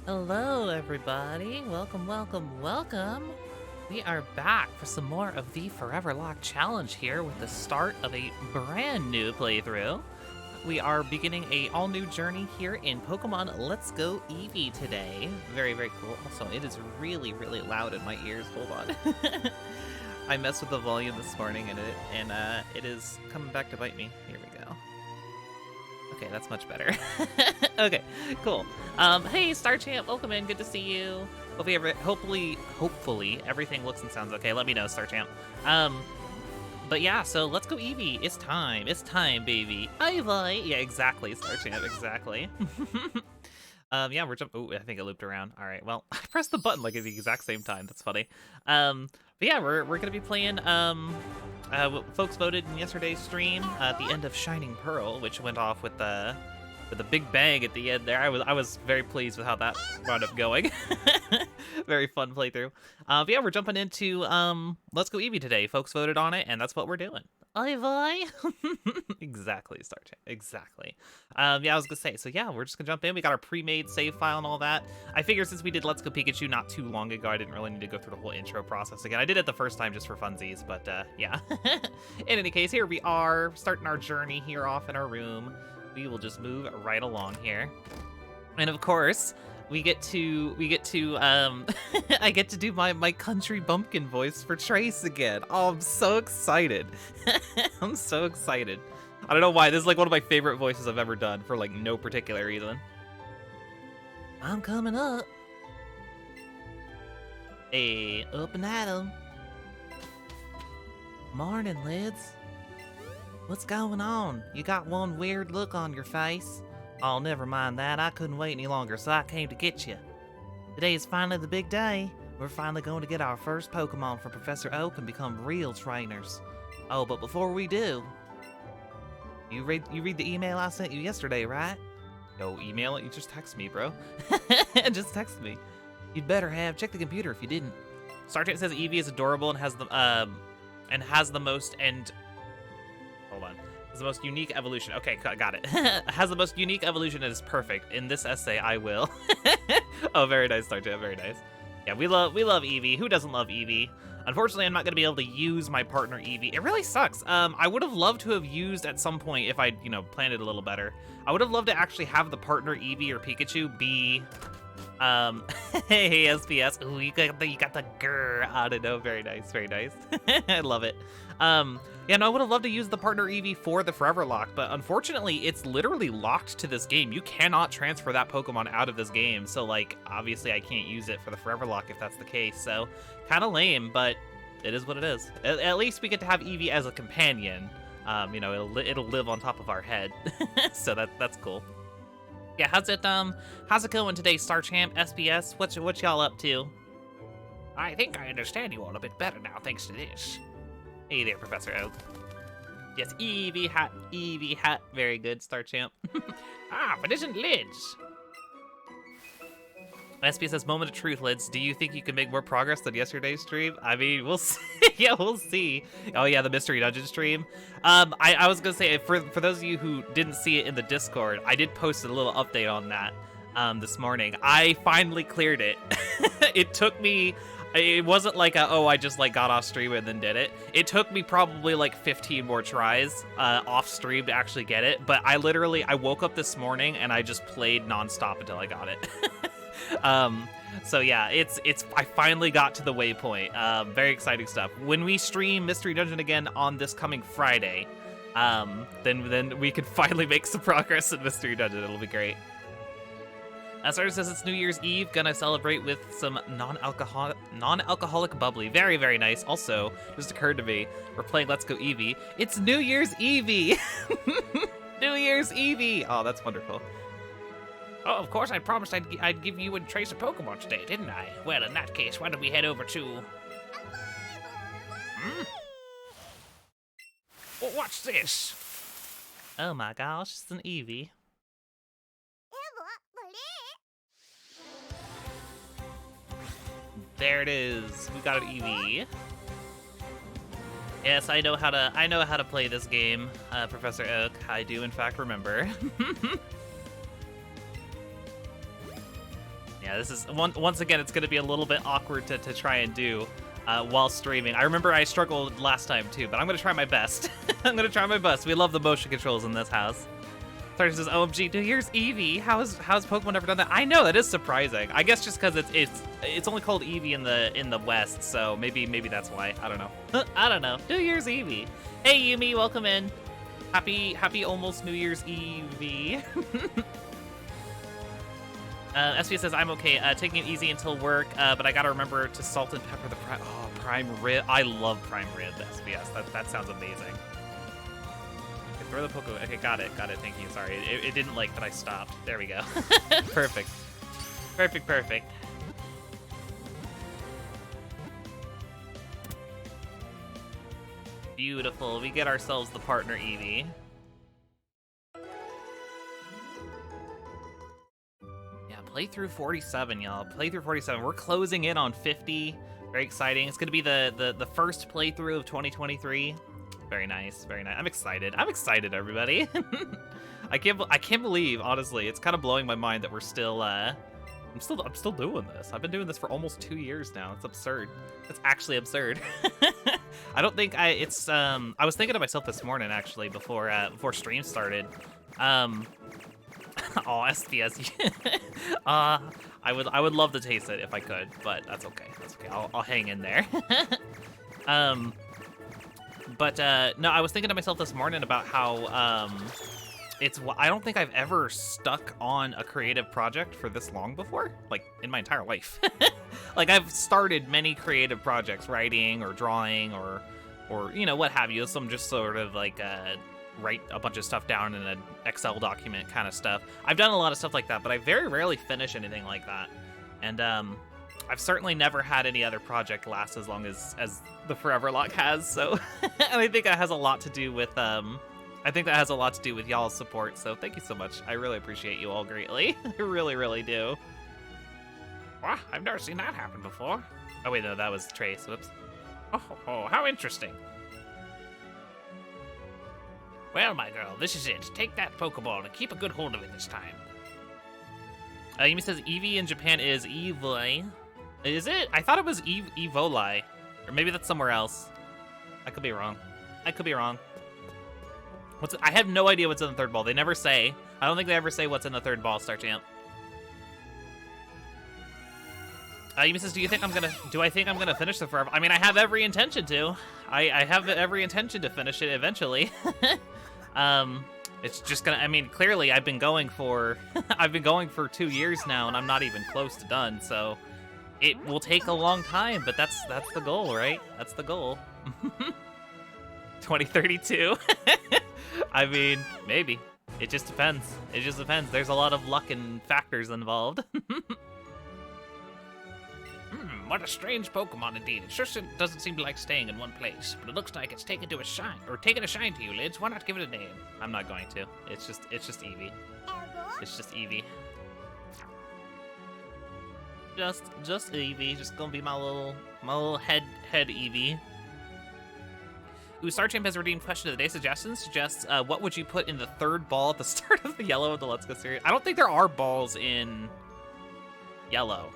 Hello, everybody. Welcome, welcome, welcome. We are back for some more of the Foreverlocke challenge here with the start of a brand new playthrough. We are beginning a all-new journey here in Pokemon Let's Go Eevee today. Very, very cool. Also, it is really, really loud in my ears. Hold on. I messed with the volume this morning and it is coming back to bite me. Here we go. Okay, that's much better. Okay, cool. Hey, Star Champ, welcome in. Good to see you. Hopefully everything looks and sounds okay. Let me know, Star Champ. But yeah, so let's go Eevee. It's time. It's time, baby. Eevee. Yeah, exactly, Star Champ. Exactly. Yeah, we're jumping. Oh, I think it looped around. All right. Well, I pressed the button like at the exact same time. That's funny. But yeah, we're gonna be playing. Folks voted in yesterday's stream at the end of Shining Pearl, which went off with the big bang at the end there. I was very pleased with how that wound up going. Very fun playthrough. But yeah, we're jumping into Let's Go Eevee today. Folks voted on it, and that's what we're doing. Eevee. Exactly, Star Champ. Exactly. Yeah, I was gonna say. So yeah, we're just gonna jump in. We got our pre-made save file and all that. I figured since we did Let's Go Pikachu not too long ago, I didn't really need to go through the whole intro process again. I did it the first time just for funsies, but yeah. In any case, here we are starting our journey here off in our room. We will just move right along here, and of course, we get to I get to do my country bumpkin voice for Trace again. Oh, I'm so excited. I'm so excited. I don't know why. This is like one of my favorite voices I've ever done for like no particular reason. I'm coming up. Hey, up and at 'em. Morning, Lids. What's going on? You got one weird look on your face. Oh, never mind that. I couldn't wait any longer, so I came to get you. Today is finally the big day. We're finally going to get our first Pokemon from Professor Oak and become real trainers. Oh, but before we do, you read the email I sent you yesterday, right? Yo, email it? You just text me, bro. Just text me. You'd better have. Check the computer if you didn't. Starchat says Eevee is adorable and has the most Hold on. Has the most unique evolution. Okay, got it. Has the most unique evolution and is perfect. In this essay, I will. Oh, very nice, Starchat. Very nice. Yeah, we love Eevee. Who doesn't love Eevee? Unfortunately, I'm not going to be able to use my partner Eevee. It really sucks. I would have loved to have used at some point if I, planned it a little better. I would have loved to actually have the partner Eevee or Pikachu be, hey, SPS. Ooh, you got the grr. I don't know. Very nice. Very nice. I love it. Yeah, no, I would have loved to use the partner Eevee for the Foreverlocke, but unfortunately, it's literally locked to this game. You cannot transfer that Pokemon out of this game, so, like, obviously I can't use it for the Foreverlocke if that's the case, so kind of lame, but it is what it is. At least we get to have Eevee as a companion. It'll live on top of our head, so that's cool. Yeah, how's it going today, Star Champ, SPS? What y'all up to? I think I understand you all a bit better now, thanks to this. Hey there, Professor Oak. Yes, Eevee hat. Very good, Star Champ. But isn't Lids? SPS says, moment of truth, Lids. Do you think you can make more progress than yesterday's stream? I mean, we'll see. Yeah, we'll see. Oh yeah, the Mystery Dungeon stream. I was gonna say, for those of you who didn't see it in the Discord, I did post a little update on that this morning. I finally cleared it. It took me... It wasn't like I just like got off stream and then did it. It took me probably like 15 more tries off stream to actually get it. But I woke up this morning and I just played nonstop until I got it. So yeah, I finally got to the waypoint. Very exciting stuff. When we stream Mystery Dungeon again on this coming Friday, then we can finally make some progress in Mystery Dungeon. It'll be great. Sarah says it's New Year's Eve, gonna celebrate with some non-alcoholic bubbly. Very, very nice. Also, just occurred to me, we're playing Let's Go Eevee. It's New Year's Eevee! New Year's Eevee! Oh, that's wonderful. Oh, of course, I promised I'd give you and Trace a Pokemon today, didn't I? Well, in that case, why don't we head over to... Well, what's this? Oh my gosh, it's an Eevee. There it is. We got an Eevee. Yes, I know how to play this game, Professor Oak. I do in fact remember. Yeah, this is once again, it's gonna be a little bit awkward to try and do while streaming. I remember I struggled last time too, but I'm gonna try my best. I'm gonna try my best. We love the motion controls in this house. Sorry, says, OMG, here's Eevee. How's Pokemon never done that? I know, that is surprising. I guess just because it's only called Eevee in the West, so maybe that's why. I don't know. I don't know. New Year's Eevee. Hey Yumi, welcome in. Happy almost New Year's Eevee. SV says, I'm okay, taking it easy until work, but I gotta remember to salt and pepper the prime rib. I love prime rib, SBS. That sounds amazing. Okay, throw the Pokemon. Okay, got it, thank you. Sorry, it didn't like that I stopped. There we go. Perfect. Perfect. Beautiful, we get ourselves the partner Eevee. Playthrough 47, y'all. Playthrough 47. We're closing in on 50. Very exciting. It's gonna be the first playthrough of 2023. Very nice. I'm excited, everybody. I can't believe, honestly, it's kind of blowing my mind that we're still I'm still doing this. I've been doing this for almost 2 years now. It's absurd. It's actually absurd. I don't think I was thinking to myself this morning actually before stream started. Oh, SPS. I would love to taste it if I could, but that's okay. I'll hang in there. No, I was thinking to myself this morning about how I don't think I've ever stuck on a creative project for this long before, like in my entire life. Like I've started many creative projects, writing or drawing or you know, what have you. Some just sort of like write a bunch of stuff down in an Excel document kind of stuff. I've done a lot of stuff like that, but I very rarely finish anything like that. And I've certainly never had any other project last as long as the Foreverlocke has. So, and I think that has a lot to do with y'all's support. So thank you so much. I really appreciate you all greatly. I really do. Wow, I've never seen that happen before. Oh wait, no, that was Trace. Whoops. Oh, how interesting. Well, my girl, this is it. Take that Pokeball and keep a good hold of it this time. Yumi says Eevee in Japan is Eevee. Is it? I thought it was Evoli. Or maybe that's somewhere else. I could be wrong. I have no idea what's in the third ball. They never say. I don't think they ever say what's in the third ball, Star Champ. Yumi says, do I think I'm gonna finish the Forever? I mean, I have every intention to. I have every intention to finish it eventually. It's just gonna, I mean, clearly I've been going for 2 years now and I'm not even close to done, so it will take a long time, but that's the goal, right? That's the goal. 2032. I mean, maybe. It just depends. There's a lot of luck and factors involved. What a strange Pokemon indeed. It sure doesn't seem to like staying in one place, but it looks like it's taken a shine to you, Lids. Why not give it a name? I'm not going to. It's just Eevee. It's just Eevee. Just Eevee. Just gonna be my little head Eevee. Ooh, Star Champ has redeemed question of the day suggestions. Suggests what would you put in the third ball at the start of the Yellow of the Let's Go series? I don't think there are balls in Yellow.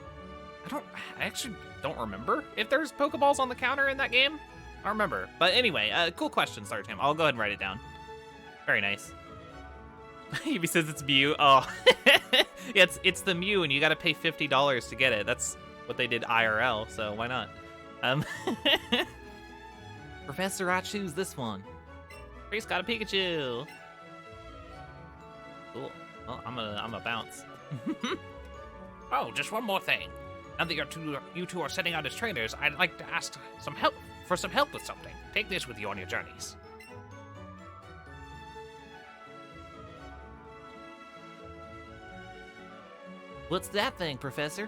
I actually don't remember if there's Pokeballs on the counter in that game. I don't remember. But anyway, cool question, Star Champ. I'll go ahead and write it down. Very nice. Eevee says it's Mew. Oh, yeah, it's the Mew, and you got to pay $50 to get it. That's what they did IRL, so why not? Professor Achu's this one. Grace got a Pikachu. Cool. Well, I'm a bounce. Oh, just one more thing. Now that you two are setting out as trainers, I'd like to ask for some help with something. Take this with you on your journeys. What's that thing, Professor?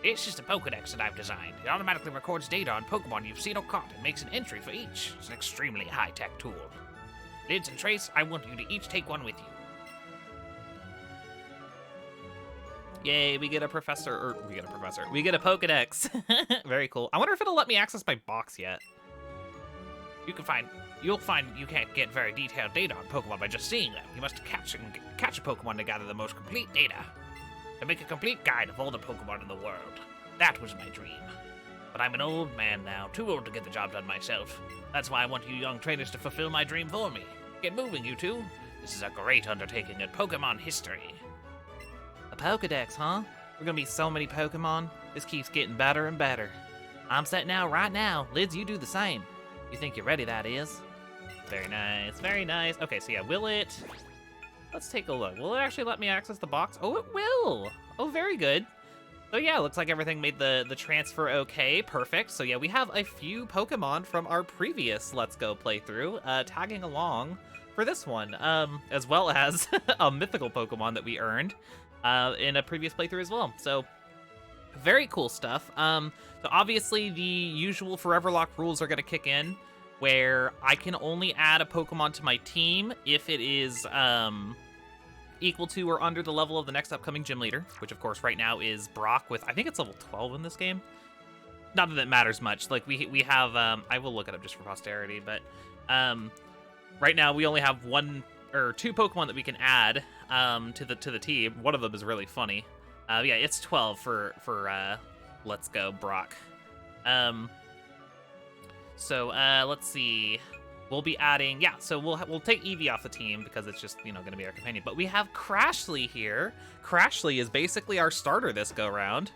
It's just a Pokedex that I've designed. It automatically records data on Pokemon you've seen or caught and makes an entry for each. It's an extremely high-tech tool. Lids and Trace, I want you to each take one with you. Yay, we get a Pokedex. Very cool. I wonder if it'll let me access my box yet. You'll find you can't get very detailed data on Pokemon by just seeing them. You must catch a Pokemon to gather the most complete data. to make a complete guide of all the Pokemon in the world. That was my dream. But I'm an old man now, too old to get the job done myself. That's why I want you young trainers to fulfill my dream for me. Get moving, you two. This is a great undertaking in Pokemon history. A Pokedex, huh? We're gonna be so many Pokemon. This keeps getting better and better. I'm setting out right now. Lids, you do the same. You think you're ready, that is. Very nice, very nice. Okay, so yeah, will it... Let's take a look. Will it actually let me access the box? Oh, it will. Oh, very good. So yeah, looks like everything made the transfer okay. Perfect. So yeah, we have a few Pokemon from our previous Let's Go playthrough tagging along for this one, as well as a mythical Pokemon that we earned in a previous playthrough as well. So very cool stuff. So obviously the usual Foreverlocke rules are going to kick in, where I can only add a Pokemon to my team if it is equal to or under the level of the next upcoming gym leader, which of course right now is Brock with, I think it's level 12 in this game. Not that it matters much. Like we have, I will look it up just for posterity, but right now we only have one or two Pokemon that we can add to the team. One of them is really funny. Yeah, it's 12 for Let's Go Brock. So let's see. We'll be adding, yeah, so we'll take Eevee off the team because it's just, going to be our companion. But we have Crashly here. Crashly is basically our starter this go-round.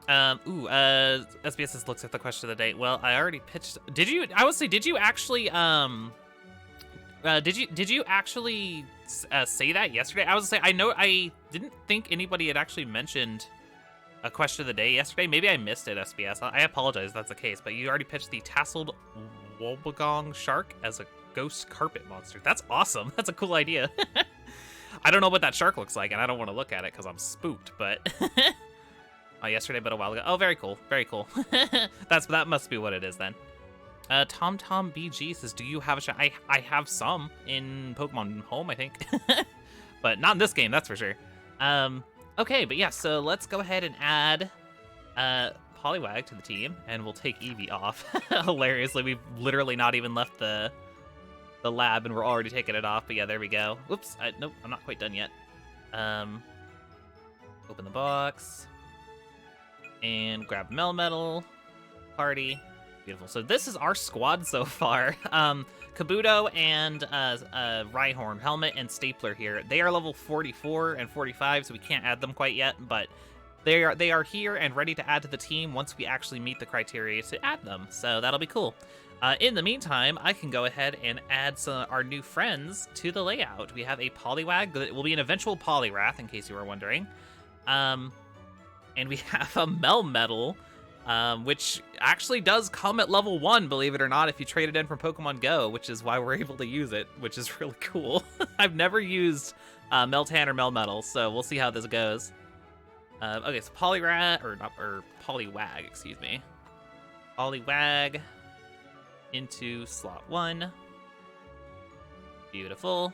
SBS says, looks at the question of the day. Well, I already pitched. Did you actually, did you actually say that yesterday? I was saying, I didn't think anybody had actually mentioned a question of the day yesterday. Maybe I missed it, SBS. I apologize if that's the case, but you already pitched the tasseled Wobbegong shark as a ghost carpet monster. That's awesome. That's a cool idea. I don't know what that shark looks like, and I don't want to look at it because I'm spooked, but... Oh, yesterday, but a while ago. Oh, very cool. Very cool. That must be what it is, then. TomTom BG says, do you have a shot? I have some in Pokemon Home, I think. But not in this game, that's for sure. Okay, but yeah, so let's go ahead and add Poliwag to the team, and we'll take Eevee off. Hilariously, we've literally not even left the lab, and we're already taking it off. But yeah, there we go. Whoops, nope, I'm not quite done yet. Open the box, and grab Melmetal, party. Beautiful. So this is our squad so far. Kabuto and Rhyhorn, Helmet, and Stapler here. They are level 44 and 45, so we can't add them quite yet, but they are here and ready to add to the team once we actually meet the criteria to add them. So that'll be cool. In the meantime, I can go ahead and add our new friends to the layout. We have a Poliwag that will be an eventual Poliwrath, in case you were wondering. And we have a Melmetal, which actually does come at level 1, believe it or not, if you trade it in from Pokemon Go, which is why we're able to use it, which is really cool. I've never used Meltan or Melmetal, so we'll see how this goes. Okay, so Poliwag, excuse me. Poliwag into slot 1. Beautiful.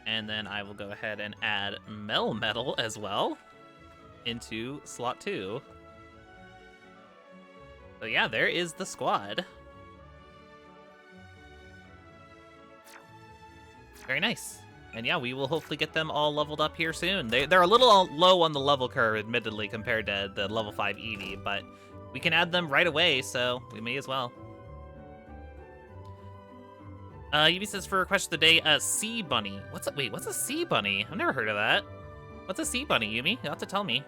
And then I will go ahead and add Melmetal as well into slot 2. So yeah, there is the squad. Very nice. And yeah, we will hopefully get them all leveled up here soon. They're a little low on the level curve, admittedly, compared to the level 5 Eevee, but we can add them right away, so we may as well. Eevee says for question of the day, Sea Bunny. What's a Sea Bunny? I've never heard of that. What's a Sea Bunny, Yumi? You'll have to tell me.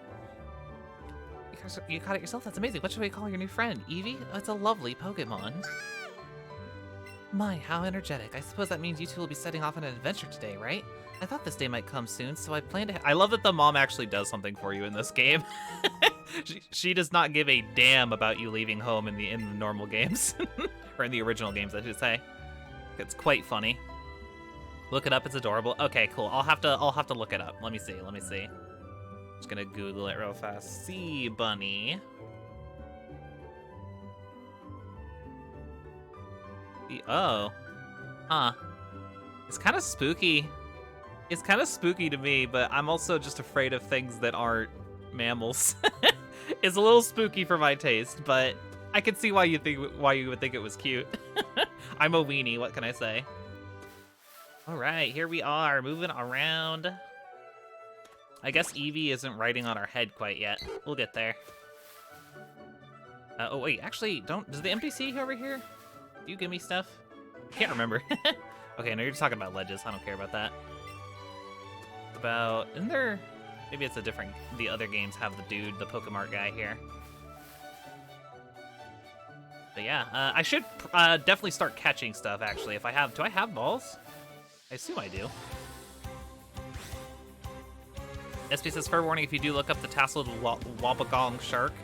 You caught it yourself? That's amazing. What should we call your new friend? Eevee? That's a lovely Pokemon. My, how energetic. I suppose that means you two will be setting off on an adventure today, right? I thought this day might come soon, so I planned to... I love that the mom actually does something for you in this game. she does not give a damn about you leaving home in the normal games. Or in the original games, I should say. It's quite funny. Look it up, it's adorable. Okay, cool. I'll have to look it up. Let me see. Just gonna Google it real fast. Sea Bunny. Oh. Huh. It's kind of spooky. It's kind of spooky to me, but I'm also just afraid of things that aren't mammals. It's a little spooky for my taste, but I can see why you would think it was cute. I'm a weenie, what can I say? All right, here we are, moving around. I guess Eevee isn't riding on our head quite yet. We'll get there. Oh wait, actually, does the NPC over here? Do you give me stuff? I can't remember. Okay, no, you're just talking about ledges. I don't care about that. Isn't there, maybe it's a different, the other games have the Pokemon guy here. But yeah, I should definitely start catching stuff, actually. If I have, do I have balls? I assume I do. SP says, fair warning, if you do look up the tasseled Wabagong shark,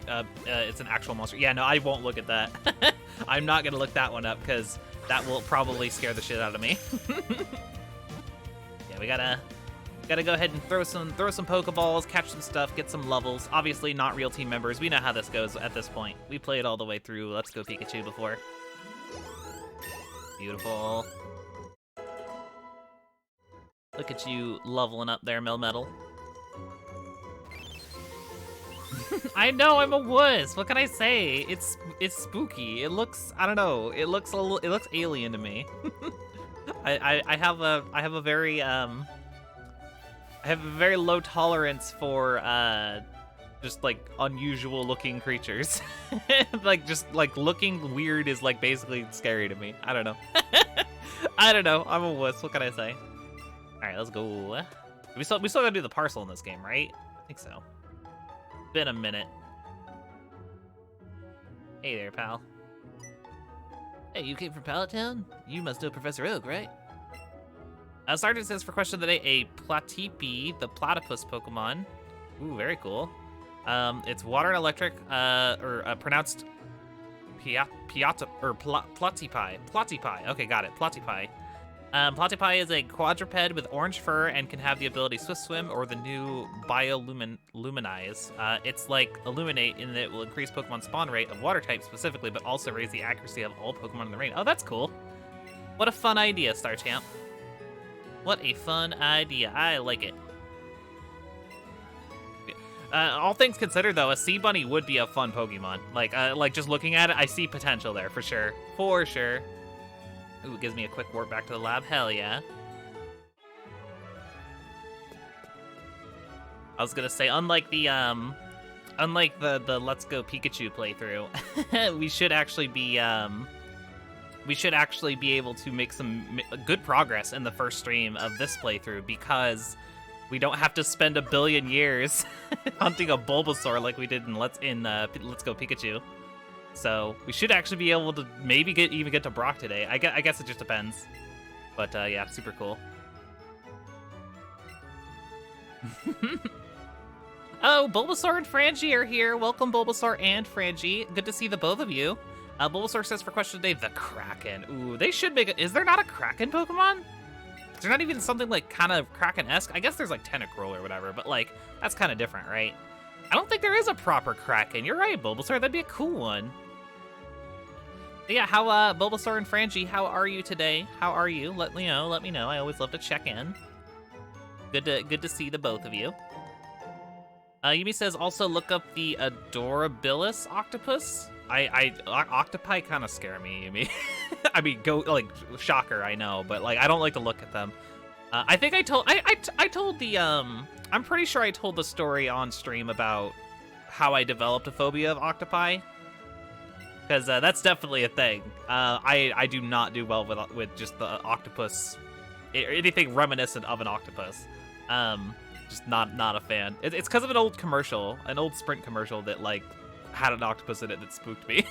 it's an actual monster. Yeah, no, I won't look at that. I'm not gonna look that one up, because that will probably scare the shit out of me. Yeah, we gotta go ahead and throw some Pokeballs, catch some stuff, get some levels. Obviously not real team members. We know how this goes at this point. We played all the way through Let's Go Pikachu before. Beautiful. Look at you leveling up there, Melmetal. I know, I'm a wuss. What can I say? It's spooky. It looks, I don't know. It looks alien to me. I have a very low tolerance for just like unusual looking creatures. just looking weird is like basically scary to me. I don't know. I don't know. I'm a wuss. What can I say? All right, let's go. We still gotta do the parcel in this game, right? I think so. Been a minute. Hey there, pal. Hey, you came from Pallet Town? You must know Professor Oak, right? Sergeant says for question of the day, a Platipi, the platypus Pokemon. Ooh, very cool. It's water and electric, pronounced Platipi. Platipi. Okay, got it. Platipi. Platipi is a quadruped with orange fur and can have the ability Swift Swim or the new Bioluminize. It's like Illuminate in that it will increase Pokemon spawn rate of water type specifically, but also raise the accuracy of all Pokemon in the rain. Oh, that's cool. What a fun idea, StarChamp. What a fun idea. I like it. All things considered, though, a Sea Bunny would be a fun Pokemon. Like just looking at it, I see potential there for sure. For sure. Ooh, it gives me a quick warp back to the lab. Hell yeah. I was gonna say, unlike the Let's Go Pikachu playthrough, we should actually be able to make some good progress in the first stream of this playthrough because we don't have to spend a billion years hunting a Bulbasaur like we did in Let's Go Pikachu. So we should actually be able to maybe even get to Brock today. I guess it just depends. But yeah, super cool. Oh, Bulbasaur and Frangie are here. Welcome, Bulbasaur and Frangie. Good to see the both of you. Bulbasaur says for question today, the Kraken. Ooh, they should make it. Is there not a Kraken Pokemon? Is there not even something like kind of Kraken-esque? I guess there's like Tentacruel or whatever, but like that's kind of different, right? I don't think there is a proper Kraken. You're right, Bulbasaur. That'd be a cool one. But yeah, how Bulbasaur and Frangie, how are you today? How are you? Let me know. Let me know. I always love to check in. Good to see the both of you. Yumi says also look up the Adorabilis octopus. Octopi kind of scare me, Yumi. I mean, go like shocker, I know, but like I don't like to look at them. I think I told the I'm pretty sure I told the story on stream about how I developed a phobia of octopi. Because that's definitely a thing. I do not do well with just the octopus, anything reminiscent of an octopus. Just not a fan. It's because of an old commercial, an old Sprint commercial that like had an octopus in it that spooked me.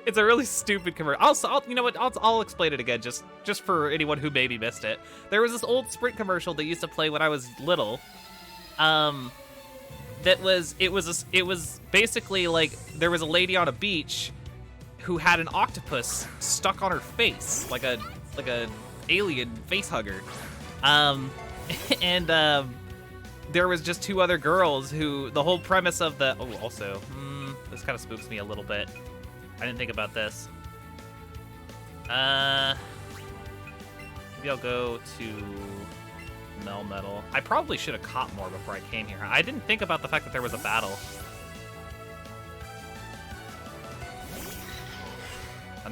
It's a really stupid commercial. You know what? I'll explain it again just for anyone who maybe missed it. There was this old Sprint commercial that used to play when I was little. It was basically like there was a lady on a beach who had an octopus stuck on her face, like a alien face hugger. There was just two other girls who the whole premise of the this kind of spooks me a little bit. I didn't think about this. Maybe I'll go to Melmetal. I probably should have caught more before I came here. I didn't think about the fact that there was a battle.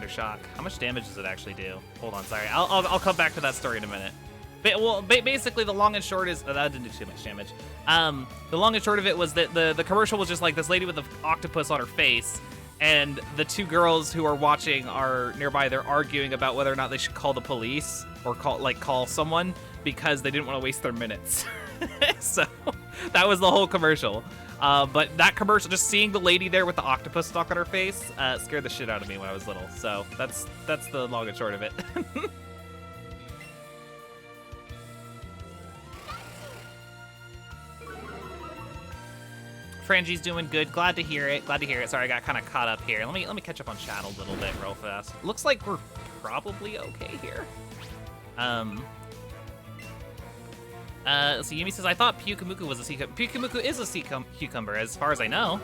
under shock. How much damage does it actually do? Hold on, sorry. I'll come back to that story in a minute. Well, basically the long and short is that didn't do too much damage. The long and short of it was that the commercial was just like this lady with an octopus on her face, and the two girls who are watching are nearby. They're arguing about whether or not they should call the police or call someone because they didn't want to waste their minutes. So that was the whole commercial. But that commercial, just seeing the lady there with the octopus stuck on her face, scared the shit out of me when I was little. So that's the long and short of it. Frangie's doing good. Glad to hear it. Glad to hear it. Sorry, I got kind of caught up here. Let me catch up on chat a little bit real fast. Looks like we're probably okay here. So Yumi says, I thought Pyukumuku was a sea cucumber. Pyukumuku is a sea cucumber, as far as I know.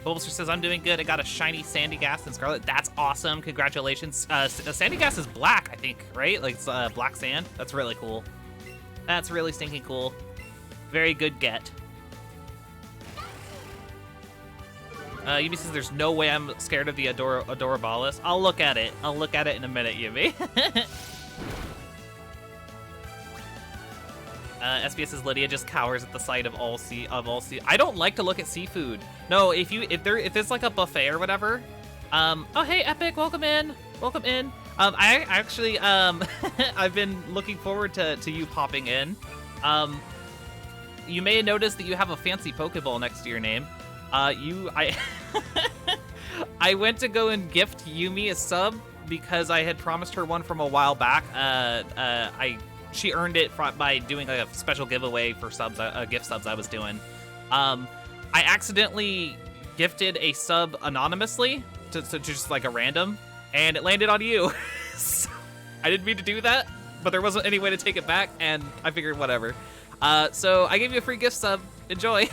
Bulbasaur says, I'm doing good. I got a shiny Sandy Gas and Scarlet. That's awesome. Congratulations. Sandy Gas is black, I think, right? Like, it's black sand. That's really cool. That's really stinking cool. Very good get. Yumi says, there's no way I'm scared of the Adorabalis. I'll look at it. I'll look at it in a minute, Yumi. SBS says Lydia just cowers at the sight of all sea. I don't like to look at seafood. No, if it's like a buffet or whatever. Oh hey, Epic, welcome in. Welcome in. I actually I've been looking forward to you popping in. You may notice that you have a fancy Pokeball next to your name. I went to go and gift Yumi a sub because I had promised her one from a while back. She earned it by doing like a special giveaway for subs, gift subs I was doing. I accidentally gifted a sub anonymously to just like a random, and it landed on you. So, I didn't mean to do that, but there wasn't any way to take it back, and I figured whatever. So I gave you a free gift sub. Enjoy.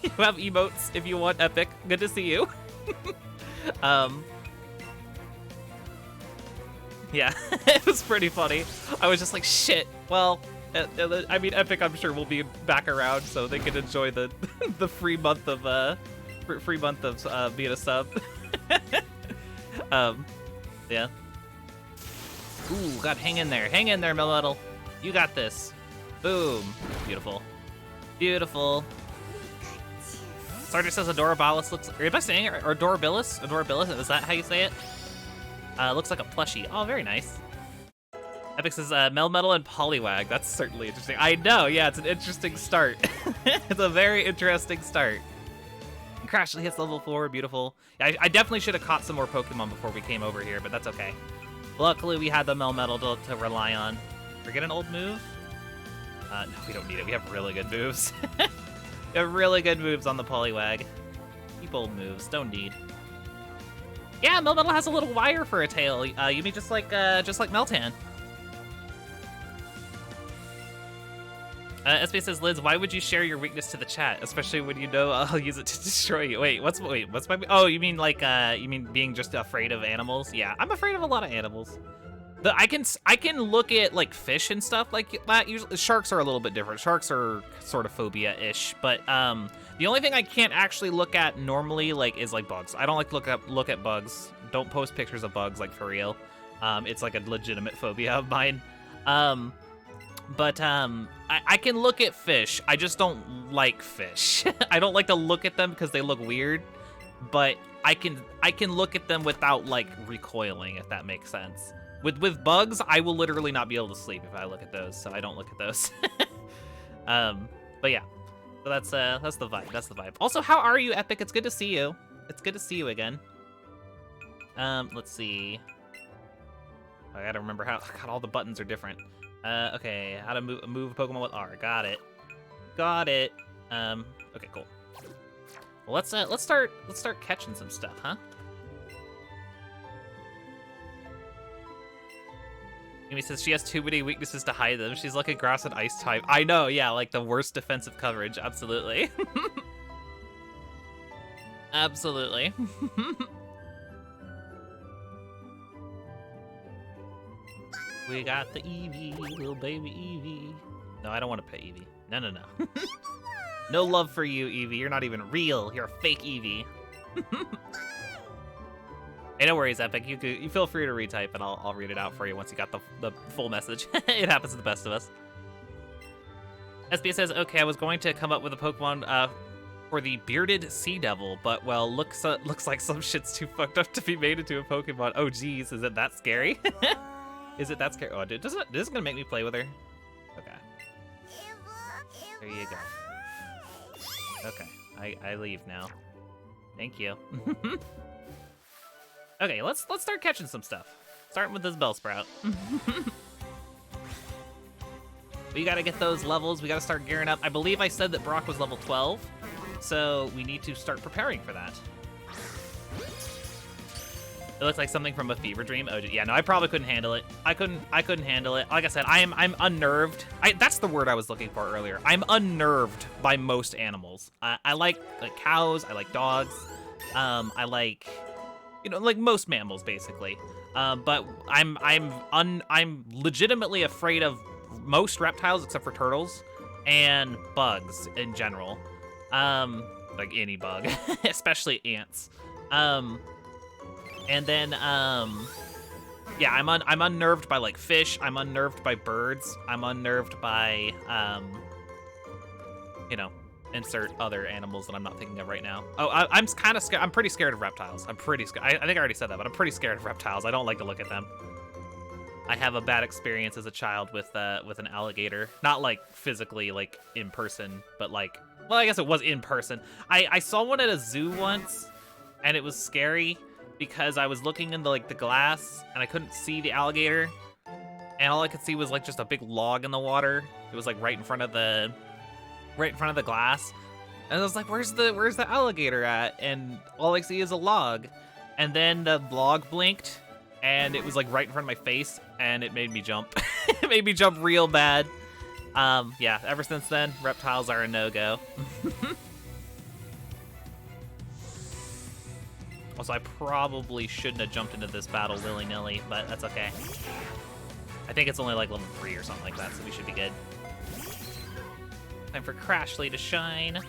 You have emotes if you want, Epic. Good to see you. Yeah, it was pretty funny. I was just like, shit. Well, I mean, Epic, I'm sure will be back around, so they can enjoy the the free month of being a sub. Yeah. Ooh, God, hang in there, Melmetal. You got this. Boom. Beautiful. Beautiful. Sartre says Adorabalis looks. Am I saying it? Or Adorabilis? Adorabilis? Is that how you say it? Looks like a plushie. Oh, very nice. Epic says Melmetal and Poliwag. That's certainly interesting. I know, yeah, it's an interesting start. It's a very interesting start. And Crash hits level 4, beautiful. Yeah, I definitely should have caught some more Pokemon before we came over here, but that's okay. Luckily, we had the Melmetal to rely on. Forget an old move? No, we don't need it. We have really good moves. We have really good moves on the Poliwag. Keep old moves, don't need. Yeah, Melmetal has a little wire for a tail. You mean just like Meltan. SB says, Liz, why would you share your weakness to the chat, especially when you know I'll use it to destroy you? Wait, what's my? Oh, you mean like you mean being just afraid of animals? Yeah, I'm afraid of a lot of animals. I can look at like fish and stuff like that. Usually, sharks are a little bit different. Sharks are sort of phobia-ish, but the only thing I can't actually look at normally like is like bugs. I don't like to look at bugs. Don't post pictures of bugs, like, for real. It's like a legitimate phobia of mine. But I can look at fish. I just don't like fish. I don't like to look at them because they look weird. But I can look at them without like recoiling, if that makes sense. With bugs, I will literally not be able to sleep if I look at those, so I don't look at those. But yeah, so that's the vibe. That's the vibe. Also, how are you, Epic? It's good to see you. It's good to see you again. Let's see. I gotta remember how. God, all the buttons are different. Okay, how to move a Pokemon with R. Got it. Got it. Okay, cool. Well, let's start catching some stuff, huh? Amy says she has too many weaknesses to hide them. She's like a grass and ice type. I know, yeah, like the worst defensive coverage. Absolutely. Absolutely. We got the Eevee, little baby Eevee. No, I don't want to pet Eevee. No, no, no. No love for you, Eevee. You're not even real. You're a fake Eevee. Hey, no worries, Epic. You feel free to retype, and I'll read it out for you once you got the full message. It happens to the best of us. SBS says, okay, I was going to come up with a Pokemon for the bearded sea devil, but well, looks like some shit's too fucked up to be made into a Pokemon. Oh, geez, is it that scary? Is it that scary? Oh, dude, this is gonna make me play with her. Okay. There you go. Okay, I leave now. Thank you. Okay, let's start catching some stuff. Starting with this Bellsprout. We gotta get those levels. We gotta start gearing up. I believe I said that Brock was level 12, so we need to start preparing for that. It looks like something from a fever dream. Oh, yeah, no, I probably couldn't handle it. I couldn't handle it. Like I said, I'm unnerved. That's the word I was looking for earlier. I'm unnerved by most animals. I like cows. I like dogs. I like, like most mammals basically. But I'm legitimately afraid of most reptiles except for turtles and bugs in general. Like any bug, especially ants. And then, yeah, I'm unnerved by like fish. I'm unnerved by birds. I'm unnerved by, insert other animals that I'm not thinking of right now. Oh, I'm kind of scared. I'm pretty scared of reptiles. I'm pretty scared. I think I already said that, but I'm pretty scared of reptiles. I don't like to look at them. I have a bad experience as a child with an alligator. Not like physically, like in person, but like, well, I guess it was in person. I saw one at a zoo once, and it was scary because I was looking in the glass and I couldn't see the alligator, and all I could see was like just a big log in the water. It was like right in front of the glass, and I was like, "Where's the alligator at?" And all I see is a log, and then the log blinked, and it was like right in front of my face, and it made me jump. It made me jump real bad. Yeah. Ever since then, reptiles are a no-go. Also, I probably shouldn't have jumped into this battle willy-nilly, but that's okay. I think it's only like level 3 or something like that, so we should be good. Time for Crashly to shine.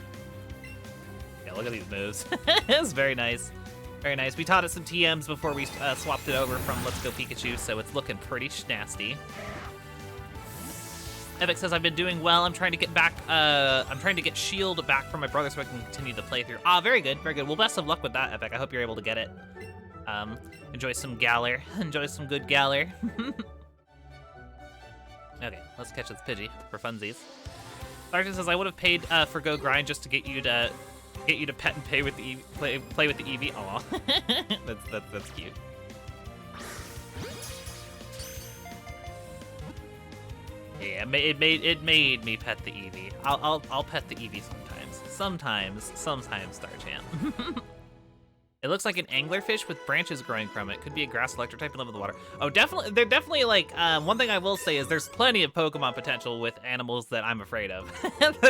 Yeah, look at these moves. It's very nice. Very nice. We taught it some TMs before we swapped it over from Let's Go Pikachu, so it's looking pretty nasty. Epic says, I've been doing well. I'm trying to get back, I'm trying to get Shield back from my brother so I can continue the playthrough. Ah, very good, very good. Well, best of luck with that, Epic. I hope you're able to get it. Enjoy some Galar. Enjoy some good Galar. Okay, let's catch this Pidgey for funsies. Sergeant says, I would have paid for Go Grind just to get you to pet and play with the play with the Eevee. Aw, that's cute. Yeah, it made me pet the Eevee. I'll pet the Eevee sometimes. Sometimes, Star Champ. It looks like an anglerfish with branches growing from it. Could be a grass electric type and live in the water. Oh, definitely. They're definitely like, one thing I will say is there's plenty of Pokemon potential with animals that I'm afraid of.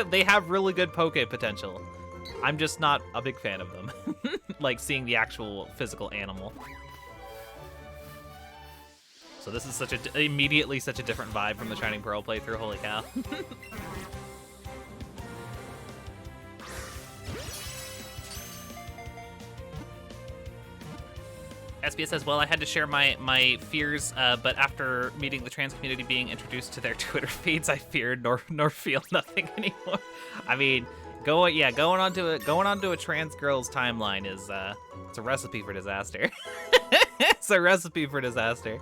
They have really good Poke potential. I'm just not a big fan of them. Like seeing the actual physical animal. So this is immediately such a different vibe from the Shining Pearl playthrough. Holy cow. SBS says, well, I had to share my fears, but after meeting the trans community being introduced to their Twitter feeds, I feared nor feel nothing anymore. I mean, going onto a trans girl's timeline is it's a recipe for disaster. It's a recipe for disaster.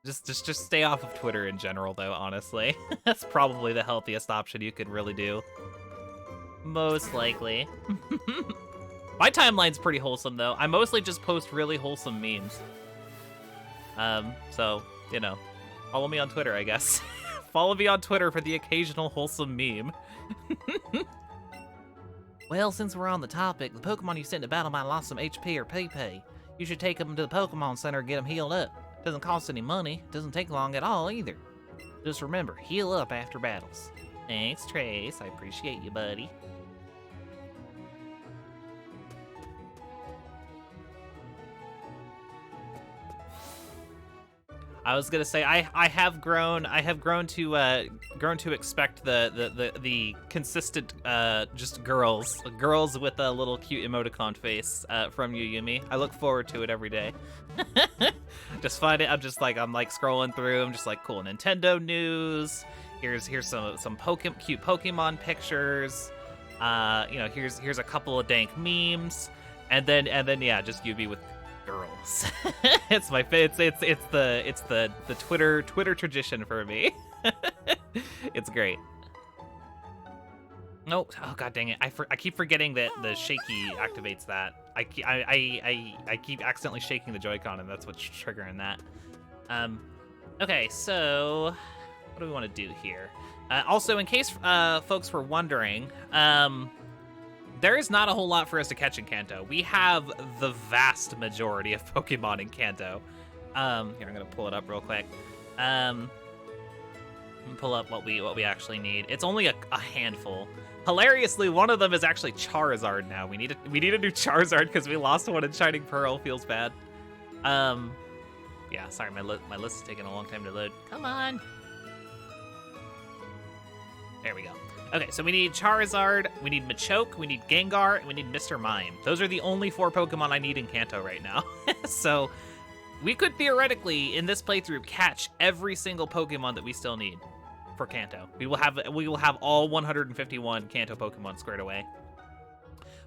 Just stay off of Twitter in general, though, honestly. That's probably the healthiest option you could really do. Most likely. My timeline's pretty wholesome, though. I mostly just post really wholesome memes. So, follow me on Twitter, I guess. Follow me on Twitter for the occasional wholesome meme. Well, since we're on the topic, the Pokemon you sent to battle might have lost some HP or PP. You should take them to the Pokemon Center and get them healed up. Doesn't cost any money, doesn't take long at all either. Just remember, heal up after battles. Thanks, Trace. I appreciate you, buddy. I was gonna say I have grown to expect the consistent just girls with a little cute emoticon face from you, Yumi. I look forward to it every day. Just find it. I'm like scrolling through. I'm just like, cool Nintendo news. Here's some cute Pokemon pictures. You know, here's a couple of dank memes, and then yeah, just Yumi with girls. It's my it's the Twitter tradition for me. It's great. Oh god dang it. I keep forgetting that the shaky activates that. I keep accidentally shaking the Joy-Con, and that's what's triggering that. Okay, so what do we want to do here? Also, in case folks were wondering, there is not a whole lot for us to catch in Kanto. We have the vast majority of Pokemon in Kanto. Here, I'm gonna pull it up real quick. Pull up what we actually need. It's only a handful. Hilariously, one of them is actually Charizard now. We need a new Charizard because we lost one in Shining Pearl. Feels bad. Yeah, sorry, my list is taking a long time to load. Come on. There we go. Okay, so we need Charizard, we need Machoke, we need Gengar, and we need Mr. Mime. Those are the only 4 Pokemon I need in Kanto right now. So we could theoretically, in this playthrough, catch every single Pokemon that we still need for Kanto. We will have all 151 Kanto Pokemon squared away.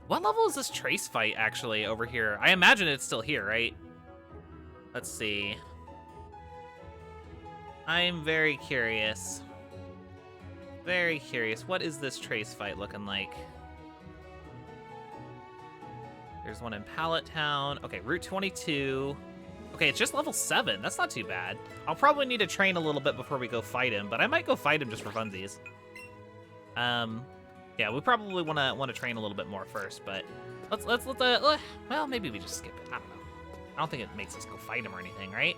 What level is this Trace fight actually over here? I imagine it's still here, right? Let's see. I'm very curious. Very curious. What is this Trace fight looking like? There's one in Pallet Town. Okay, Route 22. Okay, it's just level 7. That's not too bad. I'll probably need to train a little bit before we go fight him, but I might go fight him just for funsies. Yeah, we probably want to train a little bit more first, but well, maybe we just skip it. I don't know. I don't think it makes us go fight him or anything, right?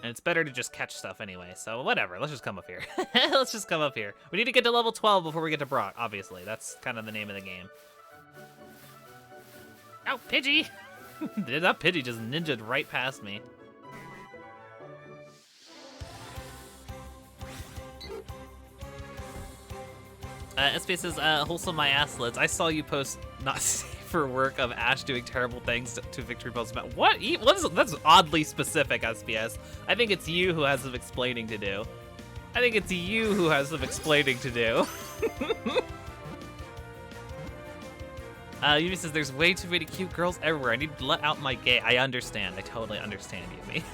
And it's better to just catch stuff anyway, so whatever. Let's just come up here. Let's just come up here. We need to get to level 12 before we get to Brock, obviously. That's kind of the name of the game. Oh, Pidgey! That Pidgey just ninja'd right past me. SBS says, wholesome my ass lids. I saw you post not safe for work of Ash doing terrible things to victory posts about what? That's oddly specific, SBS. I think it's you who has some explaining to do. I think it's you who has some explaining to do. Yumi says, there's way too many cute girls everywhere. I need to let out my gay. I understand. I totally understand, Yumi.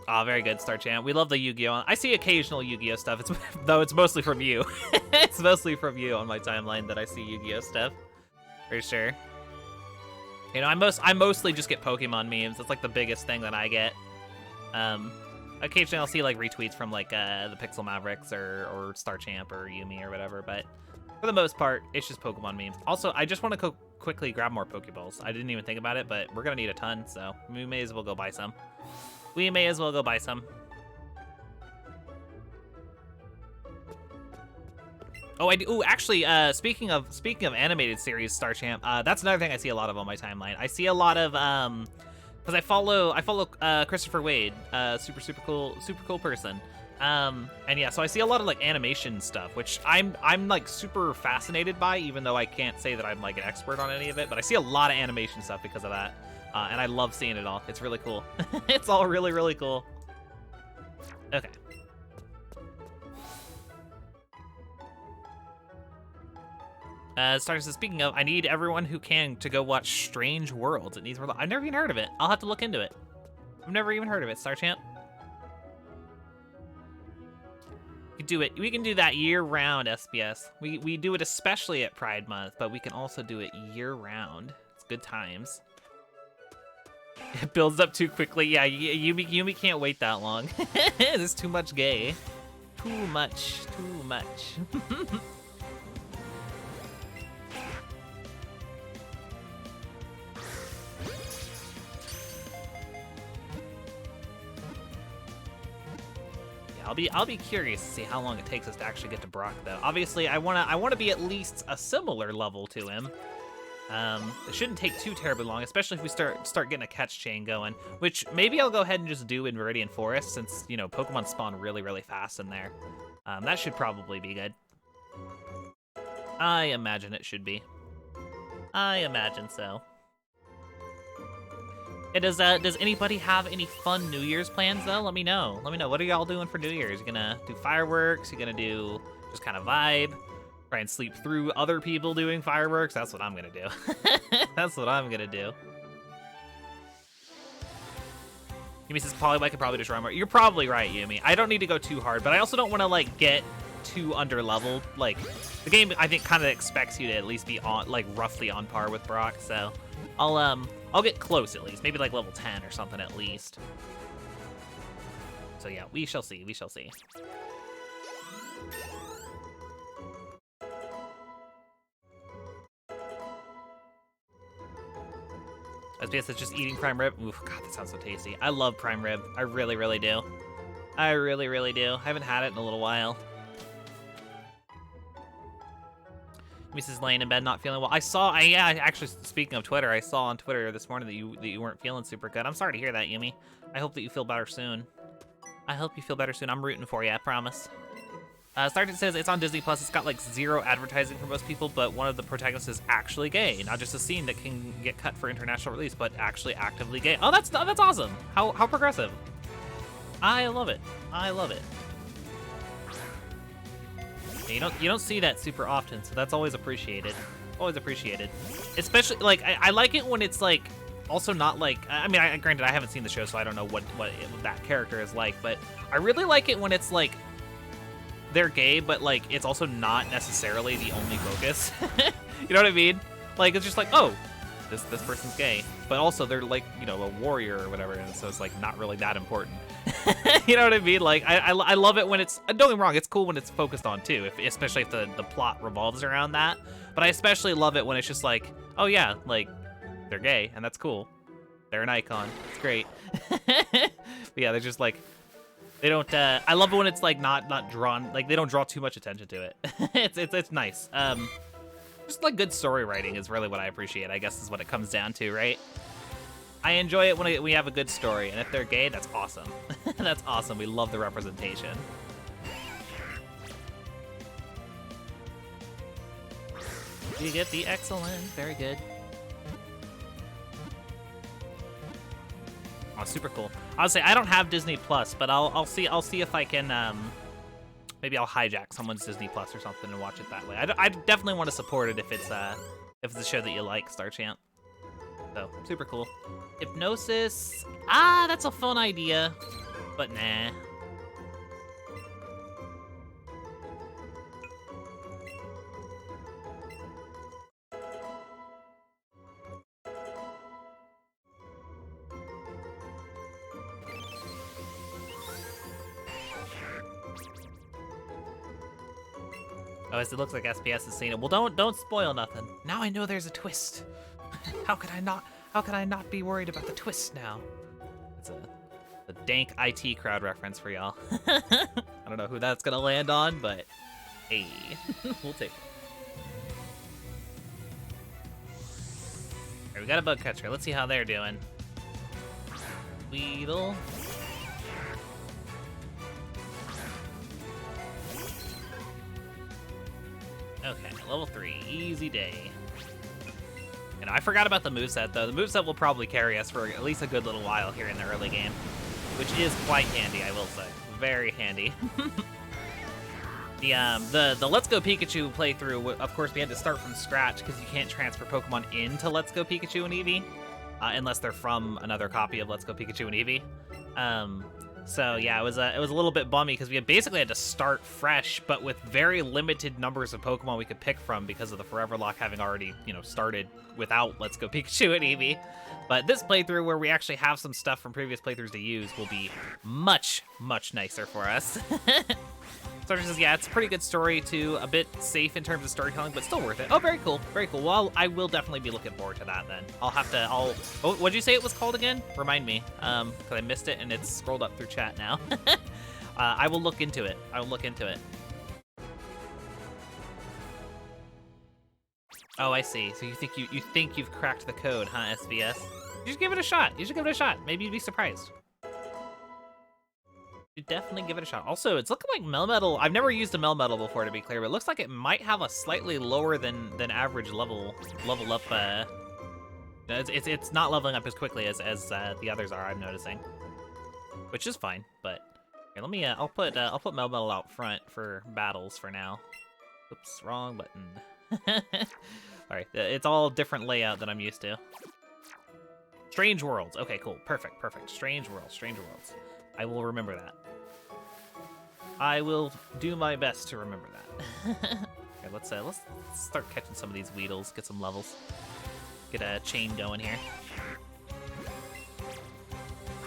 Oh, very good, Star Champ. We love the Yu-Gi-Oh! I see occasional Yu-Gi-Oh! Stuff, though it's mostly from you. It's mostly from you on my timeline that I see Yu-Gi-Oh! Stuff. For sure. You know, I mostly just get Pokemon memes. That's like the biggest thing that I get. Occasionally I'll see like retweets from like the Pixel Mavericks or Star Champ or Yumi or whatever, but for the most part, it's just Pokemon memes. Also, I just want to go quickly grab more Pokeballs. I didn't even think about it, but we're gonna need a ton, so we may as well go buy some. We may as well go buy some. Oh, I do. Ooh, actually, speaking of animated series, Star Champ, that's another thing I see a lot of on my timeline. I see a lot of because I follow Christopher Wade, super cool person. And yeah, so I see a lot of like animation stuff, which I'm like super fascinated by, even though I can't say that I'm like an expert on any of it. But I see a lot of animation stuff because of that. And I love seeing it all. It's really cool. It's all really, really cool. Okay. Starting, speaking of, I need everyone who can to go watch Strange Worlds. It needs more. I've never even heard of it. I'll have to look into it. I've never even heard of it, Star Champ. We can do it. We can do that year-round, SBS. We do it especially at Pride Month, but we can also do it year-round. It's good times. It builds up too quickly. Yeah, Yumi can't wait that long. There's too much gay. Too much. I'll be curious to see how long it takes us to actually get to Brock, though. Obviously, I wanna be at least a similar level to him. It shouldn't take too terribly long, especially if we start getting a catch chain going, which maybe I'll go ahead and just do in Viridian Forest since, you know, Pokemon spawn really, really fast in there. That should probably be good. I imagine it should be. I imagine so. Yeah, does anybody have any fun New Year's plans though? Let me know. Let me know. What are y'all doing for New Year's? You gonna do fireworks? You gonna do just kind of vibe? Try and sleep through other people doing fireworks? That's what I'm gonna do. That's what I'm gonna do. Yumi says I could probably just run more. You're probably right, Yumi. I don't need to go too hard, but I also don't want to like get too underleveled. Like the game, I think, kind of expects you to at least be on, like, roughly on par with Brock. So I'll get close at least, maybe like level 10 or something at least. So yeah, we shall see. We shall see. SBS is just eating prime rib. Oof, God, that sounds so tasty. I love prime rib. I really, really do. I really, really do. I haven't had it in a little while. Mrs. laying in bed, not feeling well. Yeah, actually, speaking of Twitter, I saw on Twitter this morning that you weren't feeling super good. I'm sorry to hear that, Yumi. I hope that you feel better soon. I hope you feel better soon. I'm rooting for you, I promise. Sergeant says it's on Disney Plus. It's got like 0 advertising for most people, but one of the protagonists is actually gay. Not just a scene that can get cut for international release, but actually actively gay. Oh, that's awesome. How progressive. I love it. I love it. Yeah, you don't see that super often, so that's always appreciated. Always appreciated. Especially like I like it when it's like also not like, I mean, granted I haven't seen the show, so I don't know what that character is like, but I really like it when it's like they're gay, but like it's also not necessarily the only focus. You know what I mean? Like it's just like, oh, this person's gay, but also they're like, you know, a warrior or whatever, and so it's like not really that important. You know what I mean? Like I love it when it's, don't get me wrong, it's cool when it's focused on too, especially if the plot revolves around that. But I especially love it when it's just like, oh yeah, like they're gay and that's cool. They're an icon. It's great. But yeah, they're just like, they don't. I love it when it's like not drawn, like they don't draw too much attention to it. It's nice. Just like good story writing is really what I appreciate, I guess is what it comes down to, right? I enjoy it when we have a good story, and if they're gay, that's awesome. That's awesome. We love the representation. You get the excellent. Very good. Oh, super cool. I'll say I don't have Disney Plus, but I'll see if I can maybe I'll hijack someone's Disney Plus or something and watch it that way. I definitely want to support it if it's a show that you like, Star Champ. So super cool. Hypnosis. That's a fun idea, but nah. Oh, it looks like SPS has seen it. Well, don't spoil nothing. Now I know there's a twist. How could I not be worried about the twist now? It's a dank IT crowd reference for y'all. I don't know who that's gonna land on, but hey, we'll take it. Alright, we got a bug catcher. Let's see how they're doing. Weedle. Okay, level 3, easy day. You know, I forgot about the moveset though. The moveset will probably carry us for at least a good little while here in the early game, which is quite handy, I will say. Very handy. The Let's Go Pikachu playthrough, of course, we had to start from scratch because you can't transfer Pokemon into Let's Go Pikachu and Eevee, unless they're from another copy of Let's Go Pikachu and Eevee. So yeah, it was a little bit bummy because we basically had to start fresh, but with very limited numbers of Pokemon we could pick from because of the Foreverlocke having already, you know, started without Let's Go Pikachu and Eevee. But this playthrough, where we actually have some stuff from previous playthroughs to use, will be much, much nicer for us. Starter says, yeah, it's a pretty good story too, a bit safe in terms of storytelling, but still worth it. Oh, very cool, very cool. Well, I will definitely be looking forward to that then. What'd you say it was called again? Remind me, because I missed it and it's scrolled up through chat now. I will look into it. I will look into it. Oh, I see. So you think you've cracked the code, huh, SVS? You should give it a shot. You should give it a shot. Maybe you'd be surprised. You definitely give it a shot. Also, it's looking like Melmetal. I've never used a Melmetal before, to be clear, but it looks like it might have a slightly lower than average level up. It's not leveling up as quickly as the others are. I'm noticing, which is fine. But here, let me. I'll put Melmetal out front for battles for now. Oops, wrong button. All right, it's all different layout than I'm used to. Strange Worlds. Okay, cool. Perfect. Strange Worlds. I will remember that. I will do my best to remember that. Okay, let's start catching some of these Weedles, get some levels. Get a chain going here.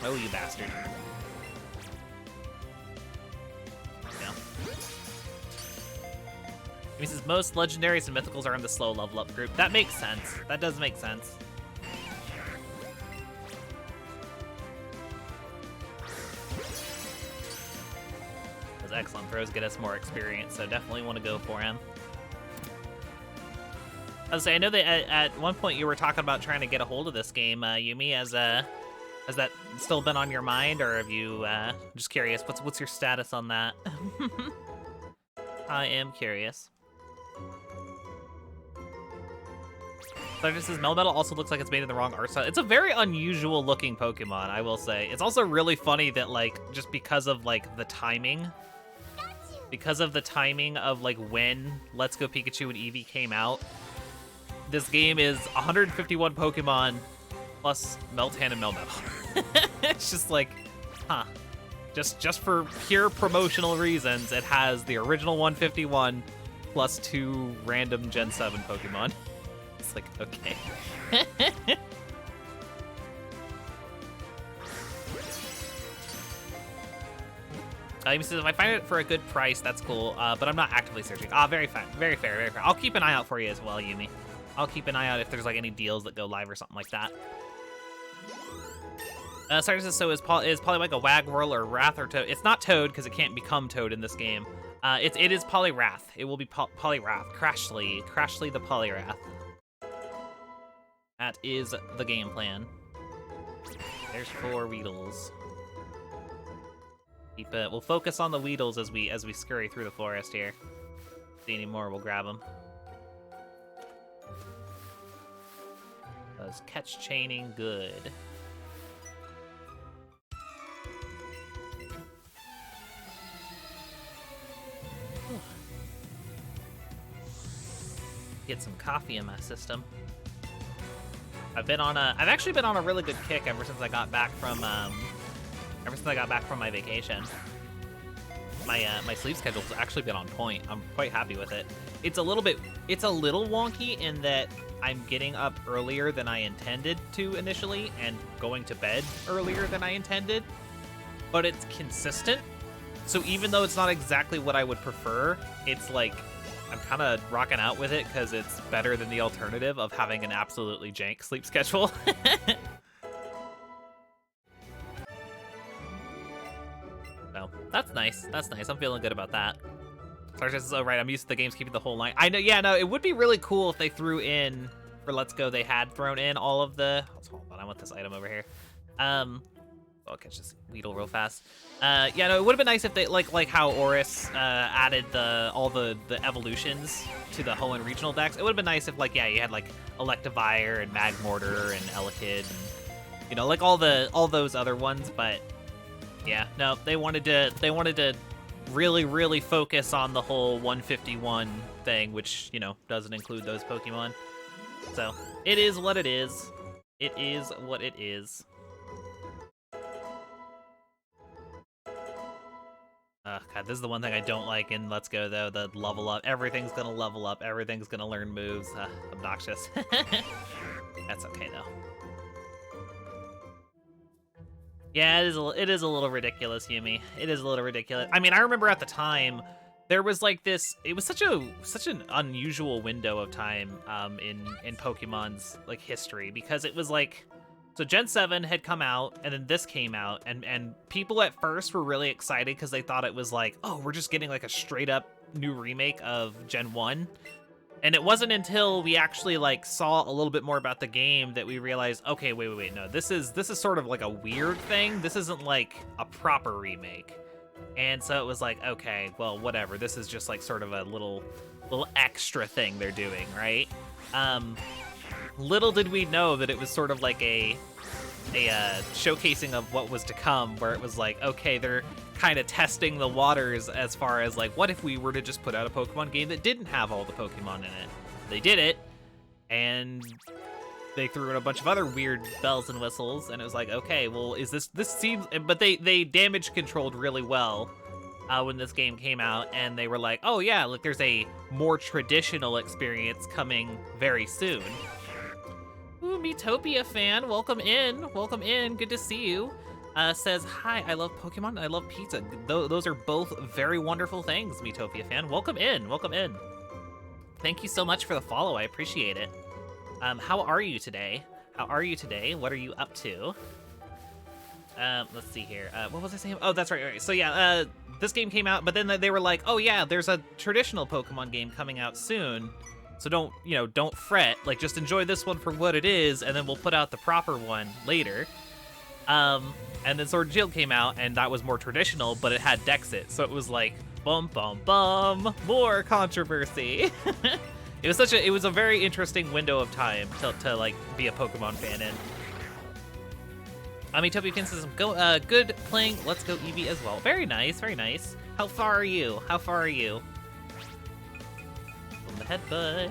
Oh, you bastard. No. He says most legendaries and mythicals are in the slow level up group. That makes sense. That does make sense. Those excellent throws get us more experience, so definitely want to go for him. I know that at one point you were talking about trying to get a hold of this game, Yumi. Has that still been on your mind, or have you? Just curious. What's your status on that? I am curious. So this says Melmetal also looks like it's made in the wrong art style. It's a very unusual looking Pokemon, I will say. It's also really funny that like just because of like the timing. Because of the timing of like when Let's Go Pikachu and Eevee came out, this game is 151 Pokemon plus Meltan and Melmetal. It's just like, huh. Just for pure promotional reasons, it has the original 151 plus 2 random Gen 7 Pokemon. It's like, okay. He says, if I find it for a good price, that's cool, but I'm not actively searching. Very fair, very fair. I'll keep an eye out for you as well, Yumi. I'll keep an eye out if there's like any deals that go live or something like that. Sorry, so is Poliwag a Wagwhirl or Wrath or Toad? It's not Toad because it can't become Toad in this game. It is Poliwrath. It will be Poliwrath. Crashly the Poliwrath. That is the game plan. There's 4 Weedles. We'll focus on the Weedles as we scurry through the forest here. See any more, we'll grab them. Does catch chaining good. Get some coffee in my system. I've actually been on a really good kick ever since I got back from my vacation. My sleep schedule's actually been on point. I'm quite happy with it. It's a little wonky in that I'm getting up earlier than I intended to initially and going to bed earlier than I intended, but it's consistent. So even though it's not exactly what I would prefer, it's like I'm kind of rocking out with it because it's better than the alternative of having an absolutely jank sleep schedule. So that's nice. That's nice. I'm feeling good about that. Sarge says, oh, right, I'm used to the games keeping the whole line. I know, yeah, no, it would be really cool if they threw in, for Let's Go, they had thrown in all of the... Hold on, I want this item over here. I'll catch this Weedle real fast. Yeah, no, it would have been nice if they, like how Oris added all the evolutions to the Hoenn regional decks. It would have been nice if, like, yeah, you had, like, Electivire and Magmortar and Elekid and, you know, like all those other ones, but... Yeah, no, they wanted to really, really focus on the whole 151 thing, which, you know, doesn't include those Pokemon. So, it is what it is. It is what it is. God, this is the one thing I don't like in Let's Go, though, the level up. Everything's gonna level up. Everything's gonna learn moves. Obnoxious. That's okay, though. Yeah, it is a little ridiculous, Yumi. It is a little ridiculous. I mean, I remember at the time, there was like this. It was such an unusual window of time in Pokemon's like history, because it was like, so Gen 7 had come out, and then this came out, and people at first were really excited because they thought it was like, oh, we're just getting like a straight up new remake of Gen 1. And it wasn't until we actually like saw a little bit more about the game that we realized, okay, wait, no, this is sort of like a weird thing. This isn't like a proper remake. And so it was like, okay, well, whatever. This is just like sort of a little extra thing they're doing, right? Little did we know that it was sort of like a showcasing of what was to come, where it was like, okay, they're kind of testing the waters as far as like, what if we were to just put out a Pokemon game that didn't have all the Pokemon in it? They did it, and they threw in a bunch of other weird bells and whistles, and it was like, okay, well, is this seems, but they damage controlled really well when this game came out, and they were like, oh yeah, look, there's a more traditional experience coming very soon. Ooh, Metopia fan, welcome in, good to see you. Says, hi, I love Pokemon and I love pizza. Those are both very wonderful things, Metopia fan. Welcome in. Thank you so much for the follow, I appreciate it. How are you today? What are you up to? Let's see here. What was I saying? Oh, that's right. So yeah, this game came out, but then they were like, oh yeah, there's a traditional Pokemon game coming out soon. So don't fret. Like, just enjoy this one for what it is, and then we'll put out the proper one later. And then Sword and Shield came out, and that was more traditional, but it had Dexit, so it was like, bum bum bum, more controversy. It was a very interesting window of time to like be a Pokemon fan in. Metopia fan says, good playing. Let's go Eevee as well. Very nice, very nice. How far are you? From the headbutt.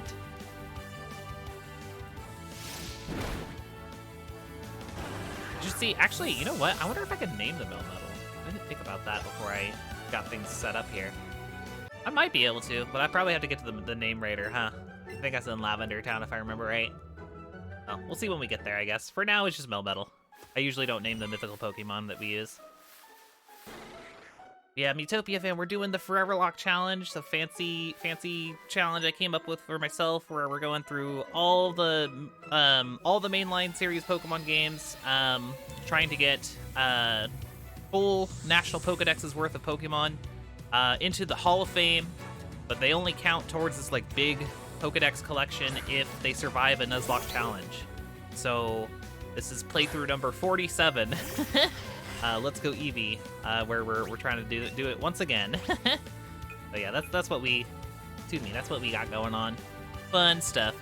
Did you see? Actually, you know what? I wonder if I could name the Melmetal. I didn't think about that before I got things set up here. I might be able to, but I probably have to get to the name raider, huh? I think I said in Lavender Town, if I remember right. Oh, we'll see when we get there, I guess. For now, it's just Melmetal. I usually don't name the mythical Pokemon that we use. Yeah, Metopia fan, we're doing the Foreverlocke challenge, the fancy challenge I came up with for myself, where we're going through all the mainline series Pokemon games, trying to get full National Pokedex's worth of Pokemon into the Hall of Fame, but they only count towards this like big Pokedex collection if they survive a Nuzlocke challenge. So this is playthrough number 47. Let's go Eevee, where we're trying to do it once again. But yeah, that's what we got going on. Fun stuff.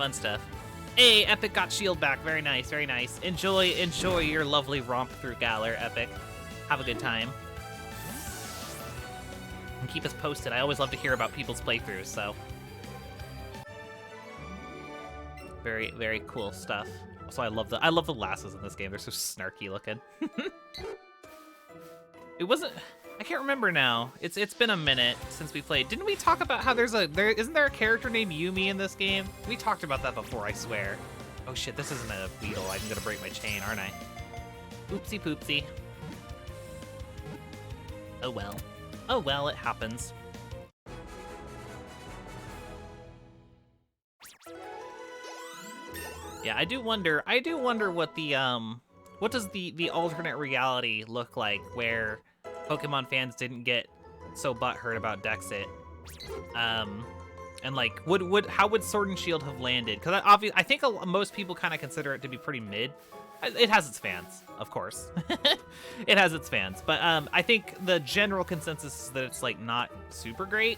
Hey, Epic got Shield back. Very nice. Enjoy your lovely romp through Galar, Epic. Have a good time. And keep us posted. I always love to hear about people's playthroughs, so. Very, very cool stuff. Also, I love the lasses in this game. They're so snarky looking. It wasn't. I can't remember now. It's been a minute since we played. Didn't we talk about how isn't there a character named Yumi in this game? We talked about that before, I swear. Oh shit, this isn't a beetle. I'm gonna break my chain, aren't I? Oopsie poopsie. Oh well, it happens. Yeah, I do wonder what what does the alternate reality look like where Pokemon fans didn't get so butthurt about Dexit? And like, how would Sword and Shield have landed? Because I think most people kind of consider it to be pretty mid. It has its fans, of course. It has its fans, but I think the general consensus is that it's like not super great.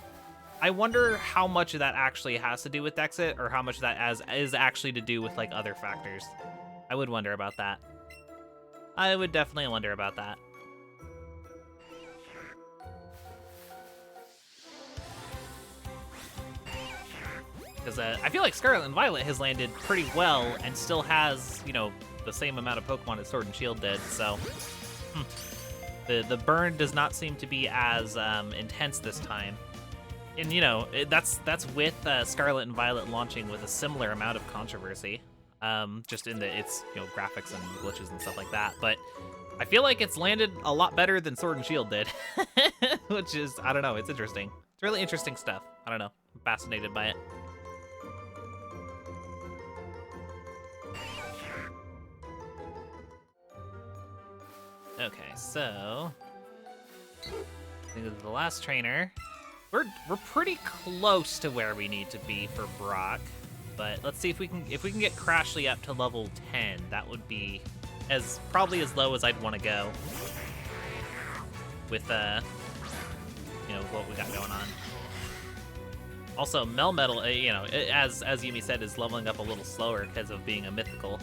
I wonder how much of that actually has to do with Dexit, or how much of that is actually to do with like other factors. I would wonder about that. I would definitely wonder about that. Because I feel like Scarlet and Violet has landed pretty well and still has, the same amount of Pokemon as Sword and Shield did, so the burn does not seem to be as intense this time. And that's with Scarlet and Violet launching with a similar amount of controversy, just in its graphics and glitches and stuff like that. But I feel like it's landed a lot better than Sword and Shield did, which is, I don't know, it's interesting. It's really interesting stuff. I don't know, I'm fascinated by it. Okay, so I think this is the last trainer. we're pretty close to where we need to be for Brock, but let's see if we can get Crashly up to level 10. That would be probably as low as I'd want to go with you know, what we got going on. Also, Melmetal, you know, as Yumi said, is leveling up a little slower because of being a mythical.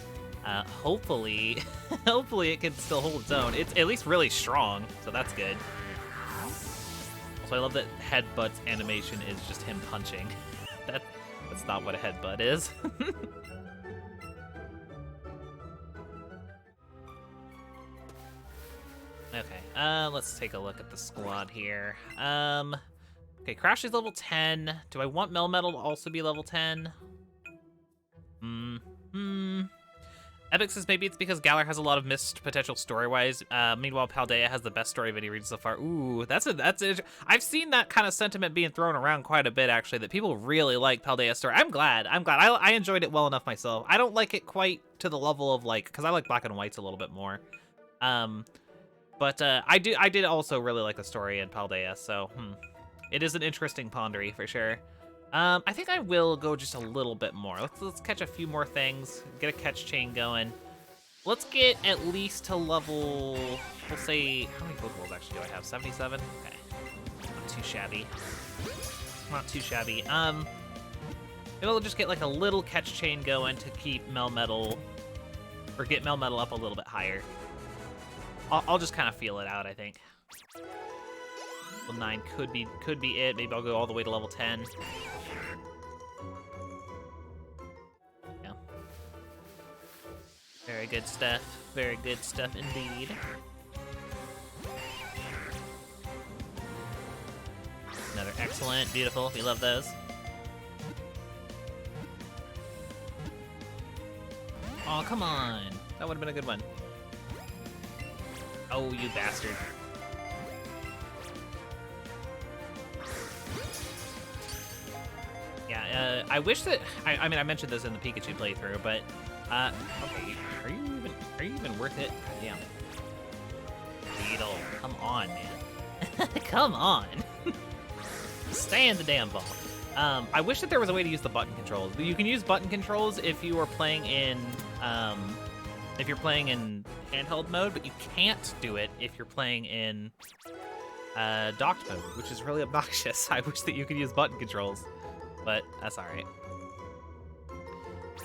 Hopefully, hopefully it can still hold its own. It's at least really strong, so that's good. Also, I love that Headbutt's animation is just him punching. That's not what a headbutt is. Okay, let's take a look at the squad here. Okay, Crash is level 10. Do I want Melmetal to also be level 10? Epic says maybe it's because Galar has a lot of missed potential story-wise. Meanwhile, Paldea has the best story of any region so far. Ooh, that's it. I've seen that kind of sentiment being thrown around quite a bit, actually, that people really like Paldea's story. I'm glad. I enjoyed it well enough myself. I don't like it quite to the level of, like, because I like Black and White's a little bit more. But I did also really like the story in Paldea, so it is an interesting pondery for sure. I think I will go just a little bit more. Let's catch a few more things, get a catch chain going. Let's get at least to level, we'll say, how many Pokeballs actually do I have? 77? Okay, not too shabby. Not too shabby. Maybe we'll just get like a little catch chain going to keep Melmetal, or get Melmetal up a little bit higher. I'll just kind of feel it out, I think. Level 9 could be it. Maybe I'll go all the way to level 10. Yeah. Very good stuff. Very good stuff indeed. Another excellent, beautiful. We love those. Oh, come on. That would have been a good one. Oh, you bastard. Yeah, I wish that, I mean, I mentioned this in the Pikachu playthrough, but, okay, are you even worth it? Damn. Beetle, come on, man. Come on. Stay in the damn ball. I wish that there was a way to use the button controls. You can use button controls if you are playing in, handheld mode, but you can't do it if you're playing in docked mode, which is really obnoxious. I wish that you could use button controls, but that's all right.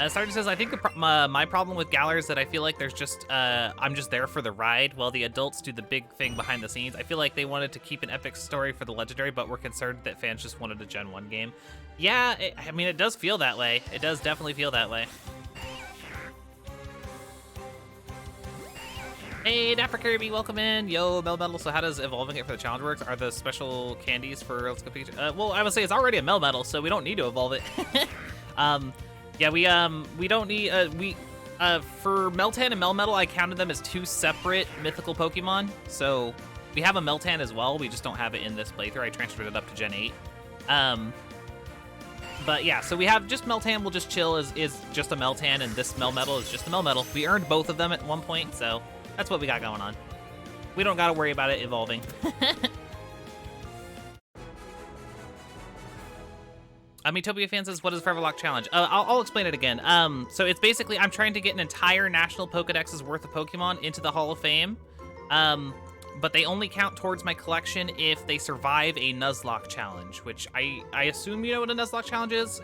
Sergeant says, I think my problem with Galar is that I feel like there's just, I'm just there for the ride while the adults do the big thing behind the scenes. I feel like they wanted to keep an epic story for the legendary, but were concerned that fans just wanted a Gen 1 game. Yeah, I mean, it does feel that way. It does definitely feel that way. Hey, Dapper Kirby, welcome in. Yo, Melmetal, so how does evolving it for the challenge work? Are the special candies for Let's Go Pikachu? Well, I would say it's already a Melmetal, so we don't need to evolve it. Yeah, we don't need, for Meltan and Melmetal, I counted them as two separate mythical Pokemon. So we have a Meltan as well, we just don't have it in this playthrough. I transferred it up to Gen 8. But yeah, so we have just Meltan will just chill is just a Meltan, and this Melmetal is just a Melmetal. We earned both of them at one point, so that's what we got going on. We don't gotta worry about it evolving. Metopia fan says, what is Foreverlocke challenge? I'll explain it again. So it's basically, I'm trying to get an entire national Pokedex's worth of Pokemon into the Hall of Fame. But they only count towards my collection if they survive a Nuzlocke challenge, which I assume you know what a Nuzlocke challenge is.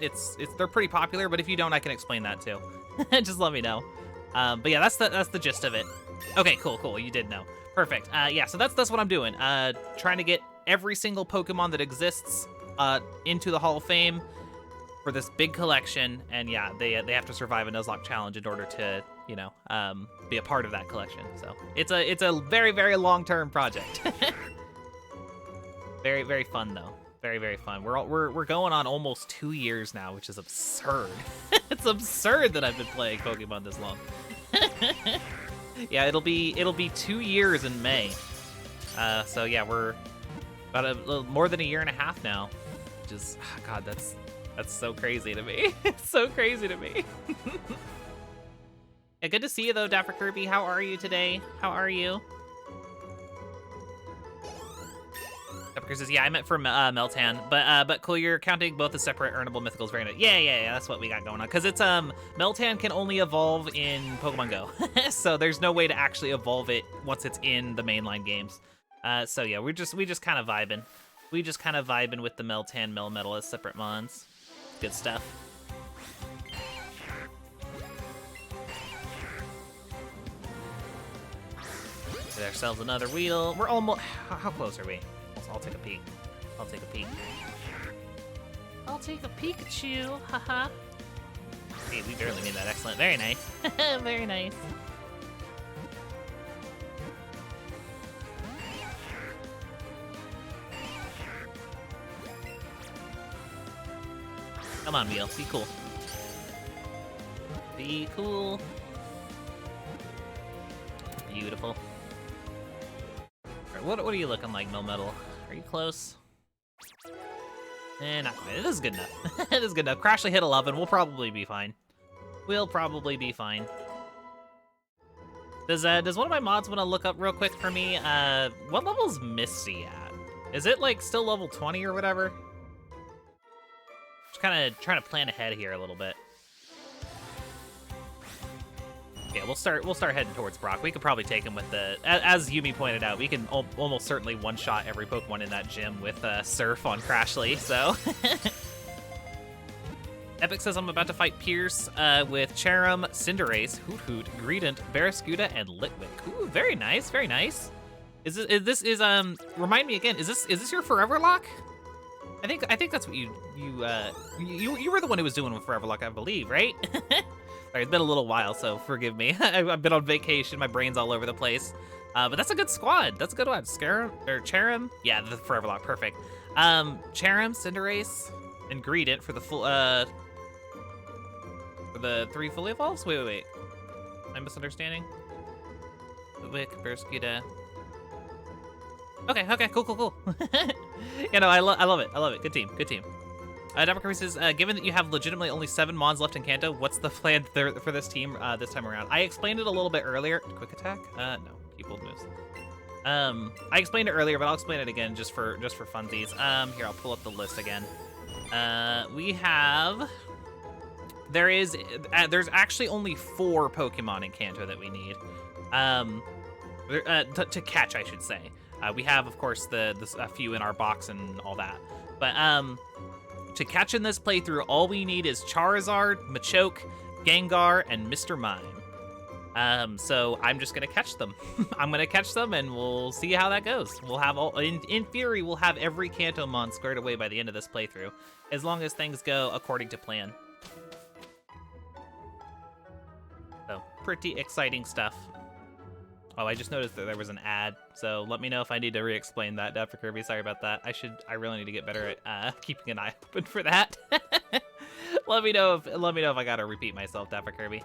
They're pretty popular, but if you don't, I can explain that too. Just let me know. But yeah, that's the gist of it. Okay, cool. You did know. Perfect. Yeah, so that's what I'm doing. Trying to get every single Pokemon that exists into the Hall of Fame for this big collection, and yeah, they have to survive a Nuzlocke challenge in order to, you know, be a part of that collection. So it's a very, very long-term project. Very, very fun though. Very, very fun. We're going on almost 2 years now, which is absurd. It's absurd that I've been playing Pokemon this long. Yeah, it'll be 2 years in May. So yeah, we're about a little more than a year and a half now. Which is, oh God, that's so crazy to me. It's so crazy to me. Yeah, good to see you though, Dapper Kirby. How are you today? How are you? Epicur says, yeah, I meant for Meltan, but cool, you're counting both as separate earnable mythicals. Very nice. Yeah, that's what we got going on. Because it's, Meltan can only evolve in Pokemon Go. So there's no way to actually evolve it once it's in the mainline games. So yeah, we just kind of vibing. We just kind of vibing with the Meltan, Melmetal as separate mons. Good stuff. Get ourselves another Weedle. We're almost... How close are we? I'll take a peek. I'll take a peek. I'll take a Pikachu. Haha. Hey, we barely made that. Excellent. Very nice. Very nice. Come on, Wheel. Be cool. Be cool. Beautiful. Alright, what are you looking like, Melmetal? Are you close? Not quite. This is good enough. This is good enough. Crashly hit 11. We'll probably be fine. We'll probably be fine. Does one of my mods want to look up real quick for me? What level is Misty at? Is it like still level 20 or whatever? Just kind of trying to plan ahead here a little bit. Yeah, we'll start heading towards Brock. We could probably take him with the, as Yumi pointed out, we can almost certainly one-shot every Pokemon in that gym with Surf on Crashly, so. Epic says I'm about to fight Pierce with Cherim, Cinderace, Hoot Hoot, Greedent, Barraskewda, and Litwick. Ooh, very nice, very nice. Remind me again, is this your Foreverlocke? I think that's what you were the one who was doing with Foreverlocke, I believe, right? Sorry, it's been a little while, so forgive me. I've been on vacation, my brain's all over the place. But that's a good squad. That's a good one. Cherim? Yeah, the Foreverlocke, perfect. Cherim, Cinderace, and Greedent for the full, for the 3 fully evolves? Wait. Am I misunderstanding? Litwick, Barraskewda. Okay, cool. You know, I love it. Good team. Democracy says, given that you have legitimately only 7 Mons left in Kanto, what's the plan for this team this time around? I explained it a little bit earlier. Quick attack? No, keep old moves. I explained it earlier, but I'll explain it again just for funsies. Here, I'll pull up the list again. There's actually only 4 Pokemon in Kanto that we need. To catch, I should say. We have, of course, a few in our box and all that. But, to catch in this playthrough, all we need is Charizard, Machoke, Gengar, and Mr. Mime. So I'm just gonna catch them. I'm gonna catch them, and we'll see how that goes. We'll have in theory, we'll have every Kantomon squared away by the end of this playthrough, as long as things go according to plan. So pretty exciting stuff. Oh, I just noticed that there was an ad, so let me know if I need to re-explain that, Dapper Kirby. Sorry about that. I really need to get better at keeping an eye open for that. Let me know if I gotta repeat myself, Dapper Kirby.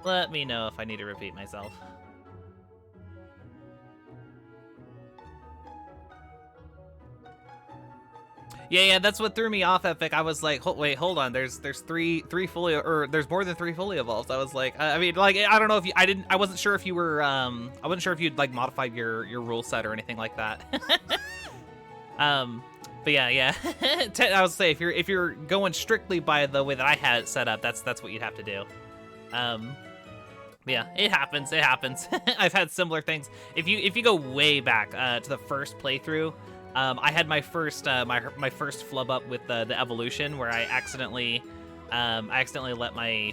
Let me know if I need to repeat myself. Yeah, that's what threw me off, Epic. I was like, wait, hold on. There's three fully, or there's more than 3 fully evolved. I was like, I mean, like, I don't know if you, I wasn't sure if you were, I wasn't sure if you'd like modified your rule set or anything like that. But yeah. I was say if you're going strictly by the way that I had it set up, that's what you'd have to do. Yeah, it happens. I've had similar things. If you go way back to the first playthrough. I had my first flub up with the evolution where I accidentally let my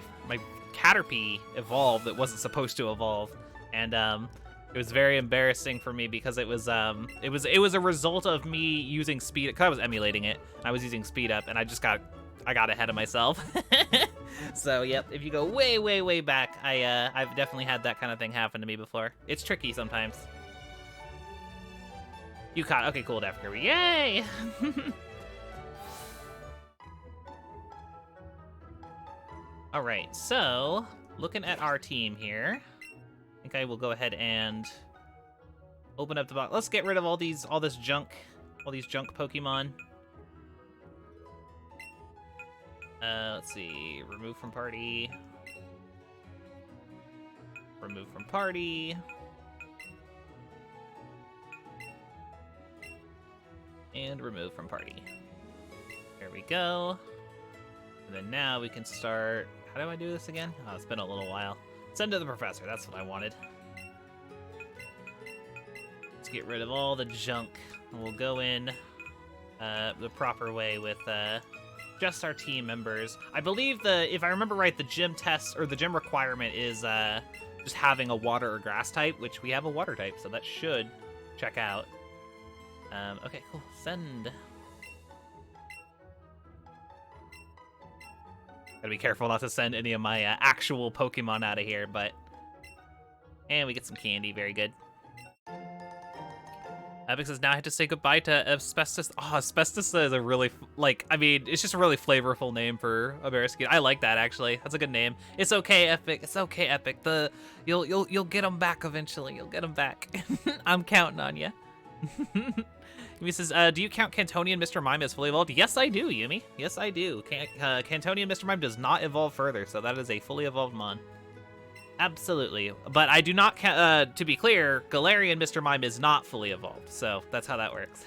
Caterpie evolve that wasn't supposed to evolve, and it was very embarrassing for me because it was a result of me using speed up, 'cause I was emulating it. I was using speed up, and I got ahead of myself. So yep, if you go way back, I've definitely had that kind of thing happen to me before. It's tricky sometimes. You caught. Okay, cool, Daft Kirby. Yay! All right, so looking at our team here, I think I will go ahead and open up the box. Let's get rid of all these junk Pokemon. Let's see. Remove from party. Remove from party. And remove from party. There we go. And then now we can start... How do I do this again? Oh, it's been a little while. Send to the professor, that's what I wanted. Let's get rid of all the junk. And we'll go in the proper way with just our team members. I believe if I remember right, the gym test, or the gym requirement is just having a water or grass type, which we have a water type, so that should check out. Okay, cool. Send. Gotta be careful not to send any of my actual Pokemon out of here, but... And we get some candy, very good. Epic says, now I have to say goodbye to Asbestos. Oh, Asbestos is a really, I mean, it's just a really flavorful name for a Bearskin. I like that, actually. That's a good name. It's okay, Epic. It's okay, Epic. You'll get them back eventually. You'll get them back. I'm counting on you. Yumi says, do you count Cantonian Mr. Mime as fully evolved? Yes, I do, Yumi. Yes, I do. Cantonian Mr. Mime does not evolve further, so that is a fully evolved mon. Absolutely. But I do not count, to be clear, Galarian Mr. Mime is not fully evolved, so that's how that works.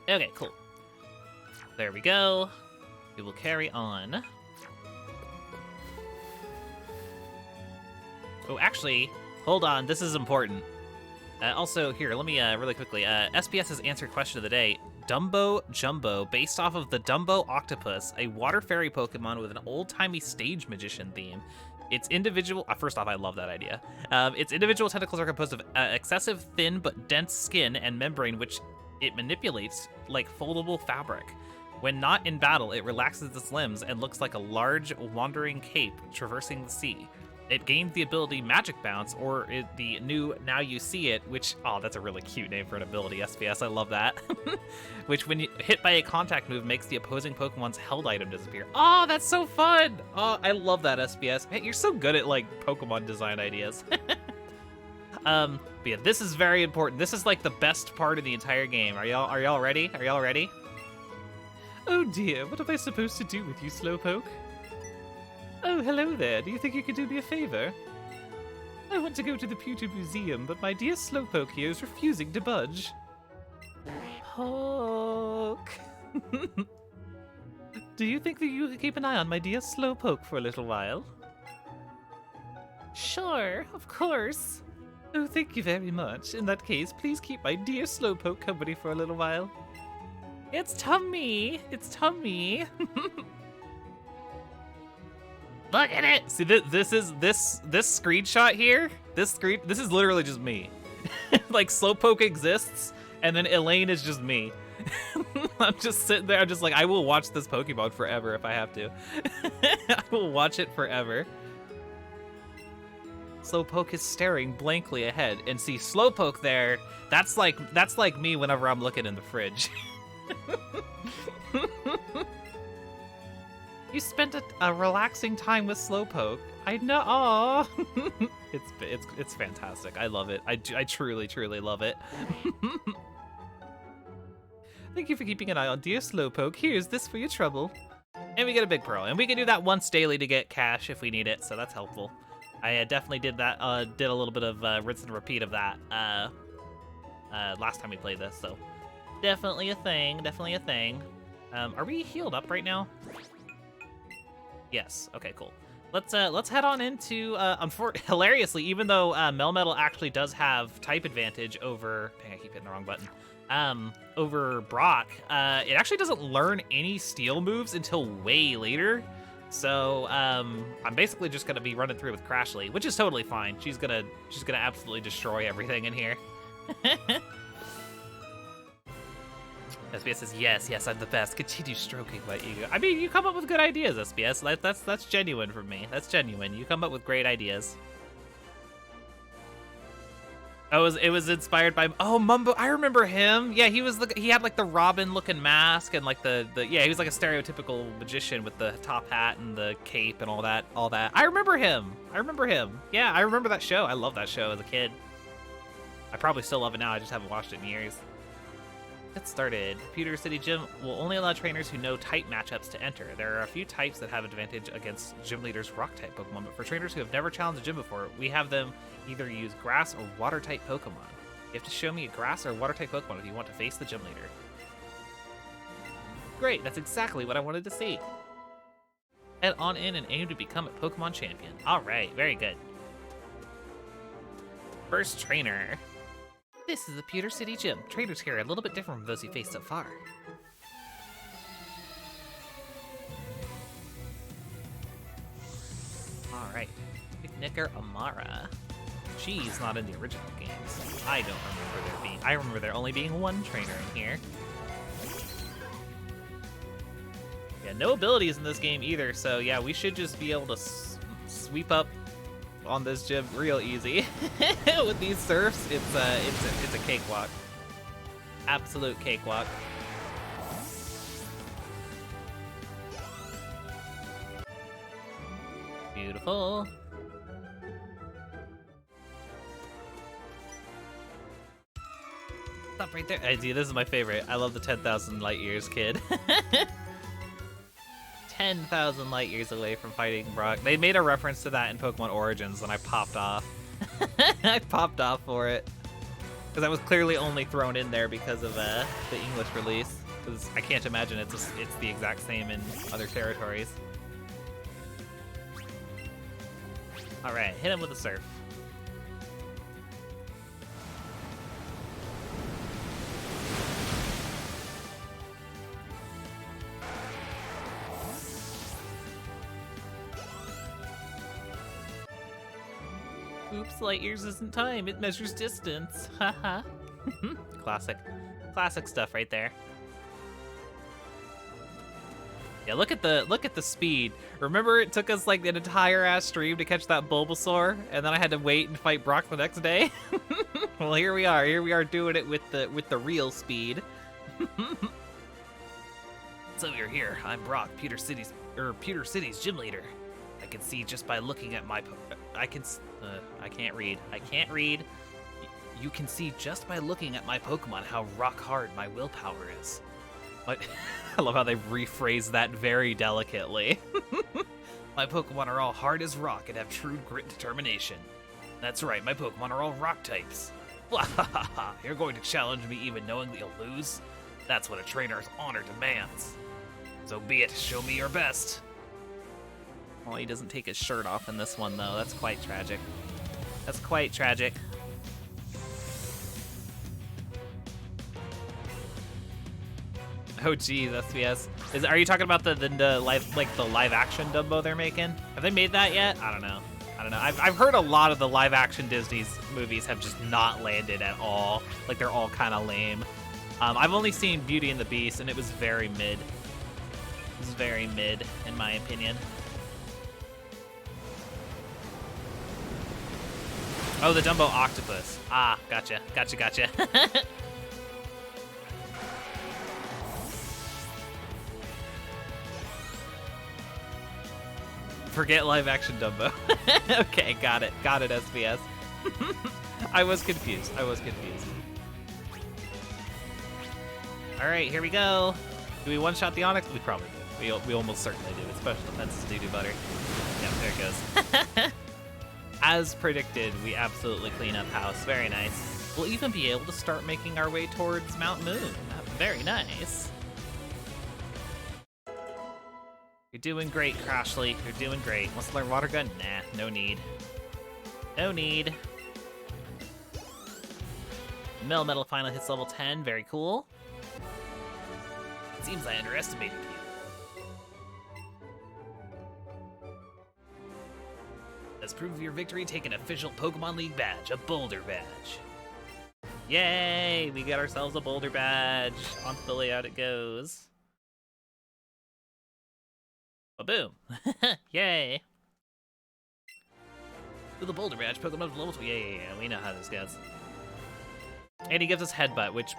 Okay, cool. There we go. We will carry on. Oh, actually, hold on. This is important. Also, here, let me really quickly. SPS has answered question of the day. Dumbo Jumbo, based off of the Dumbo Octopus, a water fairy Pokemon with an old-timey stage magician theme. Its individual... first off, I love that idea. Its individual tentacles are composed of excessive thin but dense skin and membrane, which it manipulates like foldable fabric. When not in battle, it relaxes its limbs and looks like a large, wandering cape traversing the sea. It gained the ability Magic Bounce, or the new Now You See It, which, oh, that's a really cute name for an ability, SPS, I love that. Which, when hit by a contact move, makes the opposing Pokemon's held item disappear. Oh, that's so fun! Oh, I love that, SPS. Man, you're so good at, Pokemon design ideas. But yeah, this is very important. This is, the best part of the entire game. Are y'all ready? Are y'all ready? Oh dear, what am I supposed to do with you, Slowpoke? Oh, hello there. Do you think you could do me a favor? I want to go to the Pewter Museum, but my dear Slowpoke here is refusing to budge. Poke. Do you think that you could keep an eye on my dear Slowpoke for a little while? Sure, of course. Oh, thank you very much. In that case, please keep my dear Slowpoke company for a little while. It's Tummy! It's Tummy! Look at it! See, this screenshot here, this is literally just me. Slowpoke exists, and then Elaine is just me. I'm just sitting there, I'm just I will watch this Pokemon forever if I have to. I will watch it forever. Slowpoke is staring blankly ahead, and see, Slowpoke there, that's like me whenever I'm looking in the fridge. You spent a relaxing time with Slowpoke. I know. Aww. It's fantastic. I love it. I truly, truly love it. Thank you for keeping an eye on dear Slowpoke. Here's this for your trouble. And we get a big pearl. And we can do that once daily to get cash if we need it, so that's helpful. I definitely did that. Did a little bit of rinse and repeat of that last time we played this, so definitely a thing. Definitely a thing. Are we healed up right now? Yes. Okay, cool. Let's head on into hilariously, even though Melmetal actually does have type advantage over, dang, I keep hitting the wrong button. Over Brock, it actually doesn't learn any steel moves until way later. So I'm basically just gonna be running through with Crashly, which is totally fine. She's gonna absolutely destroy everything in here. SBS says, yes, I'm the best. Continue stroking my ego. I mean, you come up with good ideas, SBS. That's genuine from me. That's genuine. You come up with great ideas. Oh, it was inspired by, oh, Mumbo. I remember him. Yeah, he had the Robin-looking mask and yeah, he was like a stereotypical magician with the top hat and the cape and all that. I remember him. Yeah, I remember that show. I loved that show as a kid. I probably still love it now. I just haven't watched it in years. Get started. Pewter City Gym will only allow trainers who know type matchups to enter. There are a few types that have advantage against gym leaders' rock-type Pokemon, but for trainers who have never challenged a gym before, we have them either use grass or water-type Pokemon. You have to show me a grass or water type Pokemon if you want to face the gym leader. Great, that's exactly what I wanted to see. Head on in and aim to become a Pokemon champion. All right, very good. First trainer. This is the Pewter City Gym. Trainers here are a little bit different from those you faced so far. All right, Picnicker Amara. She's not in the original games. I don't remember there being. I remember there only being one trainer in here. Yeah, no abilities in this game either. So yeah, we should just be able to sweep up on this gym real easy. With these surfs, it's a cakewalk. Absolute cakewalk. Beautiful. Stop right there. See, this is my favorite. I love the 10,000 light years kid. 10,000 light years away from fighting Brock. They made a reference to that in Pokemon Origins, and I popped off. I popped off for it. Because that was clearly only thrown in there because of the English release. Because I can't imagine it's the exact same in other territories. Alright, hit him with a surf. Oops, light years isn't time. It measures distance. Haha. Classic. Classic stuff right there. Yeah, look at the speed. Remember it took us like an entire ass stream to catch that Bulbasaur, and then I had to wait and fight Brock the next day? Well, here we are. Here we are doing it with the real speed. So you're here. I'm Brock, Pewter City's gym leader. I can see just by looking at my I can't read. I can't read. You can see just by looking at my Pokemon how rock hard my willpower is. What? I love how they rephrased that very delicately. My Pokemon are all hard as rock and have true grit and determination. That's right, my Pokemon are all rock types. You're going to challenge me even knowing that you'll lose? That's what a trainer's honor demands. So be it, show me your best. Well, he doesn't take his shirt off in this one, though. That's quite tragic. That's quite tragic. Oh, geez, SBS. Are you talking about the live action Dumbo they're making? Have they made that yet? I don't know. I've heard a lot of the live action Disney's movies have just not landed at all. Like they're all kind of lame. I've only seen Beauty and the Beast, and it was very mid. It was very mid, in my opinion. Oh, the Dumbo octopus. Ah, gotcha. Forget live action Dumbo. Okay, got it, SBS. I was confused. All right, here we go. Do we one-shot the Onix? We probably do. We almost certainly do. It's special defense is doo-doo butter. Yep, there it goes. As predicted, we absolutely clean up house. Very nice. We'll even be able to start making our way towards Mount Moon. Very nice. You're doing great, Crashly. You're doing great. Wants to learn Water Gun? Nah, no need. No need. Metal finally hits level 10. Very cool. It seems I underestimated you. As proof of your victory, take an official Pokemon League badge, a Boulder badge. Yay! We got ourselves a Boulder badge. Onto the layout it goes. Ba-boom! Yay! With a Boulder badge, Pokemon level 2. Yeah, we know how this goes. And he gives us Headbutt, which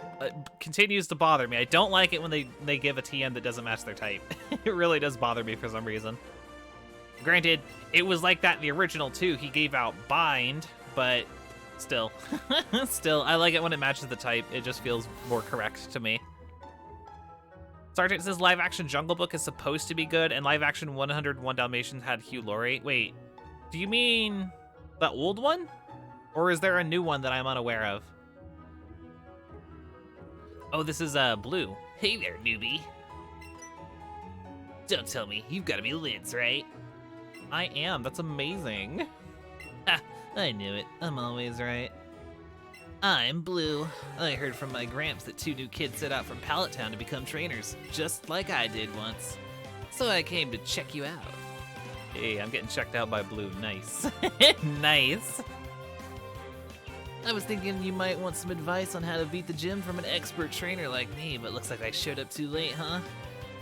continues to bother me. I don't like it when they give a TM that doesn't match their type. It really does bother me for some reason. Granted, it was like that in the original too. He gave out Bind, but still. Still, I like it when it matches the type. It just feels more correct to me. Sergeant says live action Jungle Book is supposed to be good, and live action 101 Dalmatians had Hugh Laurie. Wait, do you mean the old one? Or is there a new one that I'm unaware of? Oh, this is Blue. Hey there, newbie. Don't tell me, you've got to be Lids, right? I am. That's amazing. Ha, I knew it. I'm always right. I'm Blue. I heard from my gramps that 2 new kids set out from Pallet Town to become trainers, just like I did once. So I came to check you out. Hey, I'm getting checked out by Blue. Nice. Nice. I was thinking you might want some advice on how to beat the gym from an expert trainer like me, but looks like I showed up too late, huh?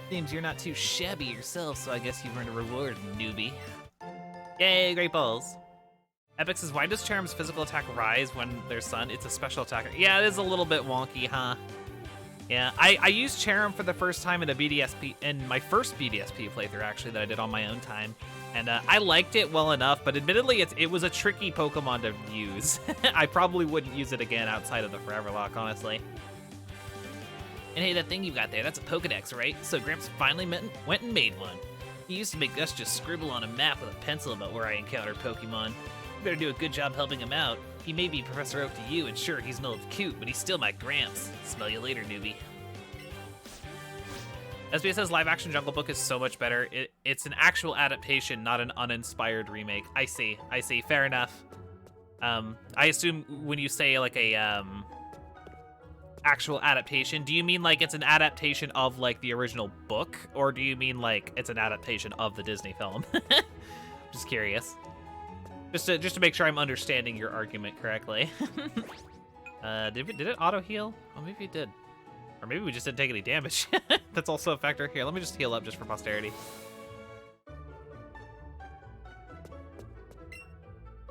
Seems you're not too shabby yourself, so I guess you've earned a reward, newbie. Yay, great balls. Epic says, why does Charm's physical attack rise when there's sun? It's a special attacker. Yeah, it is a little bit wonky, huh? Yeah, I used Charm for the first time in a BDSP, in my first BDSP playthrough, actually, that I did on my own time. And I liked it well enough, but admittedly, it was a tricky Pokemon to use. I probably wouldn't use it again outside of the Foreverlocke, honestly. And hey, that thing you got there, that's a Pokedex, right? So Gramps finally went and made one. He used to make us just scribble on a map with a pencil about where I encountered Pokemon. You better do a good job helping him out. He may be Professor Oak to you, and sure, he's no cute, but he's still my Gramps. Smell you later, newbie. SBS says live action Jungle Book is so much better. It's an actual adaptation, not an uninspired remake. I see. Fair enough. I assume when you say like a actual adaptation, do you mean like it's an adaptation of like the original book, or do you mean like it's an adaptation of the Disney film? Just curious. Just to make sure I'm understanding your argument correctly. Did it auto heal? Oh, maybe it did. Or maybe we just didn't take any damage. That's also a factor. Here, let me just heal up just for posterity.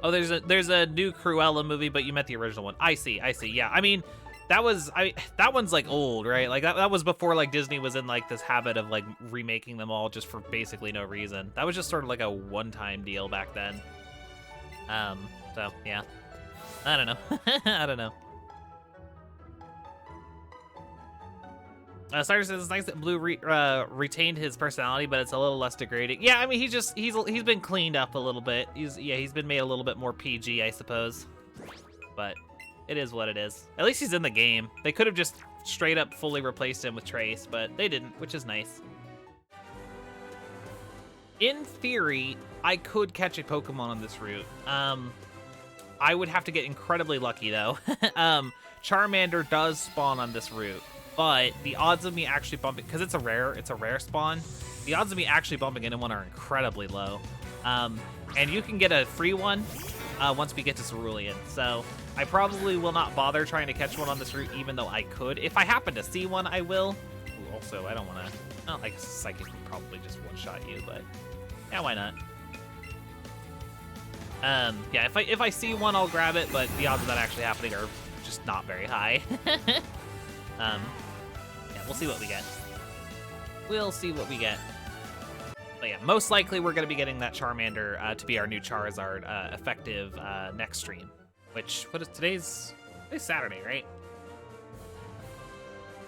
Oh, there's a new Cruella movie, but you met the original one. I see. Yeah, I mean, that one's like old, right? Like that was before like Disney was in like this habit of like remaking them all just for basically no reason. That was just sort of like a one-time deal back then. So yeah, I don't know. I don't know. Cyrus says it's nice that Blue retained his personality, but it's a little less degrading. Yeah, I mean he's been cleaned up a little bit. He's been made a little bit more PG, I suppose. But it is what it is. At least he's in the game. They could have just straight up fully replaced him with Trace, but they didn't, which is nice. In theory, I could catch a Pokemon on this route. I would have to get incredibly lucky though. Charmander does spawn on this route. But the odds of me actually bumping, because it's a rare spawn, the odds of me actually bumping into one are incredibly low. And you can get a free one once we get to Cerulean. So I probably will not bother trying to catch one on this route, even though I could. If I happen to see one, I will. Ooh, also, I don't want to, well, I guess Psychic would probably just one-shot you, but yeah, why not? Yeah, if I see one, I'll grab it, but the odds of that actually happening are just not very high. Yeah, we'll see what we get. We'll see what we get. But yeah, most likely we're going to be getting that Charmander to be our new Charizard effective next stream. Which, what is today's Saturday, right?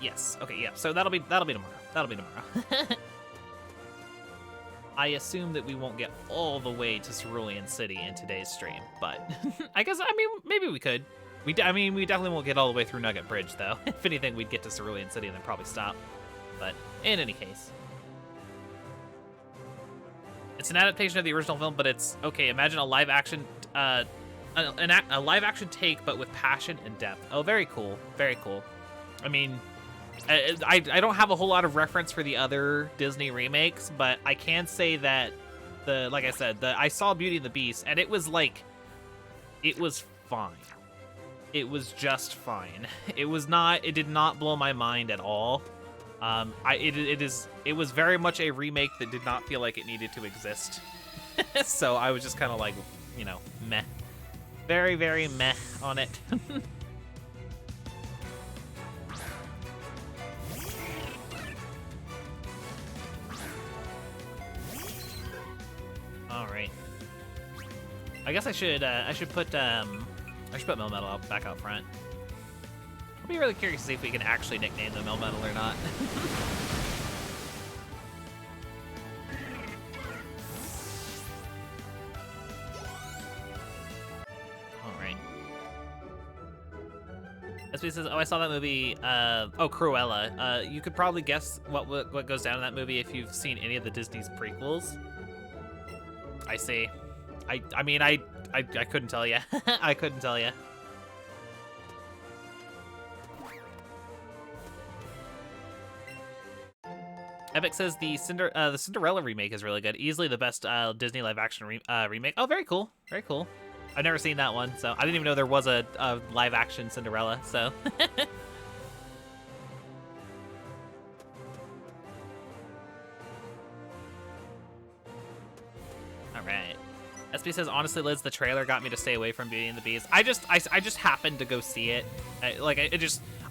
Yes. Okay, yeah. So that'll be tomorrow. That'll be tomorrow. I assume that we won't get all the way to Cerulean City in today's stream, but I guess, I mean, maybe we could. We definitely won't get all the way through Nugget Bridge, though. If anything, we'd get to Cerulean City and then probably stop. But in any case, it's an adaptation of the original film, but it's okay. Imagine a live action, a live action take, but with passion and depth. Oh, very cool, very cool. I mean, I don't have a whole lot of reference for the other Disney remakes, but I can say that like I said, I saw Beauty and the Beast, and it was like, it was fine. It was just fine. It did not blow my mind at all. It was very much a remake that did not feel like it needed to exist. So I was just kind of like, you know, meh. Very, very meh on it. All right. I guess I should put Melmetal back out front. I'll be really curious to see if we can actually nickname the Melmetal or not. All right. SB says, oh, I saw that movie. Oh, Cruella. You could probably guess what goes down in that movie if you've seen any of the Disney's prequels. I see. I mean, I couldn't tell you. I couldn't tell you. Epic says the Cinderella remake is really good. Easily the best Disney live-action remake. Oh, very cool. Very cool. I've never seen that one, so I didn't even know there was a live-action Cinderella, so... Alright. SB says, honestly, Liz, the trailer got me to stay away from Beauty and the Beast. I just happened to go see it.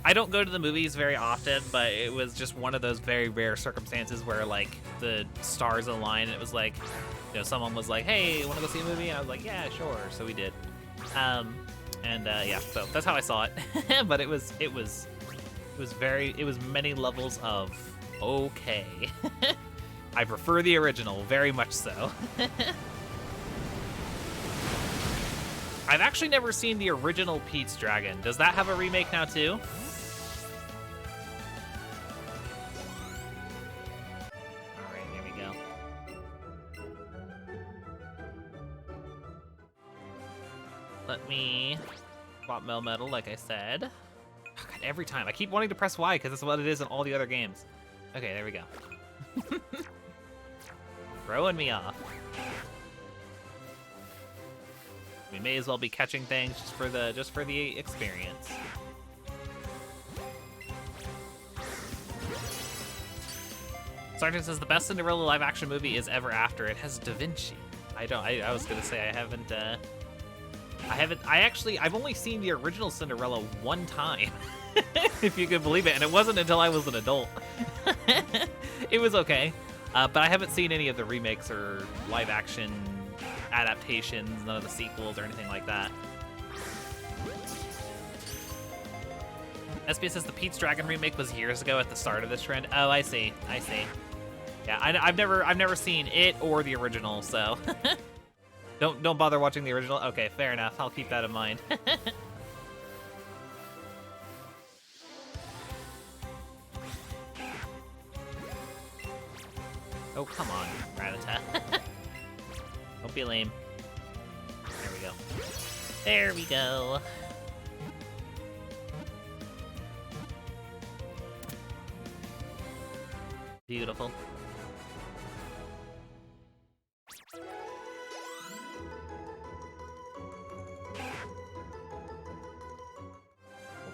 I don't go to the movies very often, but it was just one of those very rare circumstances where, like, the stars aligned, and it was like, you know, someone was like, hey, want to go see a movie? And I was like, yeah, sure. So we did. Yeah, so that's how I saw it. But it was many levels of okay. I prefer the original, very much so. I've actually never seen the original Pete's Dragon. Does that have a remake now too? Let me swap Melmetal, like I said. Oh, God, every time. I keep wanting to press Y because that's what it is in all the other games. Okay, there we go. Throwing me off. We may as well be catching things just for the experience. Sergeant says the best Cinderella live-action movie is Ever After. It has Da Vinci. I was gonna say I've only seen the original Cinderella one time, if you can believe it, and it wasn't until I was an adult. It was okay, but I haven't seen any of the remakes or live-action adaptations, none of the sequels or anything like that. SBS says the Pete's Dragon remake was years ago at the start of this trend. Oh, I see. Yeah, I've never seen it or the original, so... Don't bother watching the original? Okay, fair enough. I'll keep that in mind. Oh, come on, Rattata. Don't be lame. There we go. There we go. Beautiful.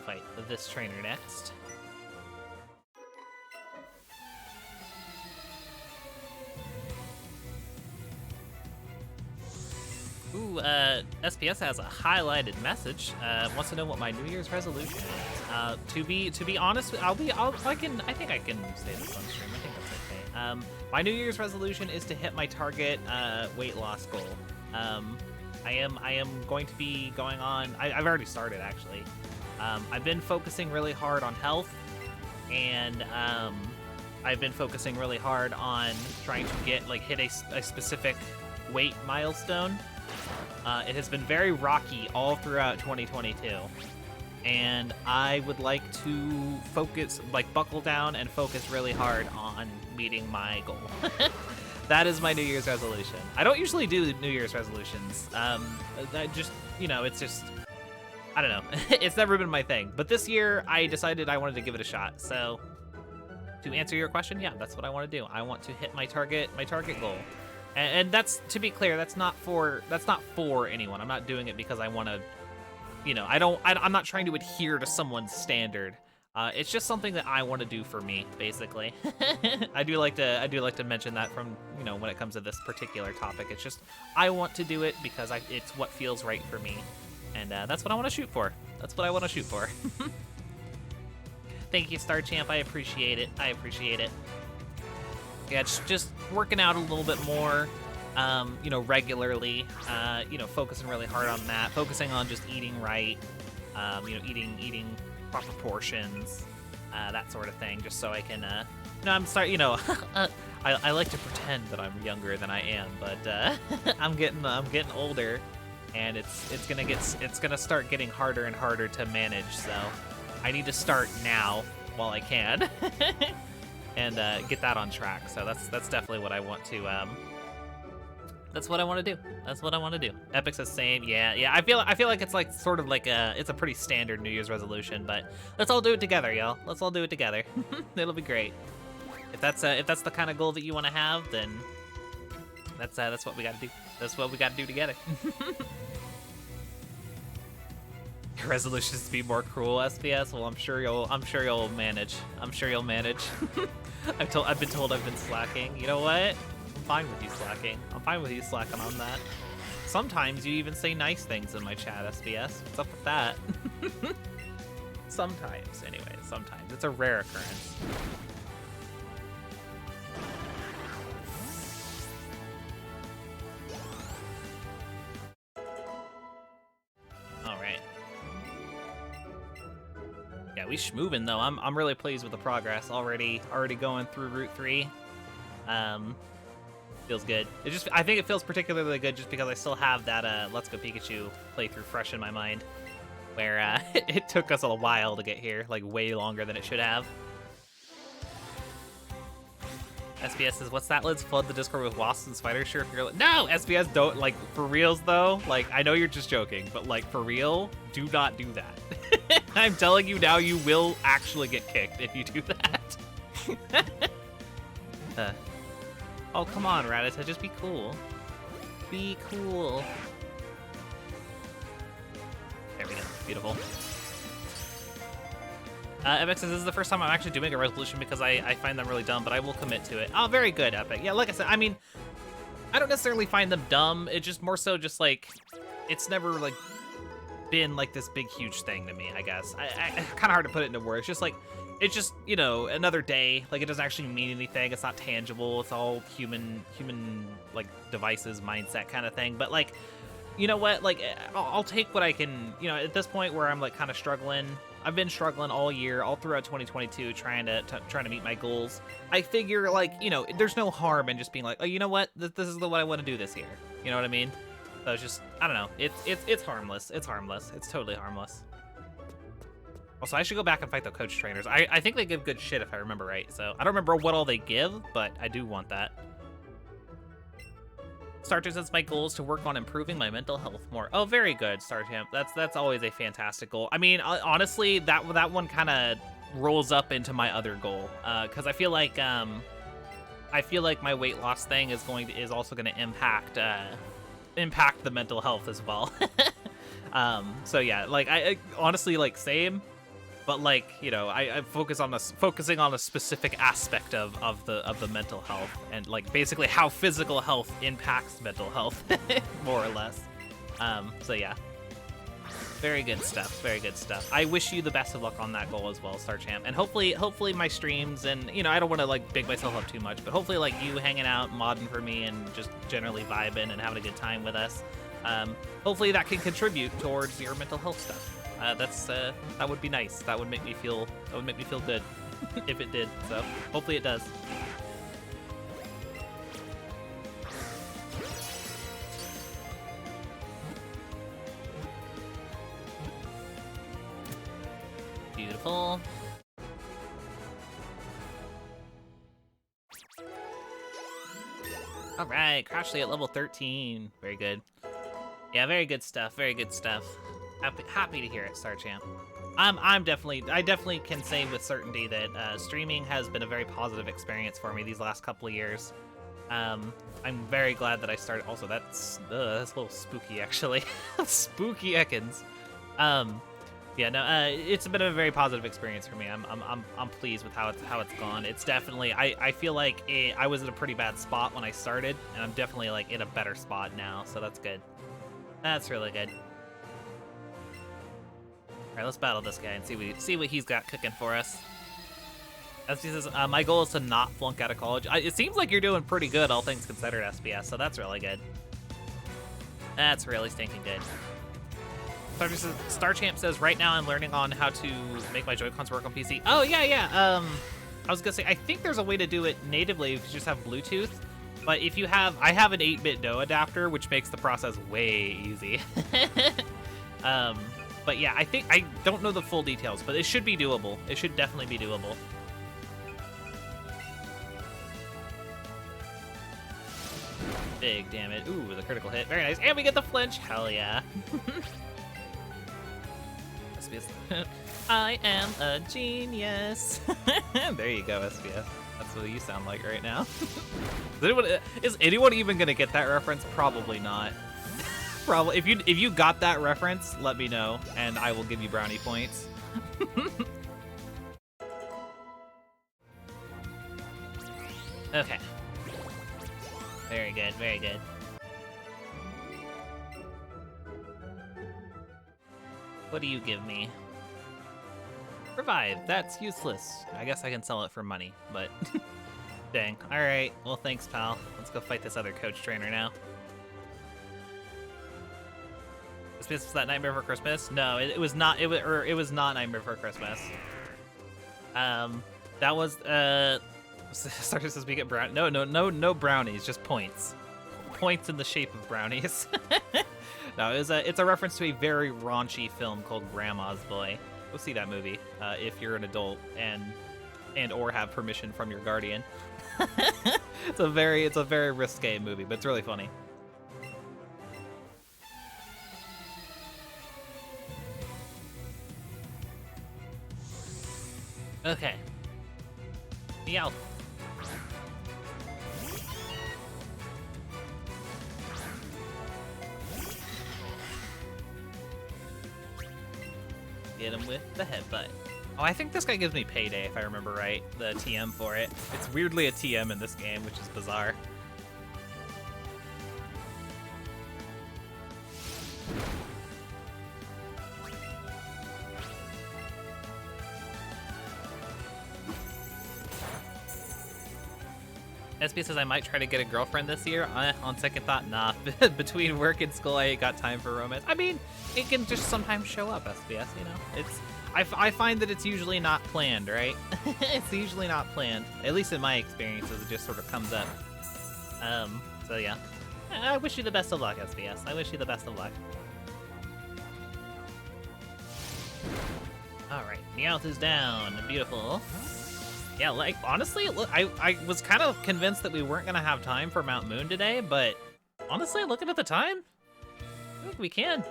Fight this trainer next. Ooh, SPS has a highlighted message. Wants to know what my New Year's resolution is. To be honest, I think I can say this on stream. I think that's okay. My New Year's resolution is to hit my target weight loss goal. I am going to be going on. I've already started actually. I've been focusing really hard on health, and I've been focusing really hard on trying to hit a specific weight milestone. It has been very rocky all throughout 2022, and I would like to focus, buckle down and focus really hard on meeting my goal. That is my New Year's resolution. I don't usually do New Year's resolutions. It's just, I don't know. It's never been my thing. But this year, I decided I wanted to give it a shot. So, to answer your question, yeah, that's what I want to do. I want to hit my target goal. And that's, to be clear, that's not for anyone. I'm not doing it because I want to, I'm not trying to adhere to someone's standard. It's just something that I want to do for me, basically. I do like to mention that from, when it comes to this particular topic. It's just, I want to do it because it's what feels right for me. And that's what I want to shoot for. That's what I want to shoot for. Thank you, Star Champ. I appreciate it. Yeah, it's just working out a little bit more, regularly. Focusing really hard on that. Focusing on just eating right. Eating proper portions, that sort of thing. Just so I can, I'm sorry. I like to pretend that I'm younger than I am, but I'm getting older. And it's gonna start getting harder and harder to manage. So I need to start now while I can, and get that on track. So that's definitely what I want to. That's what I want to do. That's what I want to do. Epic says same. Yeah. I feel like it's like sort of like it's a pretty standard New Year's resolution, but let's all do it together, y'all. Let's all do it together. It'll be great. If that's the kind of goal that you want to have, then that's what we got to do. That's what we got to do together. Your resolution is to be more cruel, SPS. Well, I'm sure you'll manage. I'm sure you'll manage. I've been told I've been slacking. You know what? I'm fine with you slacking. I'm fine with you slacking on that. Sometimes you even say nice things in my chat, SBS. What's up with that? Sometimes, anyway. Sometimes. It's a rare occurrence. All right. Yeah, we schmoving though. I'm really pleased with the progress already going through Route 3. Feels good. I think it feels particularly good just because I still have that Let's Go Pikachu playthrough fresh in my mind, where it took us a while to get here, like way longer than it should have. SBS says, what's that? Let's flood the Discord with wasps and spiders. Sure, if you're like, no, SBS, don't, like, for reals though. Like, I know you're just joking, but like, for real, do not do that. I'm telling you now, you will actually get kicked if you do that. Oh, come on, Rattata, just be cool. Be cool. There we go, beautiful. Epic says, this is the first time I'm actually doing a resolution because I find them really dumb, but I will commit to it. Oh, very good, Epic. Yeah, like I said, I mean, I don't necessarily find them dumb. It's just more so just like, it's never like been like this big, huge thing to me, I guess. Kind of hard to put it into words. Just like, it's just, you know, another day. Like, it doesn't actually mean anything. It's not tangible. It's all human like devices, mindset kind of thing. But like, you know what? Like, I'll take what I can, you know, at this point where I'm like kind of struggling. I've been struggling all year, all throughout 2022, trying to meet my goals. I figure, like, you know, there's no harm in just being like, oh, you know what? This is what I want to do this year. You know what I mean? So it's just, I don't know. It's harmless. It's harmless. It's totally harmless. Also, I should go back and fight the coach trainers. I think they give good shit if I remember right. So I don't remember what all they give, but I do want that. Starter says my goal is to work on improving my mental health more. Oh, very good, Starchamp. That's always a fantastic goal. I mean, honestly, that one kind of rolls up into my other goal, because I feel like my weight loss thing is also going to impact the mental health as well. So yeah, like I honestly, like, same. But like, you know, I'm focusing on a specific aspect of the mental health, and like basically how physical health impacts mental health, more or less. So yeah, very good stuff. Very good stuff. I wish you the best of luck on that goal as well, Starchamp. And hopefully my streams, and you know, I don't want to like big myself up too much, but hopefully like you hanging out, modding for me, and just generally vibing and having a good time with us. Hopefully that can contribute towards your mental health stuff. That would be nice. That would make me feel good if it did. So hopefully it does. Beautiful. All right, Crashly at level 13. Very good. Yeah, very good stuff. Very good stuff. Happy to hear it, Starchamp. I definitely can say with certainty that streaming has been a very positive experience for me these last couple of years. I'm very glad that I started. Also, that's a little spooky, actually. Spooky Ekans. Yeah, no, it's been a very positive experience for me. I'm pleased with how it's gone. It's definitely, I feel like I was in a pretty bad spot when I started, and I'm definitely like in a better spot now. So that's good. That's really good. All right, let's battle this guy and see what he's got cooking for us. As he says, my goal is to not flunk out of college. It seems like you're doing pretty good, all things considered, SBS, so that's really good. That's really stinking good. Starchamp says, right now I'm learning on how to make my Joy-Cons work on PC. Oh, yeah. I was gonna say, I think there's a way to do it natively if you just have Bluetooth. But if you have, I have an 8-bit No adapter, which makes the process way easy. But yeah, I don't know the full details, but it should be doable. It should definitely be doable. Big damage. Ooh, the critical hit. Very nice. And we get the flinch. Hell yeah. I am a genius. There you go, SBS. That's what you sound like right now. Is anyone even gonna get that reference? Probably not. Probably. If you got that reference, let me know, and I will give you brownie points. Okay. Very good. Very good. What do you give me? Revive. That's useless. I guess I can sell it for money, but dang. All right. Well, thanks, pal. Let's go fight this other coach trainer now. Was that Nightmare Before Christmas? No, it was not. It was not Nightmare Before Christmas. That was Starter says we get brown. No brownies, just points. Points in the shape of brownies. No, it's a reference to a very raunchy film called Grandma's Boy. Go see that movie if you're an adult and or have permission from your guardian. It's a very risque movie, but it's really funny. Okay. Meow. Get him with the headbutt. Oh, I think this guy gives me payday if I remember right. The TM for it. It's weirdly a TM in this game, which is bizarre. SB says I might try to get a girlfriend this year. On second thought, nah. Between work and school, I ain't got time for romance. I mean, it can just sometimes show up, SBS, you know? I find that it's usually not planned, right? It's usually not planned. At least in my experiences, it just sort of comes up. So yeah. I wish you the best of luck, SBS. I wish you the best of luck. Alright, Meowth is down. Beautiful. Yeah, like, honestly, look, I was kind of convinced that we weren't going to have time for Mount Moon today, but honestly, looking at the time, I think we can.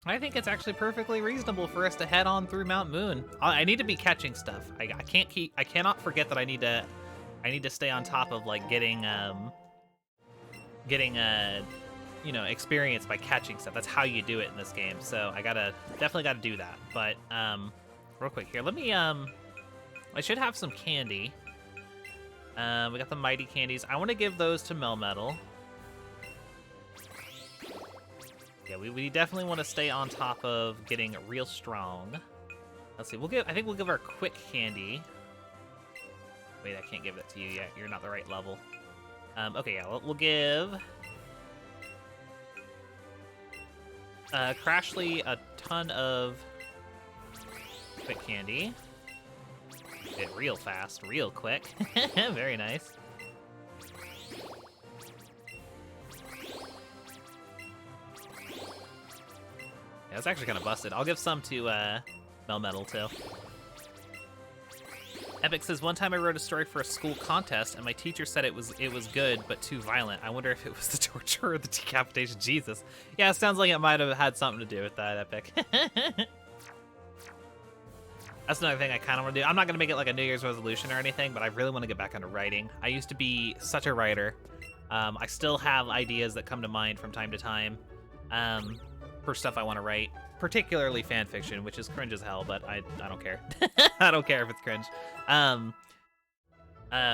I think it's actually perfectly reasonable for us to head on through Mount Moon. I need to be catching stuff. I cannot forget that I need to stay on top of, like, getting you know, experience by catching stuff. That's how you do it in this game, so I definitely gotta do that. But, real quick here, let me, I should have some candy. We got the mighty candies. I want to give those to Melmetal. Yeah, we definitely want to stay on top of getting real strong. Let's see. I think we'll give our quick candy. Wait, I can't give that to you yet. You're not the right level. Okay, yeah, we'll give Crashly a ton of quick candy. It real fast, real quick. Very nice. Yeah, it's actually kind of busted. I'll give some to Melmetal too. Epic says, one time I wrote a story for a school contest and my teacher said it was good but too violent. I wonder if it was the torture or the decapitation. Jesus. Yeah, it sounds like it might have had something to do with that, Epic. That's another thing I kind of want to do. I'm not going to make it like a New Year's resolution or anything, but I really want to get back into writing. I used to be such a writer. I still have ideas that come to mind from time to time for stuff I want to write, particularly fan fiction, which is cringe as hell, but I don't care. I don't care if it's cringe. But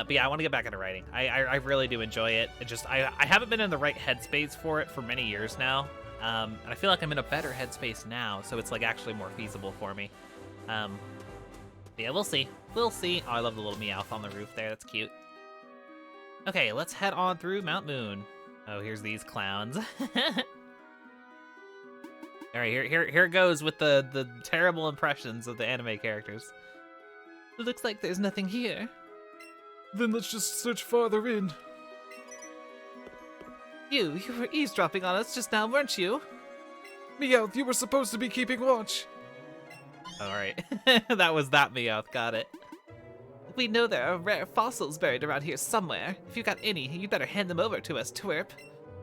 yeah, I want to get back into writing. I really do enjoy it. I haven't been in the right headspace for it for many years now. And I feel like I'm in a better headspace now, so it's like actually more feasible for me. Yeah, we'll see. We'll see. Oh, I love the little Meowth on the roof there. That's cute. Okay, let's head on through Mount Moon. Oh, here's these clowns. All right, here it goes with the terrible impressions of the anime characters. It looks like there's nothing here. Then let's just search farther in. You were eavesdropping on us just now, weren't you? Meowth, you were supposed to be keeping watch. Alright. That was that Meowth, got it. We know there are rare fossils buried around here somewhere. If you got any, you better hand them over to us, twerp.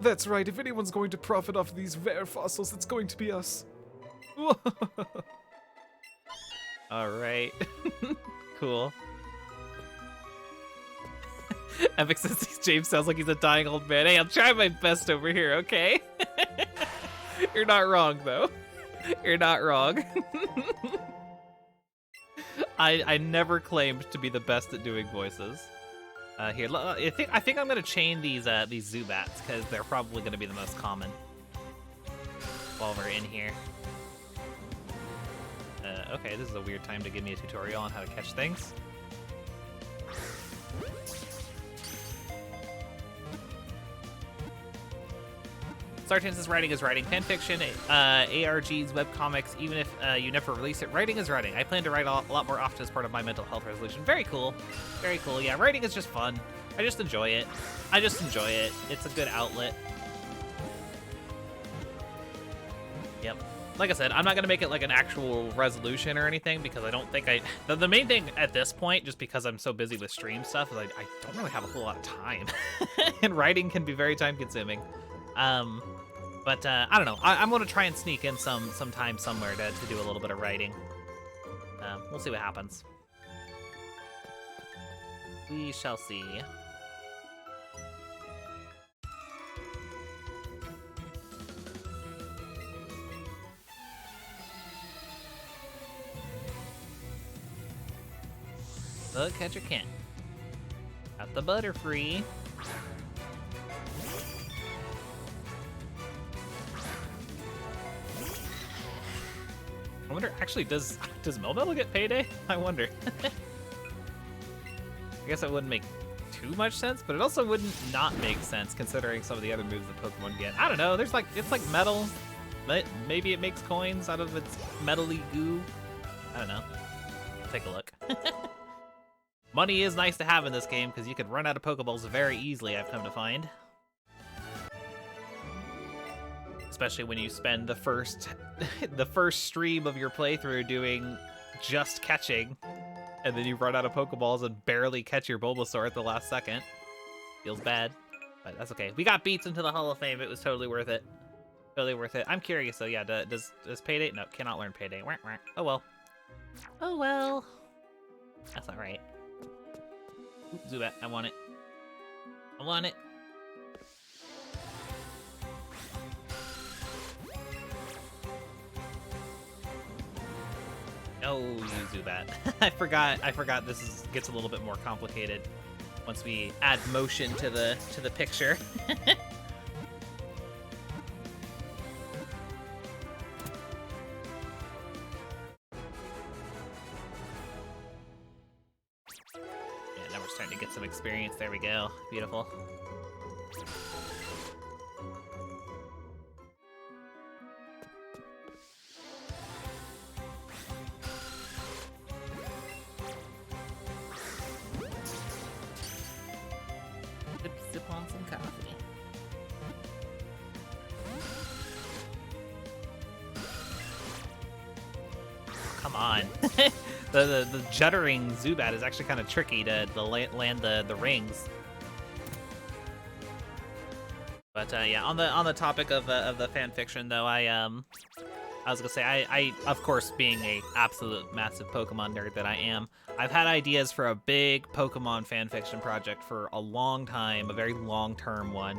That's right, if anyone's going to profit off these rare fossils, it's going to be us. Alright. Cool. Epic says James sounds like he's a dying old man. Hey, I'm trying my best over here, okay? You're not wrong, though. You're not wrong. I never claimed to be the best at doing voices. Here, I think I'm gonna chain these Zubats because they're probably gonna be the most common while we're in here. Okay, this is a weird time to give me a tutorial on how to catch things. Sartan says writing is writing. Fanfiction, ARGs, webcomics, even if you never release it, writing is writing. I plan to write a lot more often as part of my mental health resolution. Very cool. Very cool. Yeah, writing is just fun. I just enjoy it. It's a good outlet. Yep. Like I said, I'm not going to make it like an actual resolution or anything because I don't think the main thing at this point, just because I'm so busy with stream stuff, is I don't really have a whole lot of time. And writing can be very time consuming. But I don't know. I'm going to try and sneak in some time somewhere to do a little bit of writing. We'll see what happens. We shall see. Bug catcher Kent. Got the Butterfree. I wonder, actually, does Melmetal get payday? I wonder. I guess that wouldn't make too much sense, but it also wouldn't not make sense considering some of the other moves that Pokemon get. I don't know, it's like metal. Maybe it makes coins out of its metally goo. I don't know. Take a look. Money is nice to have in this game because you can run out of Pokeballs very easily, I've come to find. Especially when you spend the first stream of your playthrough doing just catching, and then you run out of Pokeballs and barely catch your Bulbasaur at the last second. Feels bad, but that's okay. We got beats into the Hall of Fame. It was totally worth it. Totally worth it. I'm curious, though. Yeah, does Payday? No, cannot learn Payday. Oh well. Oh well. That's all right. Zubat, I want it. I want it. Oh, you Zubat. I forgot this gets a little bit more complicated once we add motion to the picture. Yeah, now we're starting to get some experience. There we go. Beautiful. Sip on some coffee. Come on. the juddering Zubat is actually kind of tricky to land the rings. But yeah, on the topic of the fan fiction though, I was gonna say I of course being a absolute massive Pokemon nerd that I am, I've had ideas for a big Pokemon fan fiction project for a long time, a very long-term one.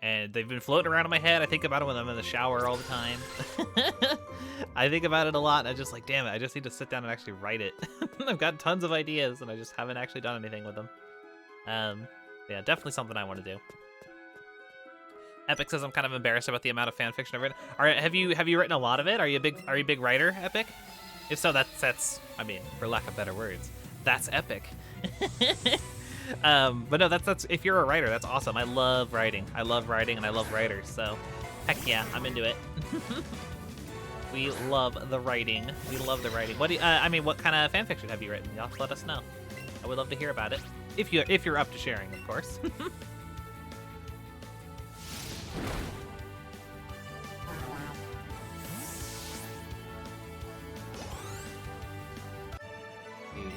And they've been floating around in my head. I think about it when I'm in the shower all the time. I think about it a lot, and I'm just like, damn it, I just need to sit down and actually write it. I've got tons of ideas, and I just haven't actually done anything with them. Yeah, definitely something I want to do. Epic says I'm kind of embarrassed about the amount of fan fiction I've written. All right, have you written a lot of it? Are you a big writer, Epic? If so, that's I mean, for lack of better words, that's epic. But no, that's if you're a writer, that's awesome. I love writing. I love writing, and I love writers. So, heck yeah, I'm into it. We love the writing. We love the writing. What do you, I mean, what kind of fan fiction have you written? Y'all let us know. I would love to hear about it. If you're up to sharing, of course.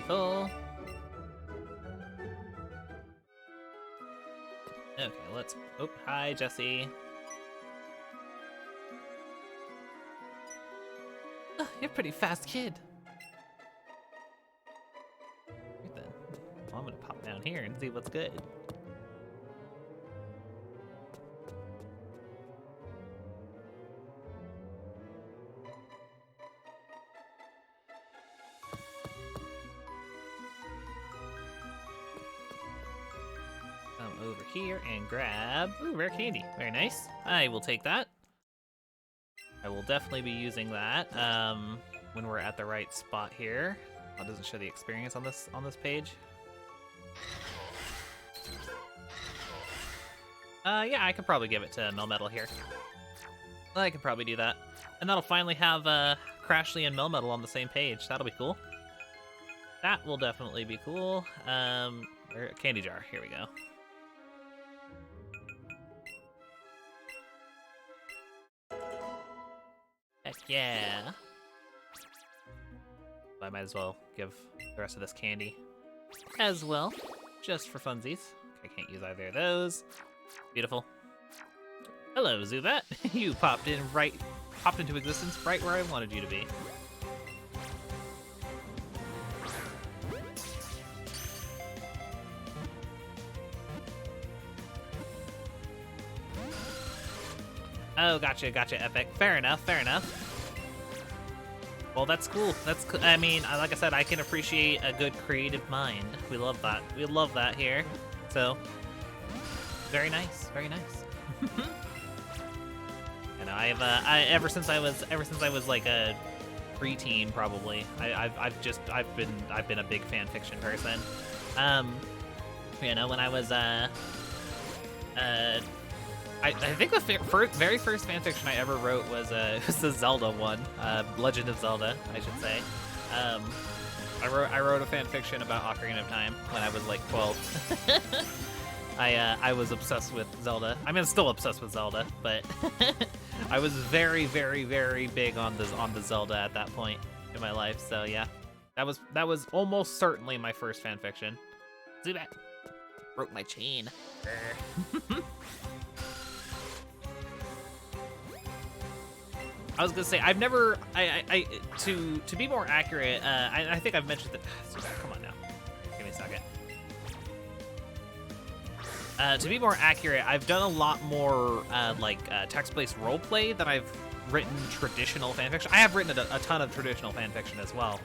Cool. Okay, let's... Oh, hi, Jesse. You're a pretty fast kid. Right then. Well, I'm gonna pop down here and see what's good. Come over here and grab... Ooh, rare candy. Very nice. I will take that. I will definitely be using that when we're at the right spot here. Oh, it doesn't show the experience on this page. Yeah, I could probably give it to Melmetal here. I could probably do that. And that'll finally have Crashly and Melmetal on the same page. That'll be cool. That will definitely be cool. Candy jar, here we go. Heck yeah. I might as well give the rest of this candy as well, just for funsies. I can't use either of those. Beautiful. Hello, Zubat. You popped into existence right where I wanted you to be. Oh, gotcha, Epic. Fair enough. Well, that's cool. I mean, like I said, I can appreciate a good creative mind. We love that. We love that here. So, very nice. And ever since I was like a preteen, probably. I've been a big fan fiction person. You know, when I was I think the very first fanfiction I ever wrote was the Zelda one, Legend of Zelda, I should say. I wrote a fanfiction about Ocarina of Time when I was like 12. I was obsessed with Zelda. I mean, I'm still obsessed with Zelda, but I was very, very, very big on the Zelda at that point in my life. So yeah, that was almost certainly my first fanfiction. Zubat broke my chain. I was gonna say I've never to be more accurate. I think I've mentioned that. Come on now, give me a second. To be more accurate, I've done a lot more text-based roleplay than I've written traditional fanfiction. I have written a ton of traditional fanfiction as well,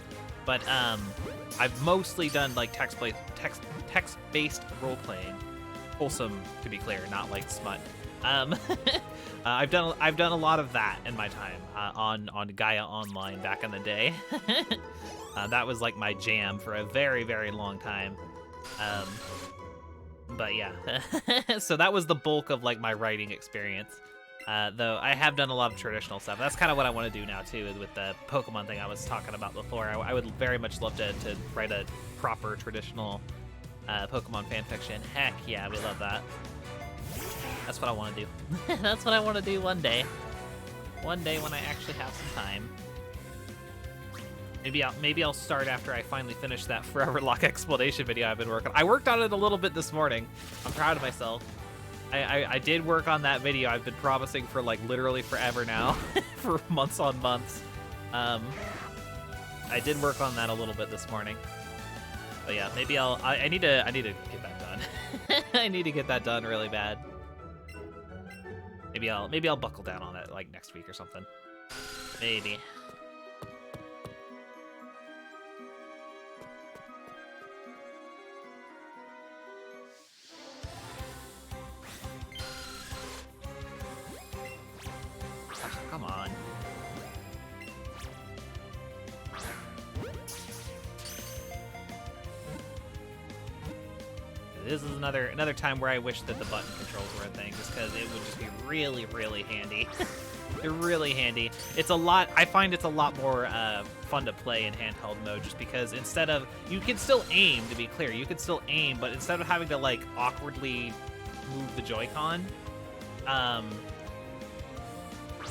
but I've mostly done like text-based roleplaying. Wholesome, to be clear, not like smut. I've done a lot of that in my time on Gaia Online back in the day. That was like my jam for a very, very long time. But yeah, so that was the bulk of like my writing experience. Though I have done a lot of traditional stuff. That's kind of what I want to do now too, with the Pokemon thing I was talking about before. I would very much love to write a proper traditional Pokemon fanfiction. Heck yeah, we love that. That's what I want to do. That's what I want to do one day. One day when I actually have some time. Maybe I'll start after I finally finish that Foreverlocke explanation video I've been working on. I worked on it a little bit this morning. I'm proud of myself. I did work on that video. I've been promising for like literally forever now, for months on months. I did work on that a little bit this morning. But yeah, maybe I need to get that done. I need to get that done really bad. Maybe I'll buckle down on it like next week or something. Maybe. Come on. This is another time where I wish that the button controls were a thing, just because it would just be really, really handy. They're really handy. It's a lot. I find it's a lot more fun to play in handheld mode, just because instead of you can still aim. To be clear, you can still aim, but instead of having to like awkwardly move the Joy-Con,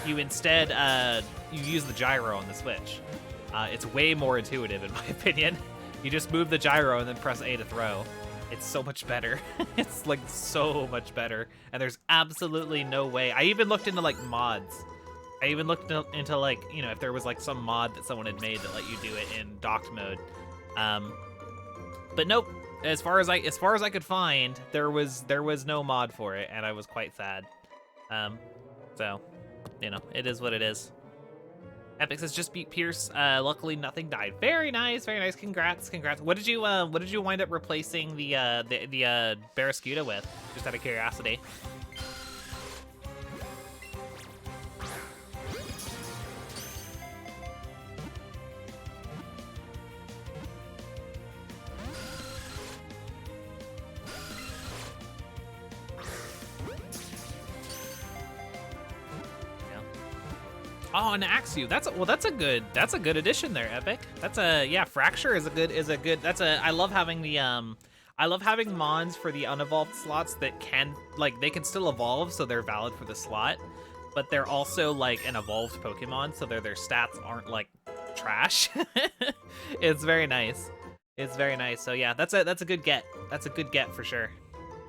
you instead you use the gyro on the Switch. It's way more intuitive, in my opinion. You just move the gyro and then press A to throw. It's so much better. It's like so much better. And there's absolutely no way. I even looked into like mods. I even looked into like, you know, if there was like some mod that someone had made that let you do it in docked mode. But nope. As far as I could find, there was no mod for it, and I was quite sad. So, you know, it is what it is. Epic says just beat Pierce. Luckily, nothing died. Very nice, very nice. Congrats. What did you wind up replacing the Barraskewda with? Just out of curiosity. Oh, an Axew. That's a good addition there, Epic. Fracture is a good. I love having the I love having mons for the unevolved slots that can they can still evolve, so they're valid for the slot, but they're also like an evolved Pokemon, so their stats aren't like trash. It's very nice. It's very nice. So yeah, that's a good get. That's a good get for sure.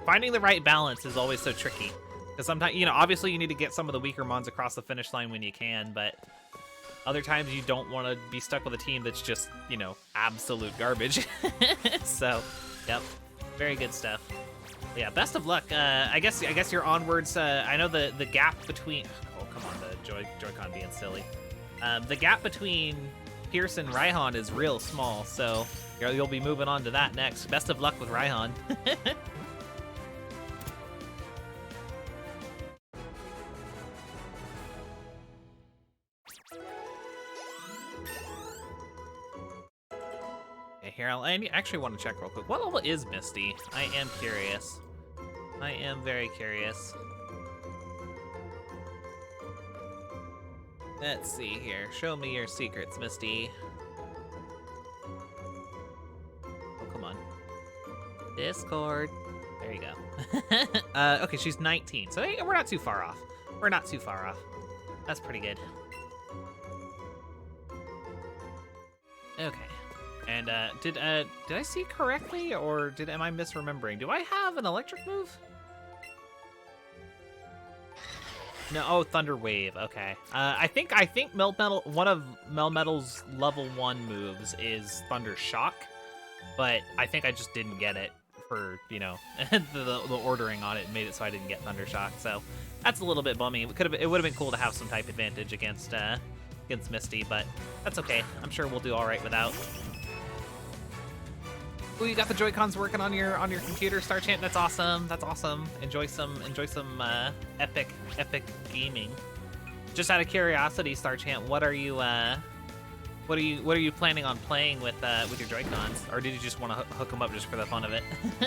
Finding the right balance is always so tricky. Because sometimes, you know, obviously you need to get some of the weaker mons across the finish line when you can, but other times you don't want to be stuck with a team that's just, you know, absolute garbage. So, yep, very good stuff. But yeah, best of luck. I guess you're onwards. I know the gap between. Oh, come on, the Joy-Con being silly. The gap between Pierce and Raihan is real small, so you'll be moving on to that next. Best of luck with Raihan. Here, I actually want to check real quick. What level is Misty? I am curious. I am very curious. Let's see here. Show me your secrets, Misty. Oh, come on. Discord. There you go. Okay, she's 19, so hey, we're not too far off. We're not too far off. That's pretty good. Okay. And did I see correctly, or am I misremembering? Do I have an electric move? No. Oh, Thunder Wave. Okay. I think Melmetal, one of Melmetal's level 1 moves is Thunder Shock, but I think I just didn't get it for, you know, the ordering on it made it so I didn't get Thunder Shock. So that's a little bit bummy. It would have been cool to have some type advantage against Misty, but that's okay. I'm sure we'll do all right without. Oh, you got the Joy-Cons working on your computer, Star Champ. That's awesome. That's awesome. Enjoy some epic gaming. Just out of curiosity, Star Champ, what are you planning on playing with your Joy-Cons, or did you just want to hook them up just for the fun of it? Do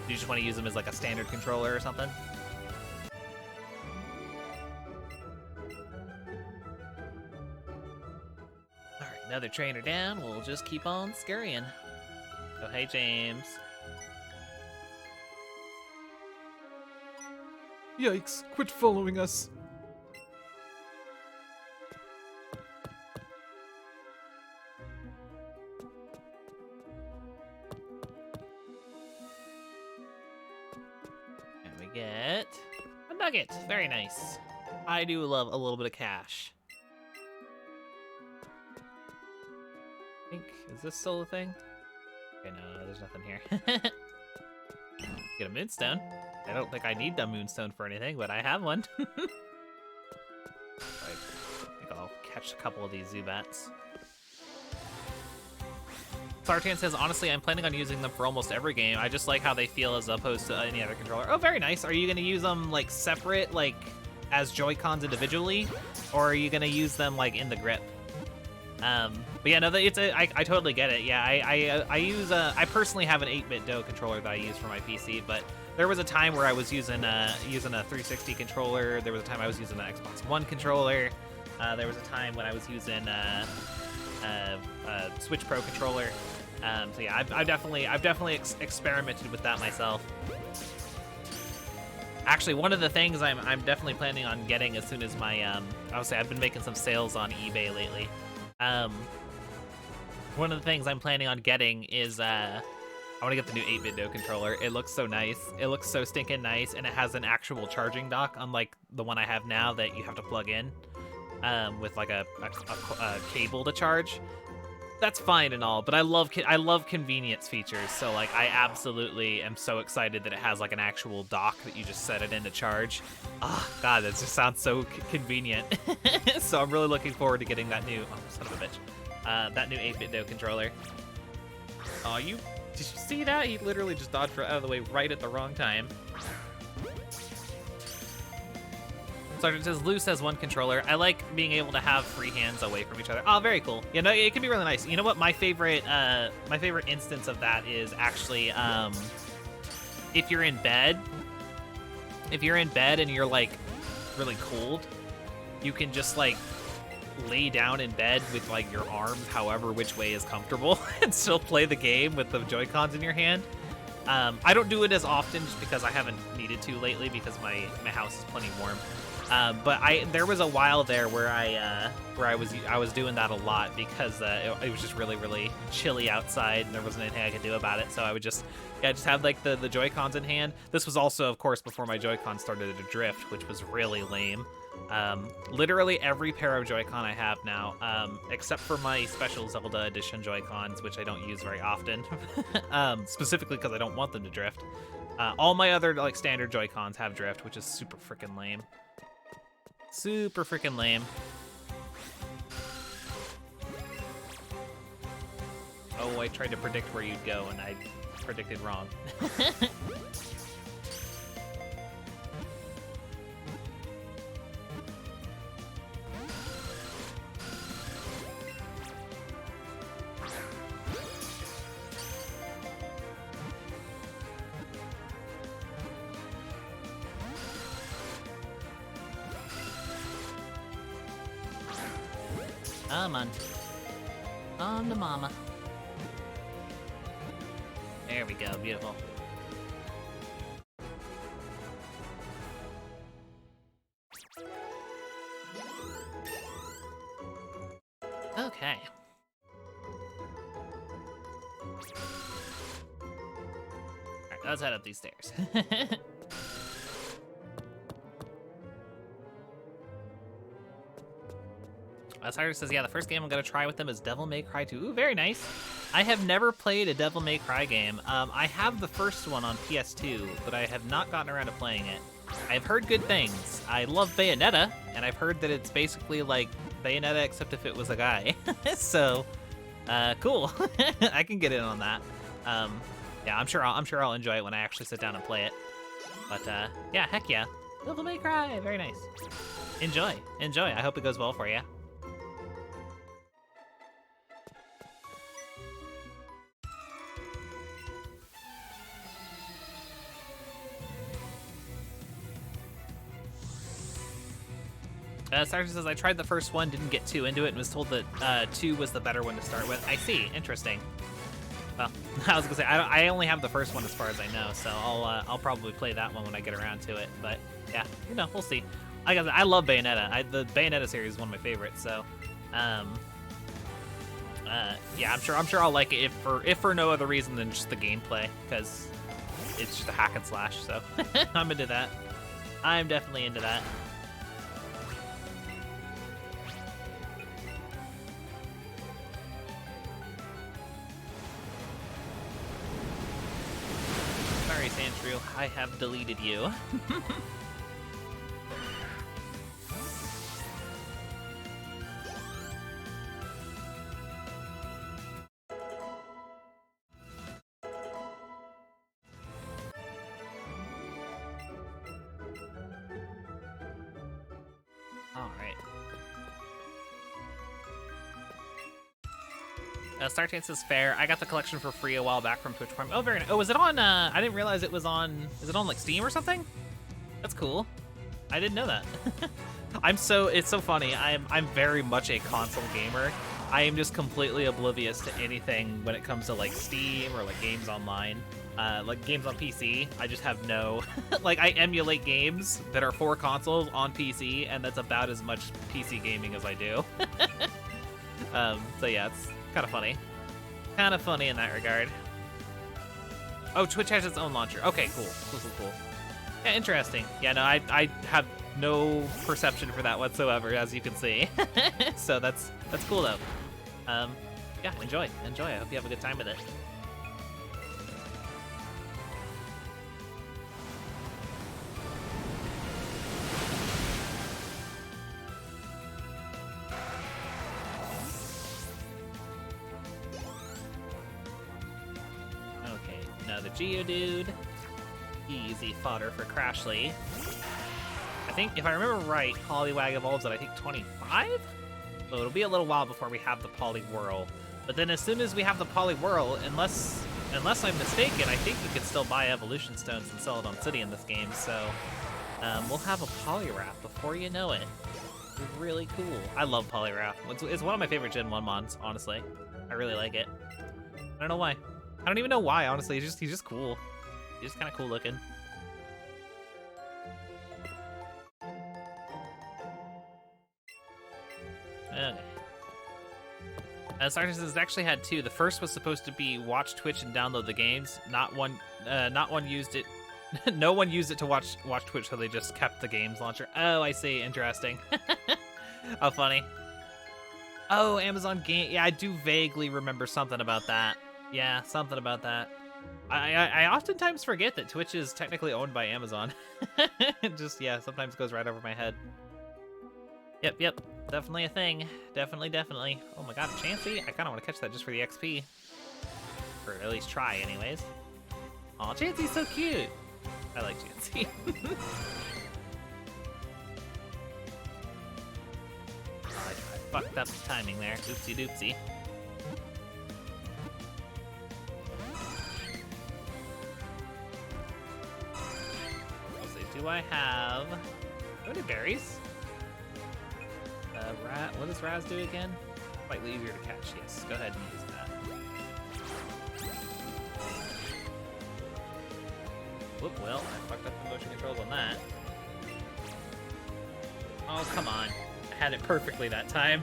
you just want to use them as like a standard controller or something? Another trainer down, we'll just keep on scurrying. Oh, hey, James. Yikes, quit following us. And we get a nugget. Very nice. I do love a little bit of cash. Is this still a thing? Okay, no, there's nothing here. Get a moonstone. I don't think I need the moonstone for anything, but I have one. I think I'll catch a couple of these Zubats. Sartan says, honestly, I'm planning on using them for almost every game. I just like how they feel as opposed to any other controller. Oh, very nice. Are you going to use them, like, separate, like, as Joy-Cons individually? Or are you going to use them, like, in the grip? But yeah, no, I totally get it. Yeah, I personally have an 8-bit Do controller that I use for my PC, but there was a time where I was using a 360 controller. There was a time I was using an Xbox One controller. There was a time when I was using a Switch Pro controller. So yeah, I've definitely experimented with that myself. Actually, one of the things I'm definitely planning on getting as soon as my obviously I've been making some sales on eBay lately. one of the things I'm planning on getting is I want to get the new 8-bit Do controller. It looks so nice. It looks so stinking nice, and it has an actual charging dock, unlike the one I have now that you have to plug in with like a cable to charge. That's fine and all, but I love convenience features. So like I absolutely am so excited that it has like an actual dock that you just set it in to charge. Oh god, that just sounds so convenient. So I'm really looking forward to getting that new son of a bitch, that new 8-bit Do controller. Oh, did you see that? He literally just dodged out of the way right at the wrong time. Sergeant says, Luce has one controller. I like being able to have free hands away from each other. Oh, very cool. You know, it can be really nice. You know what? My favorite instance of that is actually if you're in bed. If you're in bed and you're like really cold, you can just like lay down in bed with like your arms however which way is comfortable and still play the game with the Joy-Cons in your hand. I don't do it as often just because I haven't needed to lately because my house is plenty warm. But there was a while there where I was doing that a lot because it was just really, really chilly outside and there wasn't anything I could do about it. So I would just have like the Joy-Cons in hand. This was also, of course, before my Joy-Cons started to drift, which was really lame. Literally every pair of Joy-Con I have now, except for my special Zelda edition Joy-Cons, which I don't use very often, specifically because I don't want them to drift. All my other like standard Joy-Cons have drift, which is super freaking lame. Super freaking lame. Oh, I tried to predict where you'd go and I predicted wrong. Come on. On to mama. There we go, beautiful. Okay. Alright, let's head up these stairs. Cyrus says, yeah, the first game I'm going to try with them is Devil May Cry 2. Ooh, very nice. I have never played a Devil May Cry game. I have the first one on PS2, but I have not gotten around to playing it. I've heard good things. I love Bayonetta, and I've heard that it's basically like Bayonetta except if it was a guy. So, cool. I can get in on that. Yeah, I'm sure I'll enjoy it when I actually sit down and play it. But yeah, heck yeah. Devil May Cry, very nice. Enjoy. I hope it goes well for you. Sergeant says, I tried the first one, didn't get too into it, and was told that 2 was the better one to start with. I see. Interesting. Well, I was gonna say, I only have the first one as far as I know, so I'll probably play that one when I get around to it. But yeah, you know, we'll see. Like I said, I love Bayonetta. The Bayonetta series is one of my favorites, so yeah, I'm sure I'll like it if for no other reason than just the gameplay, because it's just a hack and slash. So I'm into that. I'm definitely into that. Sorry, Sandshrew, I have deleted you. Alright. Star Chance is fair. I got the collection for free a while back from Twitch Prime. Oh, very nice. Oh, is it on, I didn't realize it was on, is it on, like, Steam or something? That's cool. I didn't know that. It's so funny. I'm very much a console gamer. I am just completely oblivious to anything when it comes to, like, Steam or, like, games online. Like, games on PC, I just have no... like, I emulate games that are for consoles on PC, and that's about as much PC gaming as I do. So yeah, it's kind of funny. Kind of funny in that regard. Oh, Twitch has its own launcher. Okay, cool. Cool. Yeah, interesting. Yeah, no, I have no perception for that whatsoever, as you can see. So that's cool though. Yeah, enjoy. I hope you have a good time with it. Okay, another Geodude. Easy fodder for Crashly. I think, if I remember right, Poliwag evolves at, I think, 25? So it'll be a little while before we have the Poliwhirl. But then as soon as we have the Poliwhirl, unless I'm mistaken, I think we could still buy Evolution Stones and sell it on City in this game, so we'll have a Poliwrath before you know it. It's really cool. I love Poliwrath. It's one of my favorite Gen 1 mons, honestly. I really like it. I don't know why. I don't even know why, honestly. He's just cool. He's just kind of cool looking. Okay. Sarkis has actually had two. The first was supposed to be watch Twitch and download the games. Not one used it. No one used it to watch Twitch, so they just kept the games launcher. Oh, I see. Interesting. Oh, funny. Oh, Amazon game. Yeah, I do vaguely remember something about that. Yeah, something about that. I oftentimes forget that Twitch is technically owned by Amazon. It just, yeah, sometimes goes right over my head. Yep. Definitely a thing. Definitely. Oh my god, Chansey. I kind of want to catch that just for the XP. Or at least try, anyways. Aw, Chansey's so cute. I like Chansey. Oh, I fucked up the timing there. Oopsie doopsie. Let's see, do I have... What are berries? What does Raz do again? Slightly easier to catch, yes. Go ahead and use that. Whoop, well, I fucked up the motion controls on that. Oh, come on. I had it perfectly that time.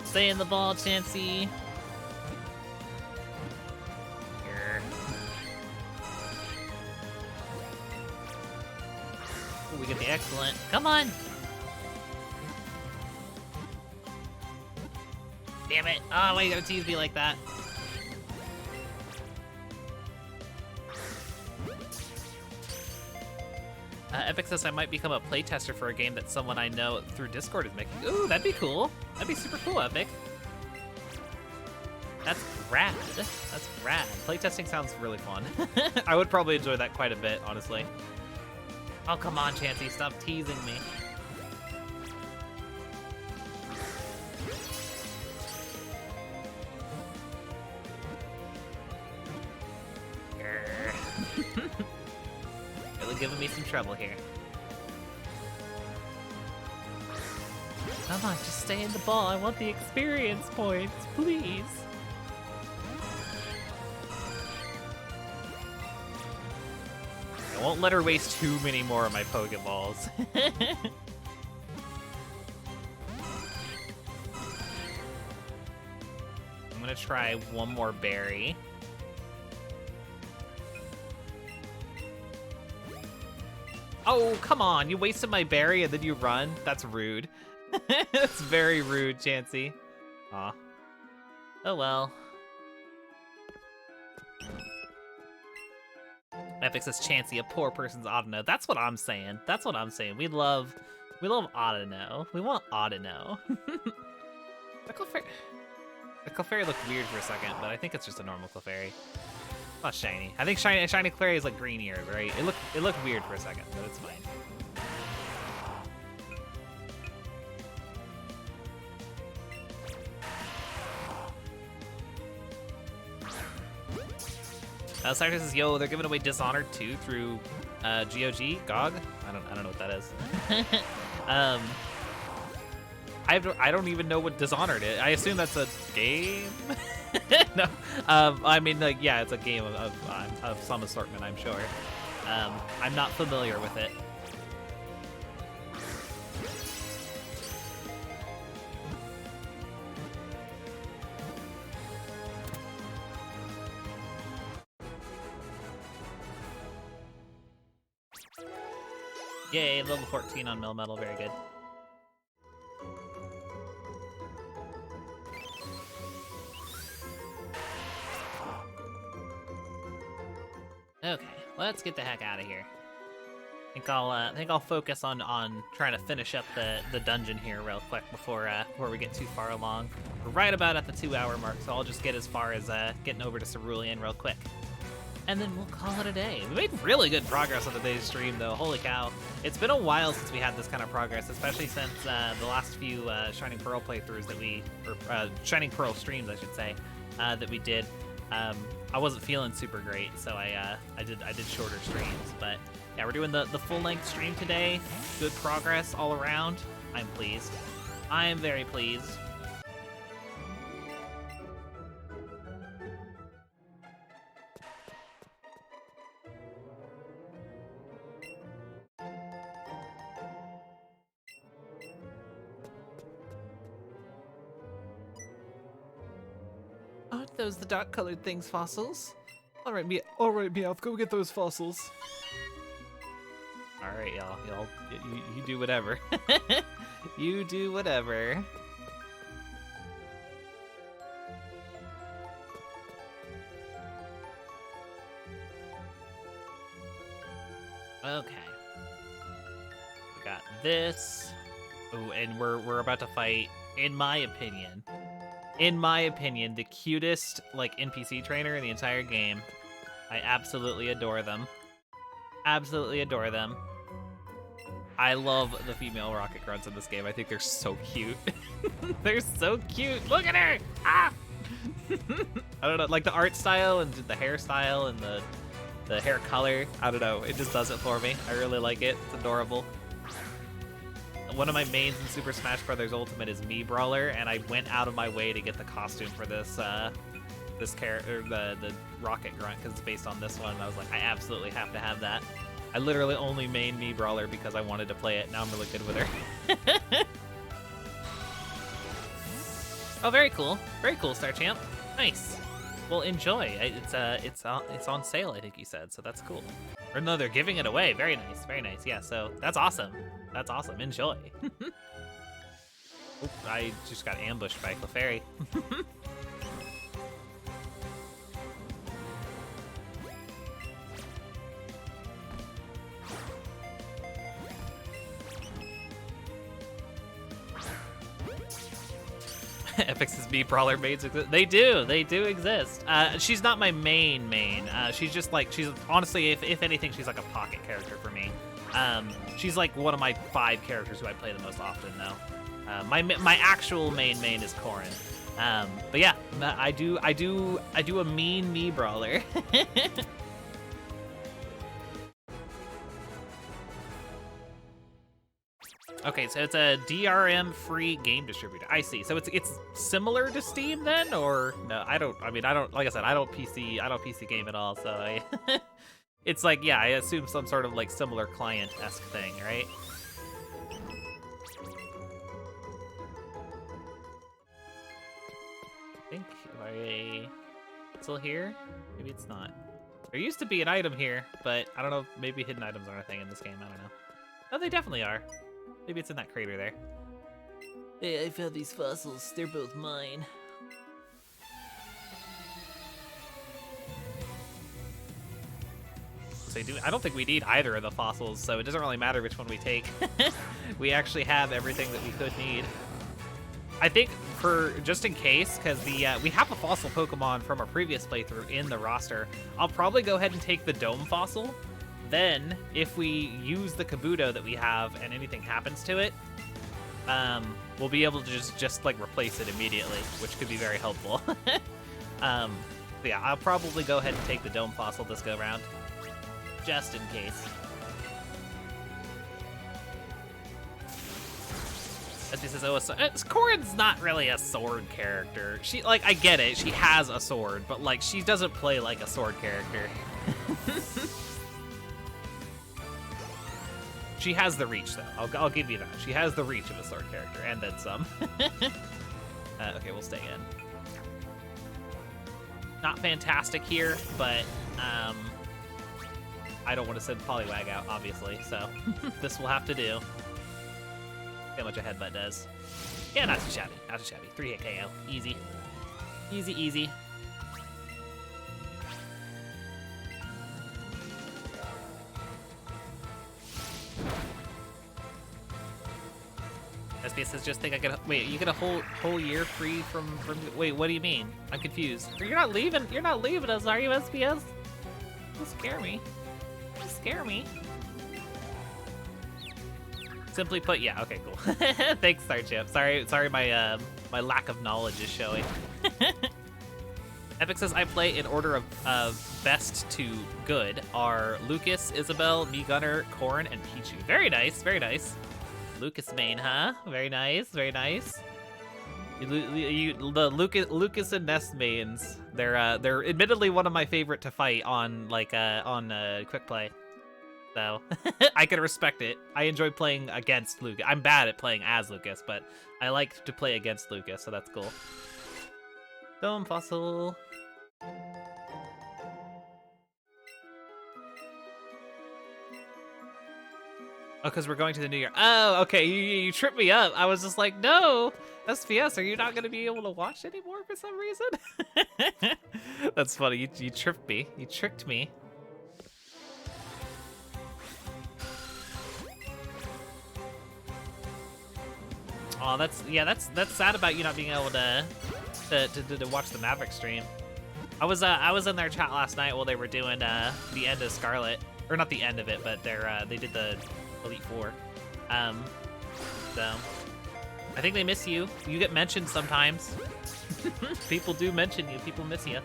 Stay in the ball, Chansey. Here. Ooh, we get the excellent. Come on! Damn it. Oh, why you gotta tease me like that? Epic says I might become a playtester for a game that someone I know through Discord is making. Ooh, that'd be cool. That'd be super cool, Epic. That's rad. That's rad. Playtesting sounds really fun. I would probably enjoy that quite a bit, honestly. Oh, come on, Chansey. Stop teasing me. Really giving me some trouble here. Come on, just stay in the ball. I want the experience points, please. I won't let her waste too many more of my Pokeballs. I'm gonna try one more berry. Oh, come on. You wasted my berry and then you run? That's rude. That's very rude, Chansey. Aw. Oh well. Epic says Chansey, a poor person's Audino. That's what I'm saying. That's what I'm saying. We love Audino. We want Audino. The Clefairy looked weird for a second, but I think it's just a normal Clefairy. Not shiny. I think shiny Clefairy is like green ear, right? It looked weird for a second, but it's fine. Cyrus says, yo, they're giving away Dishonored 2 through GOG? GOG? I don't know what that is. I don't even know what Dishonored is. I assume that's a game? No. I mean, like, yeah, it's a game of some assortment, I'm sure. I'm not familiar with it. Yay, level 14 on Melmetal, very good. Okay, let's get the heck out of here. I think I'll focus on trying to finish up the dungeon here real quick before we get too far along. We're right about at the 2-hour mark, so I'll just get as far as getting over to Cerulean real quick. And then we'll call it a day. We made really good progress on today's stream, though. Holy cow. It's been a while since we had this kind of progress, especially since the last few Shining Pearl playthroughs that or Shining Pearl streams, I should say, that we did. I wasn't feeling super great, so I did shorter streams. But yeah, we're doing the full-length stream today. Good progress all around. I'm pleased. I am very pleased. Aren't those the dark-colored things, fossils? All right, Meowth, go get those fossils. All right, y'all. You do whatever. You do whatever. Okay. We got this. Oh, and we're about to fight, in my opinion, the cutest like NPC trainer in the entire game. I absolutely adore them. Absolutely adore them. I love the female rocket grunts in this game. I think they're so cute. They're so cute. Look at her! Ah! I don't know, like the art style and the hairstyle and the hair color. I don't know, it just does it for me. I really like it. It's adorable. One of my mains in Super Smash Bros. Ultimate is Mii Brawler, and I went out of my way to get the costume for this this character, the rocket grunt, because it's based on this one. And I was like, I absolutely have to have that. I literally only main Mii Brawler because I wanted to play it. Now I'm really good with her. Oh, very cool, Star Champ. Nice. Well, enjoy. It's on sale, I think you said, so that's cool. Or no, they're giving it away. Very nice, very nice. Yeah, so that's awesome. That's awesome. Enjoy. Oop, I just got ambushed by Clefairy. Epix's Mii Brawler mains exist. They do exist. She's not my main. She's just like, she's honestly, if anything, she's like a pocket character for me. She's like one of my 5 characters who I play the most often, though. My actual main is Corrin. But yeah, I do a mean Mii Brawler. Okay, so it's a DRM-free game distributor. I see. So it's similar to Steam then, or no? I don't. Like I said, I don't PC game at all. So it's like, yeah, I assume some sort of like similar client-esque thing, right? I think it's still here. Maybe it's not. There used to be an item here, but I don't know. Maybe hidden items aren't a thing in this game. I don't know. Oh, they definitely are. Maybe it's in that crater there. Hey, I found these fossils. They're both mine. So I don't think we need either of the fossils, so it doesn't really matter which one we take. We actually have everything that we could need. I think for just in case, because we have a fossil Pokemon from our previous playthrough in the roster, I'll probably go ahead and take the Dome fossil. Then, if we use the Kabuto that we have and anything happens to it, we'll be able to just like replace it immediately, which could be very helpful. Yeah, I'll probably go ahead and take the Dome fossil this go round, just in case. As he says, oh, Corrin's not really a sword character. She, like, I get it, she has a sword, but like, she doesn't play like a sword character. She has the reach, though. I'll give you that. She has the reach of a sword character, and then some. Okay, we'll stay in. Not fantastic here, but I don't want to send Poliwag out, obviously, so this will have to do. See how much a headbutt does. Yeah, not too shabby, not too shabby. 3-hit KO, easy. Easy, easy. SBS says just think I get wait, you get a whole year free from wait, what do you mean? I'm confused. You're not leaving us, are you, SBS? Don't scare me. Don't scare me. Simply put, yeah, okay, cool. Thanks, Starchip. Sorry my my lack of knowledge is showing. Epic says I play in order of best to good are Lucas, Isabel, me Gunner, Corrin, and Pichu. Very nice, very nice. Lucas main, huh? Very nice, very nice. The Lucas and Nest mains. They're admittedly one of my favorite to fight on quick play. So I can respect it. I enjoy playing against Lucas. I'm bad at playing as Lucas, but I like to play against Lucas, so that's cool. Dome fossil. Oh, because we're going to the New Year. Oh, okay, you tripped me up. I was just like, no, SPS, are you not going to be able to watch anymore for some reason? That's funny. You tripped me. You tricked me. Oh, that's sad about you not being able to watch the Maverick stream. I was in their chat last night while they were doing the end of Scarlet, or not the end of it, but they did the Elite Four. So I think they miss you. You get mentioned sometimes. People do mention you. People miss you.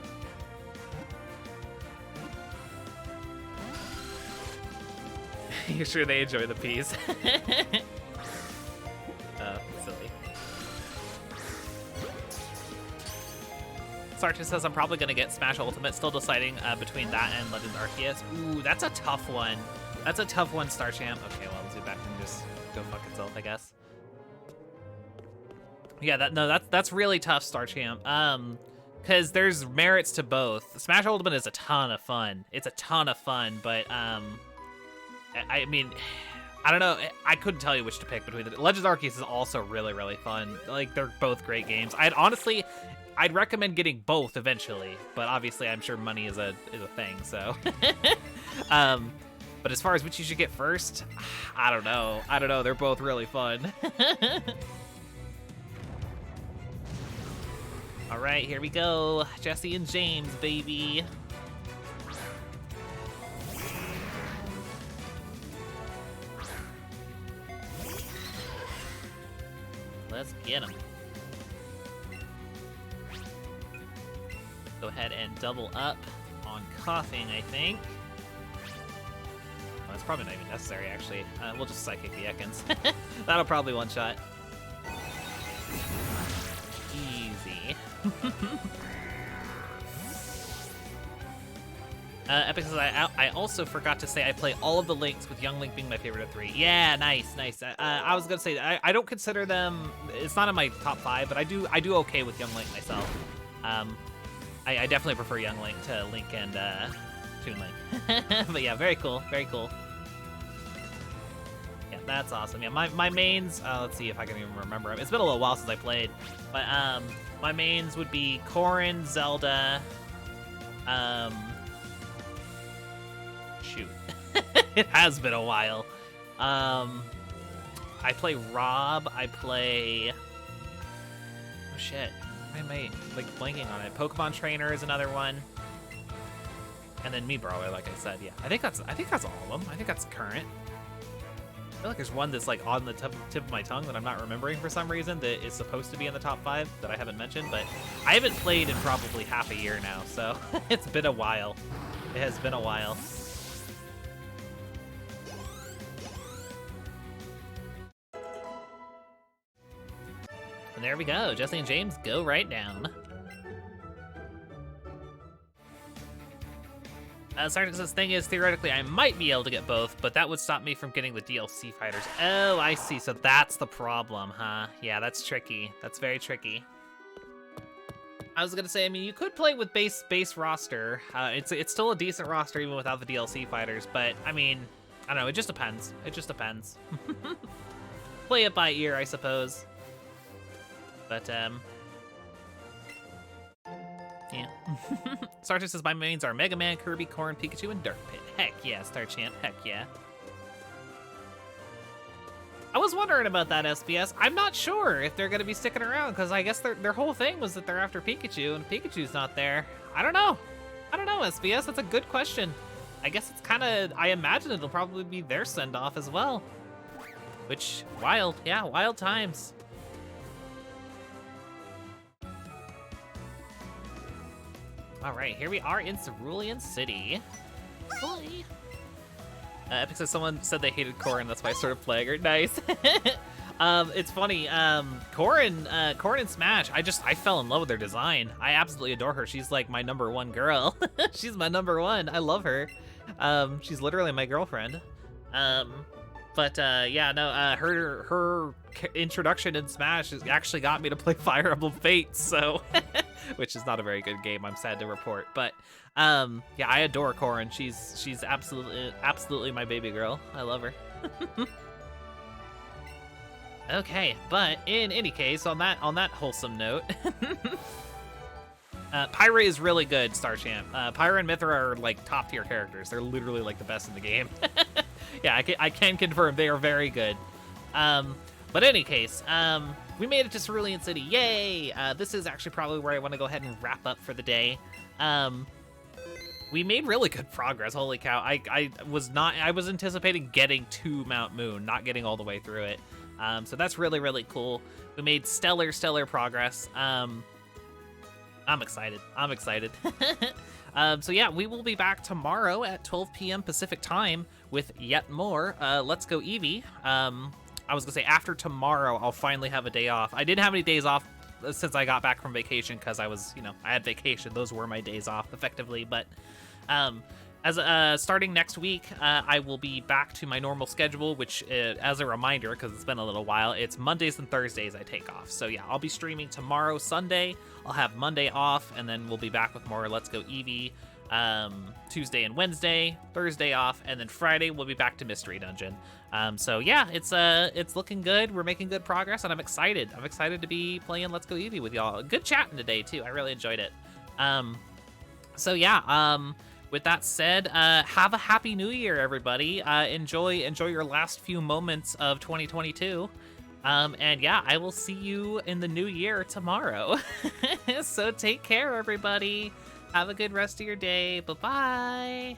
You're sure they enjoy the peas. Silly. Sartre says I'm probably gonna get Smash Ultimate. Still deciding between that and Legends Arceus. Ooh, that's a tough one. That's a tough one, Star Champ. Okay, well, let's do back and just go fuck itself, I guess. Yeah, that's really tough, Star Champ. Because there's merits to both. Smash Ultimate is a ton of fun. It's a ton of fun, but I mean, I don't know. I couldn't tell you which to pick between the Legends Arceus is also really, really fun. Like, they're both great games. I'd recommend getting both eventually, but obviously I'm sure money is a thing, so. But as far as which you should get first, I don't know. They're both really fun. All right, here we go. Jesse and James, baby. Let's get him. Go ahead and double up on coughing, I think. Well, that's probably not even necessary, actually. We'll just Psychic the Ekans. That'll probably one-shot. Easy. Epic says, I also forgot to say I play all of the Links, with Young Link being my favorite of 3. Yeah, nice, nice. I was gonna say, I don't consider them, it's not in my top 5, but I do okay with Young Link myself. I definitely prefer Young Link to Link and Toon Link. But yeah, very cool, very cool. Yeah, that's awesome. Yeah, my mains, let's see if I can even remember them. It's been a little while since I played, but my mains would be Corrin, Zelda, shoot. It has been a while. I play Rob, I play, oh shit. Why am I like blanking on it? Pokemon Trainer is another one. And then me Brawler, like I said, yeah. I think that's all of them. I think that's current. I feel like there's one that's like on the tip of my tongue that I'm not remembering for some reason that is supposed to be in the top 5 that I haven't mentioned, but I haven't played in probably half a year now, so it's been a while. It has been a while. And there we go. Jesse and James go right down. Sarkis' thing is, theoretically, I might be able to get both, but that would stop me from getting the DLC fighters. Oh, I see. So that's the problem, huh? Yeah, that's tricky. That's very tricky. I was gonna say, I mean, you could play with base roster. It's still a decent roster even without the DLC fighters, but I mean, I don't know. It just depends. It just depends. Play it by ear, I suppose. But yeah. Starter says my mains are Mega Man, Kirby, Corrin, Pikachu, and Dirt Pit. Heck yeah, Star Champ. Heck yeah. I was wondering about that, SPS. I'm not sure if they're going to be sticking around, because I guess their whole thing was that they're after Pikachu, and Pikachu's not there. I don't know. I don't know, SPS. That's a good question. I guess it's kind of... I imagine it'll probably be their send-off as well. Which, wild. Yeah, wild times. All right, here we are in Cerulean City. Boy. Epic says someone said they hated Corrin, that's why I started playing her. Nice. It's funny, Corrin in Smash, I fell in love with her design. I absolutely adore her. She's like my #1 girl. She's my #1. I love her. She's literally my girlfriend. Yeah, no, her introduction in Smash has actually got me to play Fire Emblem Fates, so, which is not a very good game, I'm sad to report. But yeah, I adore Corrin. She's absolutely my baby girl. I love her. Okay, but in any case, on that wholesome note, Pyra is really good, Star Champ. Pyra and Mithra are like top tier characters. They're literally like the best in the game. Yeah, I can confirm they are very good. But in any case, we made it to Cerulean City. Yay! This is actually probably where I want to go ahead and wrap up for the day. We made really good progress. Holy cow! I was anticipating getting to Mount Moon, not getting all the way through it. So that's really cool. We made stellar progress. I'm excited. So yeah, we will be back tomorrow at 12 p.m. Pacific time with yet more Let's Go Eevee. I was gonna say after tomorrow, I'll finally have a day off. I didn't have any days off since I got back from vacation because I was, I had vacation. Those were my days off effectively. But as starting next week, I will be back to my normal schedule, which as a reminder, because it's been a little while, it's Mondays and Thursdays I take off. So yeah, I'll be streaming tomorrow, Sunday. I'll have Monday off, and then we'll be back with more Let's Go Eevee Tuesday and Wednesday, Thursday off, and then Friday we'll be back to Mystery Dungeon. So yeah, it's looking good. We're making good progress, and I'm excited. I'm excited to be playing Let's Go Eevee with y'all. Good chatting today too. I really enjoyed it. So yeah, with that said, have a happy new year, everybody. Enjoy your last few moments of 2022. And yeah, I will see you in the new year tomorrow. So take care, everybody. Have a good rest of your day. Bye-bye.